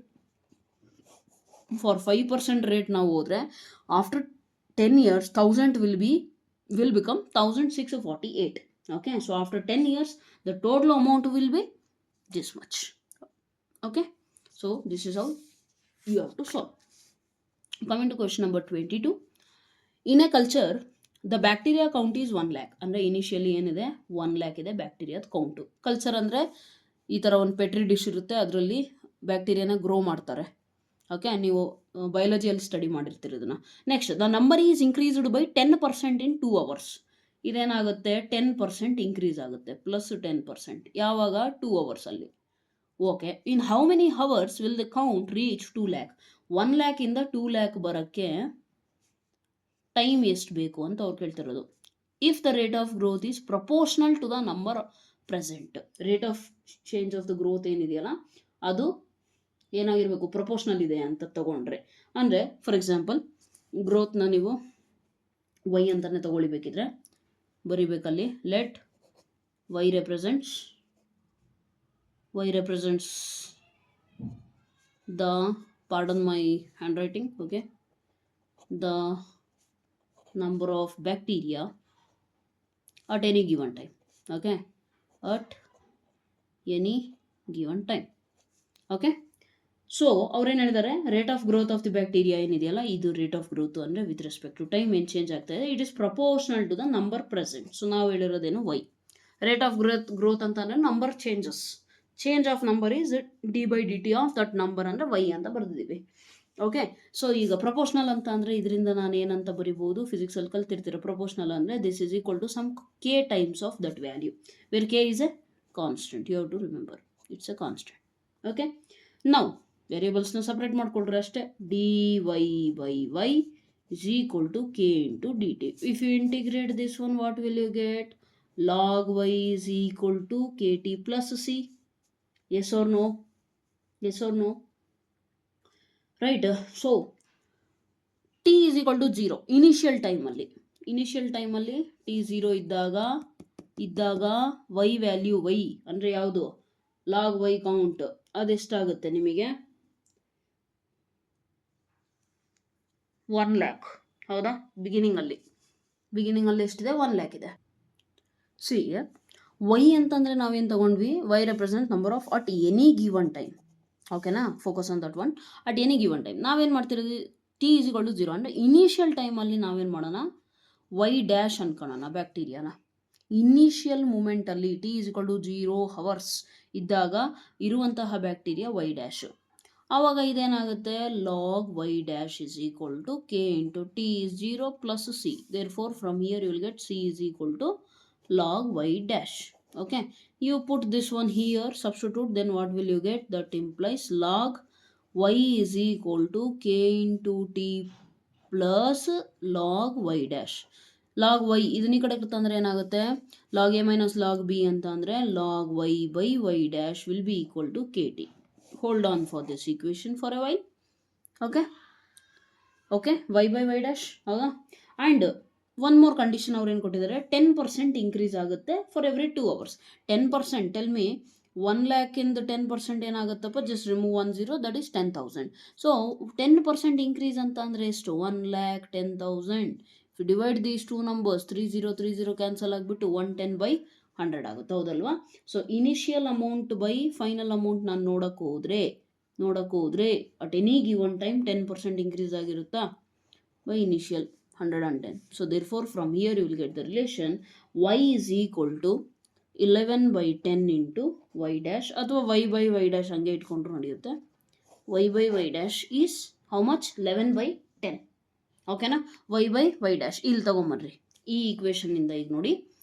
for 5% rate ನಾವು ಹೋದರೆ after 10 years 1000 will become 1648. okay, so after 10 years the total amount will be this much. okay, so this is how you have to solve. Coming to question number 22. in a culture the bacteria count is 1 lakh. ಅಂದರೆ ಇನಿಷಿಯಲಿ ಏನಿದೆ 1 lakh ಇದೆ ಬ್ಯಾಕ್ಟೀರಿಯಾದ ಕೌಂಟು. ಕಲ್ಚರ್ ಅಂದರೆ ಈ ಥರ ಒಂದು ಪೆಟ್ರಿ ಡಿಶ್ ಇರುತ್ತೆ, ಅದರಲ್ಲಿ ಬ್ಯಾಕ್ಟೀರಿಯಾನ ಗ್ರೋ ಮಾಡ್ತಾರೆ. ಓಕೆ, ನೀವು ಬಯಾಲಜಿಯಲ್ಲಿ ಸ್ಟಡಿ ಮಾಡಿರ್ತೀರಿ ಇದನ್ನು. Next, the number is increased by 10% in 2 hours. ಇದೇನಾಗುತ್ತೆ 10% increase ಆಗುತ್ತೆ, ಪ್ಲಸ್ 10%. ಯಾವಾಗ 2 hours ಅಲ್ಲಿ. Okay, in how many hours will the count reach 2 lakh? 1 lakh ಇಂದ 2 lakh ಬರೋಕ್ಕೆ ಟೈಮ್ ಎಷ್ಟು ಬೇಕು ಅಂತ ಅವ್ರು ಕೇಳ್ತಿರೋದು. If the rate of growth is proportional to the number present. Rate of change of the growth ಏನಿದೆಯಲ್ಲ ಅದು ಏನಾಗಿರಬೇಕು, ಪ್ರಪೋರ್ಷನಲ್ ಇದೆ ಅಂತ ತಗೊಂಡ್ರೆ. ಅಂದರೆ ಫಾರ್ ಎಕ್ಸಾಂಪಲ್ ಗ್ರೋತ್ನ ನೀವು ವೈ ಅಂತಲೇ ತೊಗೊಳ್ಬೇಕಿದ್ರೆ ಬರಿಬೇಕಲ್ಲಿ. Let y represents the, pardon my handwriting, okay, the number of bacteria at any given time, okay, at any given time, okay. So ಅವ್ರೇನು ಹೇಳಿದ್ದಾರೆ, rate of growth of the bacteria ಏನಿದೆಯಲ್ಲ, ಇದು ರೇಟ್ ಆಫ್ ಗ್ರೋತ್ ಅಂದರೆ ವಿತ್ ರೆಸ್ಪೆಕ್ಟ್ ಟು ಟೈಮ್ ಏನು ಚೇಂಜ್ ಆಗ್ತಾ ಇದೆ, it is proportional to the number present. So ನಾವು ಹೇಳಿರೋದೇನು ವೈ. ರೇಟ್ ಆಫ್ ಗ್ರೋತ್ ಅಂತ ಅಂದರೆ number change of number is d/dt of that number ಅಂದರೆ ವೈ ಅಂತ ಬರೆದಿದ್ದೀವಿ. ಓಕೆ, ಸೊ ಈಗ ಪ್ರಪೋರ್ಷನಲ್ ಅಂತ ಅಂದರೆ ಇದರಿಂದ ನಾನು ಏನಂತ ಬರಿಬೋದು, ಫಿಸಿಕ್ಸಲ್ಲಿ ಕಲ್ತಿರ್ತೀರ. ಪ್ರಪೋರ್ಷನಲ್ ಅಂದರೆ this is equal to some k times of that value, where k is a constant. You have to remember it's a constant. Okay, ನಾವು ವೇರಿಯೇಬಲ್ಸ್ನ ಸಪ್ರೇಟ್ ಮಾಡಿಕೊಳ್ರಿ ಅಷ್ಟೇ. dy/y is equal to k into dt. If you integrate this one, what will you get? Log y is equal to kt plus c. Yes or no? Yes or no? Right. So t is equal to 0 initial ಟೈಮಲ್ಲಿ t 0 ಇದ್ದಾಗ y ವ್ಯಾಲ್ಯೂ, y ಅಂದರೆ ಯಾವುದು, ಲಾಗ್ y ಕೌಂಟ್ ಅದೆಷ್ಟಾಗುತ್ತೆ ನಿಮಗೆ, 1 lakh. ಹೌದಾ? ಬಿಗಿನಿಂಗಲ್ಲಿ ಎಷ್ಟಿದೆ, 1 lakh ಇದೆ. ಸಿ ವೈ ಅಂತಂದರೆ ನಾವೇನು ತಗೊಂಡ್ವಿ, y represent number of at any given time. ಓಕೆನಾ, focus on that one. At any given time ನಾವೇನು ಮಾಡ್ತಿರೋದು, ಟಿ ಈಸ್ ಈಕ್ವಲ್ ಟು 0 ಅಂದರೆ ಇನಿಷಿಯಲ್ ಟೈಮಲ್ಲಿ ನಾವೇನು ಮಾಡೋಣ, ವೈ ಡ್ಯಾಶ್ ಅನ್ಕೊಳ್ಳೋಣ ಬ್ಯಾಕ್ಟೀರಿಯಾನ. ಇನಿಷಿಯಲ್ ಮೂಮೆಂಟಲ್ಲಿ T is equal to 0 hours ಇದ್ದಾಗ ಇರುವಂತಹ ಬ್ಯಾಕ್ಟೀರಿಯಾ ವೈ ಡ್ಯಾಶ್. ಆವಾಗ ಇದೇನಾಗುತ್ತೆ, log Y dash is equal to k into T is 0 plus C. There four from here you will get C is equal to log y dash. Okay, you put this one here, substitute, then what will you get? That implies log y is equal to k into t plus log y dash. log y ಇದನ್ನ ಈ ಕಡೆ ತಂದರೆ ಏನಾಗುತ್ತೆ, log a minus log b ಅಂತ ಅಂದರೆ log y by y dash will be equal to kt. Hold on for this equation for a while. Okay, y by y dash. ಹೌದಾ? ಆ್ಯಂಡ್ ಒನ್ ಮೋರ್ ಕಂಡೀಷನ್ ಅವ್ರು ಏನು ಕೊಟ್ಟಿದ್ದಾರೆ, 10% ಇನ್ಕ್ರೀಸ್ ಆಗುತ್ತೆ for every 2 hours. 10%, tell me 1 lakh ಇಂದ 10% ಏನಾಗುತ್ತಪ್ಪ, just remove 1 0, that is 10,000. So 10% increase ಅಂತ ಅಂದರೆ ಎಷ್ಟು, 1,10,000. If you divide these two numbers, 30 cancel ಆಗಿಬಿಟ್ಟು 110/100 ಆಗುತ್ತೆ. ಹೌದಲ್ವಾ? So initial amount by final amount ನಾನು ನೋಡೋಕ್ಕೆ ಹೋದರೆ at any given time 10% increase ಆಗಿರುತ್ತಾ, by initial 110. So therefore from here you will get the relation y is equal to 11/10 into y dash, ಅಥವಾ y by y dash ಹಂಗೆ ಇಟ್ಕೊಂಡ್ರು ನಡೆಯುತ್ತೆ. y by y dash is how much, 11/10. ಓಕೆನಾ, y by y dash ಇಲ್ಲಿ ತಗೊಂಬರ್ರಿ. ಈ ಈಕ್ವೇಷನ್ ಇಂದ ಈಗ ನೋಡಿ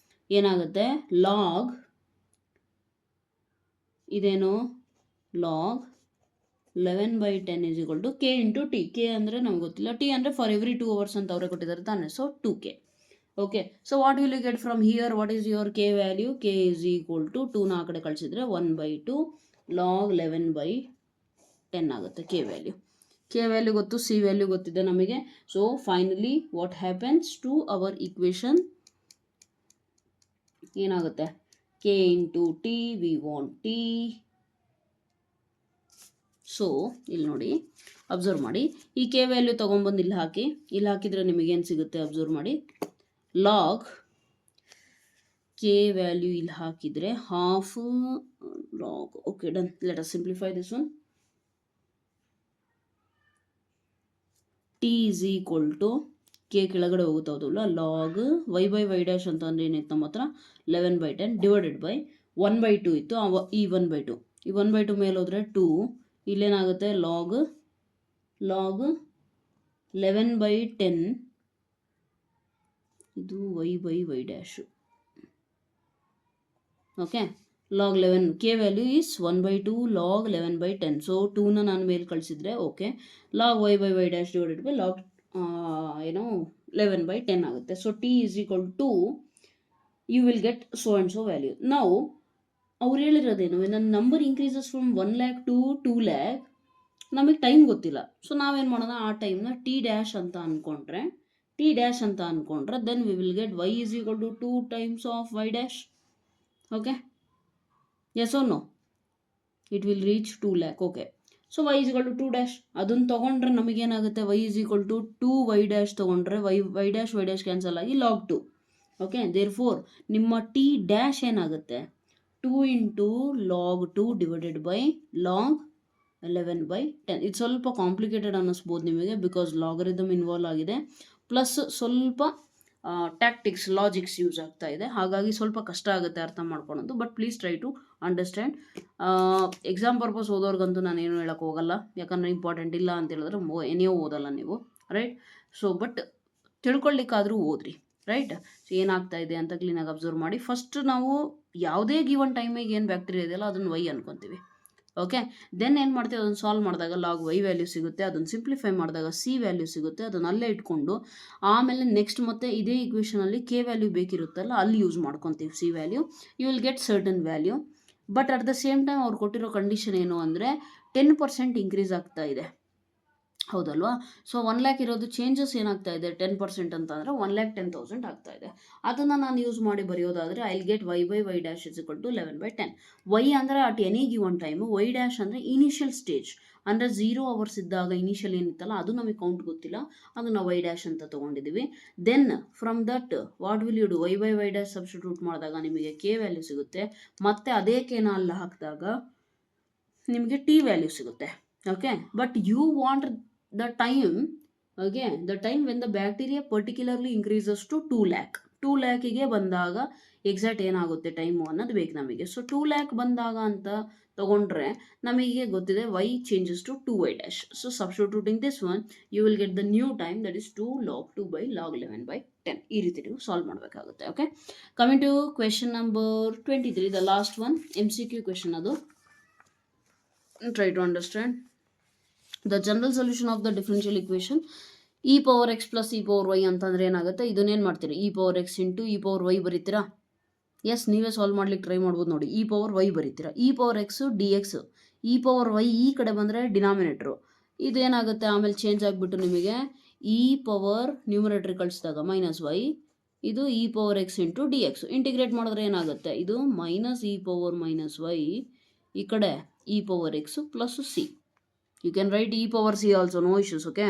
ಏನಾಗುತ್ತೆ, ಲಾಗ್ ಇದೇನು, log 11/10 is equal to k into t. k ಅಂದರೆ ನಮ್ಗೆ ಗೊತ್ತಿಲ್ಲ, t ಅಂದರೆ ಫಾರ್ ಎವ್ರಿ 2 hours ಅಂತ ಅವರೇ ಕೊಟ್ಟಿದ್ದಾರೆ ತಾನೆ. So 2k. Okay, so what will you get from here, what is your k value, k is equal to 2ನ ಆ ಕಡೆ ಕಳಿಸಿದ್ರೆ 1/2 log 11/10 ಆಗುತ್ತೆ k ವ್ಯಾಲ್ಯೂ. k ವ್ಯಾಲ್ಯೂ ಗೊತ್ತು, c ವ್ಯಾಲ್ಯೂ ಗೊತ್ತಿದೆ ನಮಗೆ. So finally what happens to our equation, ಏನಾಗುತ್ತೆ, k into t, we want t. So ಇಲ್ಲಿ ನೋಡಿ, ಅಬ್ಸರ್ವ್ ಮಾಡಿ, ಈ ಕೆ ವ್ಯಾಲ್ಯೂ ತೊಗೊಂಬಂದು ಇಲ್ಲಿ ಹಾಕಿದರೆ ನಿಮಗೇನು ಸಿಗುತ್ತೆ, ಅಬ್ಸರ್ವ್ ಮಾಡಿ. ಲಾಗ್ ಕೆ ವ್ಯಾಲ್ಯೂ ಇಲ್ಲಿ ಹಾಕಿದರೆ half log. Okay, done. Let us simplify this one. T is equal to K ಕೆಳಗಡೆ ಹೋಗುತ್ತೆ, ಹೌದಲ್ಲ, log Y by Y dash ಅಂತ ಅಂದರೆ ಏನಿತ್ತು ನಮ್ಮ ಹತ್ರ, 11/10 ಡಿವೈಡೆಡ್ ಬೈ 1/2 ಇತ್ತು, ಈ 1/2, ಈ 1/2 ಮೇಲೆ ಹೋದರೆ 2, ಇಲ್ಲೇನಾಗುತ್ತೆ, ಲಾಗ್ 11/10 ಇದು y by y dash. Okay, log 11, k value is 1/2 log 11/10. So 2ನ ನಾನು ಮೇಲೆ ಕಳಿಸಿದ್ರೆ okay, log y by y dash divided by log 11/10 ಆಗುತ್ತೆ. So t is equal to, you will get so and so value. ನಾವು ಅವ್ರು ಹೇಳಿರೋದೇನು, ನನ್ನ number increases from 1 lakh to 2 lakh, ನಮಗೆ ಟೈಮ್ ಗೊತ್ತಿಲ್ಲ. ಸೊ ನಾವೇನು ಮಾಡೋಣ, ಆ ಟೈಮ್ನ ಟಿ ಡ್ಯಾಶ್ ಅಂತ ಅಂದ್ಕೊಂಡ್ರೆ, ಟಿ ಡ್ಯಾಶ್ ಅಂತ ಅಂದ್ಕೊಂಡ್ರೆ then we will get y is equal to 2 times of y dash. Okay, yes or no? It will reach 2 lakh. Okay, so y is equal to 2 dash ಅದನ್ನು ತೊಗೊಂಡ್ರೆ ನಮಗೇನಾಗುತ್ತೆ, y is equal to 2y dash ತೊಗೊಂಡ್ರೆ y ಡ್ಯಾಶ್ ಕ್ಯಾನ್ಸಲ್ ಆಗಿ log 2. ಓಕೆ, ದೇರ್ ಫೋರ್ ನಿಮ್ಮ ಟಿ ಡ್ಯಾಶ್ ಏನಾಗುತ್ತೆ, 2 into log 2 divided by log 11/10. ಇದು ಸ್ವಲ್ಪ ಕಾಂಪ್ಲಿಕೇಟೆಡ್ ಅನ್ನಿಸ್ಬೋದು ನಿಮಗೆ, ಬಿಕಾಸ್ ಲಾಗರಿದಮ್ ಇನ್ವಾಲ್ವ್ ಆಗಿದೆ, ಪ್ಲಸ್ ಸ್ವಲ್ಪ ಟ್ಯಾಕ್ಟಿಕ್ಸ್ ಲಾಜಿಕ್ಸ್ ಯೂಸ್ ಆಗ್ತಾ ಇದೆ, ಹಾಗಾಗಿ ಸ್ವಲ್ಪ ಕಷ್ಟ ಆಗುತ್ತೆ ಅರ್ಥ ಮಾಡ್ಕೊಳೋದು. But please try to understand. Exam purpose ಓದೋರ್ಗಂತೂ ನಾನು ಏನು ಹೇಳೋಕ್ಕೆ ಹೋಗಲ್ಲ, ಯಾಕಂದರೆ ಇಂಪಾರ್ಟೆಂಟ್ ಇಲ್ಲ ಅಂತ ಹೇಳಿದ್ರೆ ಏನೇ ಓದಲ್ಲ ನೀವು, ರೈಟ್? ಸೊ ಬಟ್ ತಿಳ್ಕೊಳ್ಳಿಕ್ಕಾದರೂ ಓದ್ರಿ, ರೈಟ್? ಸೊ ಏನಾಗ್ತಾ ಇದೆ ಅಂತ ಕ್ಲೀನಾಗಿ ಅಬ್ಸರ್ವ್ ಮಾಡಿ. ಫಸ್ಟ್ ನಾವು ಯಾವುದೇ ಗಿವನ್ ಟೈಮಿಗೆ ಏನು ಬ್ಯಾಕ್ಟೀರಿಯಾ ಇದೆಯಲ್ಲ ಅದನ್ನು y ಅನ್ಕೊತೀವಿ. ಓಕೆ, ದೆನ್ ಏನು ಮಾಡ್ತೀವಿ, ಅದನ್ನು ಸಾಲ್ವ್ ಮಾಡಿದಾಗ ಲಾಗ್ y ವ್ಯಾಲ್ಯೂ ಸಿಗುತ್ತೆ, ಅದನ್ನು ಸಿಂಪ್ಲಿಫೈ ಮಾಡಿದಾಗ c ವ್ಯಾಲ್ಯೂ ಸಿಗುತ್ತೆ, ಅದನ್ನು ಅಲ್ಲೇ ಇಟ್ಕೊಂಡು ಆಮೇಲೆ ನೆಕ್ಸ್ಟ್ ಮತ್ತೆ ಇದೇ ಇಕ್ವೇಷನಲ್ಲಿ k ವ್ಯಾಲ್ಯೂ ಬೇಕಿರುತ್ತಲ್ಲ ಅಲ್ಲಿ ಯೂಸ್ ಮಾಡ್ಕೊತೀವಿ c value. You will get certain value. But at the same time ಅವ್ರು ಕೊಟ್ಟಿರೋ ಕಂಡೀಷನ್ ಏನು ಅಂದರೆ 10% ಇನ್ಕ್ರೀಸ್ ಆಗ್ತಾ ಇದೆ, ಹೌದಲ್ವಾ? ಸೊ 1 lakh ಇರೋದು ಚೇಂಜಸ್ ಏನಾಗ್ತಾ ಇದೆ 10% ಅಂತ ಅಂದರೆ 1,10,000 ಆಗ್ತಾ ಇದೆ. ಅದನ್ನು ನಾನು ಯೂಸ್ ಮಾಡಿ ಬರೆಯೋದಾದರೆ I will get y by y dash is equal to 11/10. y ಅಂದರೆ at any given time, y dash ಅಂದರೆ ಇನಿಷಿಯಲ್ ಸ್ಟೇಜ್, ಅಂದರೆ 0 hours ಇದ್ದಾಗ ಇನಿಷಿಯಲ್ ಏನಿತ್ತಲ್ಲ ಅದು ನಮಗೆ ಕೌಂಟ್ ಗೊತ್ತಿಲ್ಲ, ಅದನ್ನು y ಡ್ಯಾಶ್ ಅಂತ ತೊಗೊಂಡಿದ್ದೀವಿ. Then from that what will you do, y by y dash substitute ಮಾಡಿದಾಗ ನಿಮಗೆ k ವ್ಯಾಲ್ಯೂ ಸಿಗುತ್ತೆ, ಮತ್ತು ಅದೇ ಕೇನ ಅಲ್ಲಿ ಹಾಕಿದಾಗ ನಿಮಗೆ ಟಿ ವ್ಯಾಲ್ಯೂ ಸಿಗುತ್ತೆ. Okay, but you want the time when the bacteria particularly increases to 2 lakh. 2 lakhಗೆ ಬಂದಾಗ ಎಕ್ಸಾಕ್ಟ್ ಏನಾಗುತ್ತೆ ಟೈಮು ಅನ್ನೋದು ಬೇಕು ನಮಗೆ. ಸೊ 2 lakh ಬಂದಾಗ ಅಂತ ತಗೊಂಡ್ರೆ ನಮಗೆ ಗೊತ್ತಿದೆ y changes to 2y dash. So substituting this one you will get the new time, that is 2 log 2 by log 11/10. ಈ ರೀತಿ ನೀವು ಸಾಲ್ವ್ ಮಾಡಬೇಕಾಗುತ್ತೆ. Okay, coming to question number 23, the last one, MCQ question. ಅದು try to understand the general solution of the differential equation e power x plus e power y ಅಂತಂದ್ರೆ ಏನಾಗುತ್ತೆ, ಇದನ್ನೇನು ಮಾಡ್ತೀರಿ, e power x into e power y ಬರೀತೀರಾ? ಎಸ್, ನೀವೇ ಸಾಲ್ವ್ ಮಾಡ್ಲಿಕ್ಕೆ ಟ್ರೈ ಮಾಡ್ಬೋದು ನೋಡಿ. e power y ಬರೀತೀರಾ, e power x dx, e power y ಈ ಕಡೆ ಬಂದರೆ ಡಿನಾಮಿನೇಟ್ರು, ಇದೇನಾಗುತ್ತೆ ಆಮೇಲೆ ಚೇಂಜ್ ಆಗಿಬಿಟ್ಟು ನಿಮಗೆ e power ನ್ಯೂಮರೇಟ್ರಿ ಕಳಿಸಿದಾಗ ಮೈನಸ್ y, ಇದು e power x into dx. Integrate ಮಾಡಿದ್ರೆ ಏನಾಗುತ್ತೆ, ಇದು minus e power minus y, ಈ ಕಡೆ e power x plus c. You can write e power c also, no issues. Okay,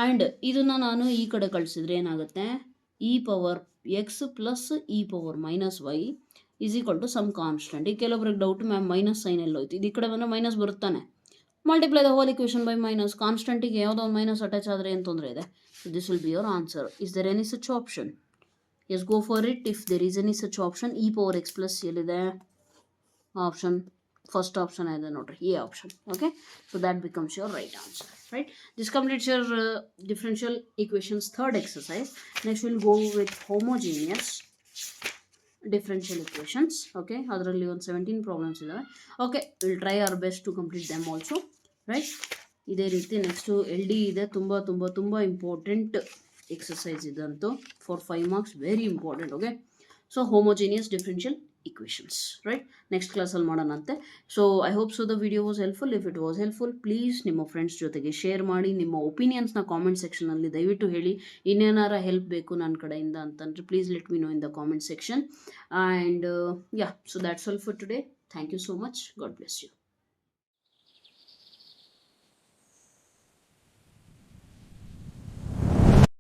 and ಇದನ್ನು ನಾನು ಈ ಕಡೆ ಕಳಿಸಿದ್ರೆ ಏನಾಗುತ್ತೆ, e power x ಪ್ಲಸ್ e power minus y is equal to some constant. ಈಗ ಕೆಲವೊಬ್ರಿಗೆ ಡೌಟ್, ಮ್ಯಾಮ್ ಮೈನಸ್ ಸೈನ್ ಎಲ್ಲೋಯ್ತು, ಇದು ಈ ಕಡೆ ಬಂದರೆ ಮೈನಸ್ ಬರುತ್ತಾನೆ, multiply the whole equation by minus. ಕಾನ್ಸ್ಟೆಂಟಿಗೆ ಯಾವುದೋ ಒಂದು ಮೈನಸ್ ಅಟ್ಯಾಚ್ ಆದರೆ ಏನು ತೊಂದರೆ ಇದೆ? This will be your answer. Is there any such option? Yes, go for it if there is any such option. e power x plus ಎಲ್ಲಿದೆ ಆಪ್ಷನ್? ಫಸ್ಟ್ ಆಪ್ಷನ್ ಇದೆ ನೋಡ್ರಿ, A option. Okay, so that becomes your right answer. Right, this completes your differential equations third exercise. Next will go with homogeneous differential equations. Okay, ಅದರಲ್ಲಿ ಒಂದು 17 ಪ್ರಾಬ್ಲಮ್ಸ್ ಇದ್ದಾವೆ. Okay, will try our best to complete them also. Right, ಇದೇ ರೀತಿ ನೆಕ್ಸ್ಟು LD ಇದೆ, ತುಂಬ ತುಂಬ ತುಂಬ ಇಂಪಾರ್ಟೆಂಟ್ ಎಕ್ಸಸೈಸ್ ಇದಂತೂ for 5 marks, very important. Okay, so homogeneous differential equations, right? Next class ಅಲ್ಲಿ ಮಾಡೋಣಂತೆ. So I hope so the video was helpful. If it was helpful, please ನಿಮ್ಮ ಫ್ರೆಂಡ್ಸ್ ಜೊತೆಗೆ ಶೇರ್ ಮಾಡಿ. ನಿಮ್ಮ ಒಪಿನಿಯನ್ಸ್ನ ಕಾಮೆಂಟ್ ಸೆಕ್ಷನಲ್ಲಿ ದಯವಿಟ್ಟು ಹೇಳಿ. ಇನ್ನೇನಾರ ಹೆಲ್ಪ್ ಬೇಕು ನನ್ನ ಕಡೆಯಿಂದ ಅಂತಂದರೆ please let me know in the comment section. And yeah, so that's all for today. Thank you so much. God bless you.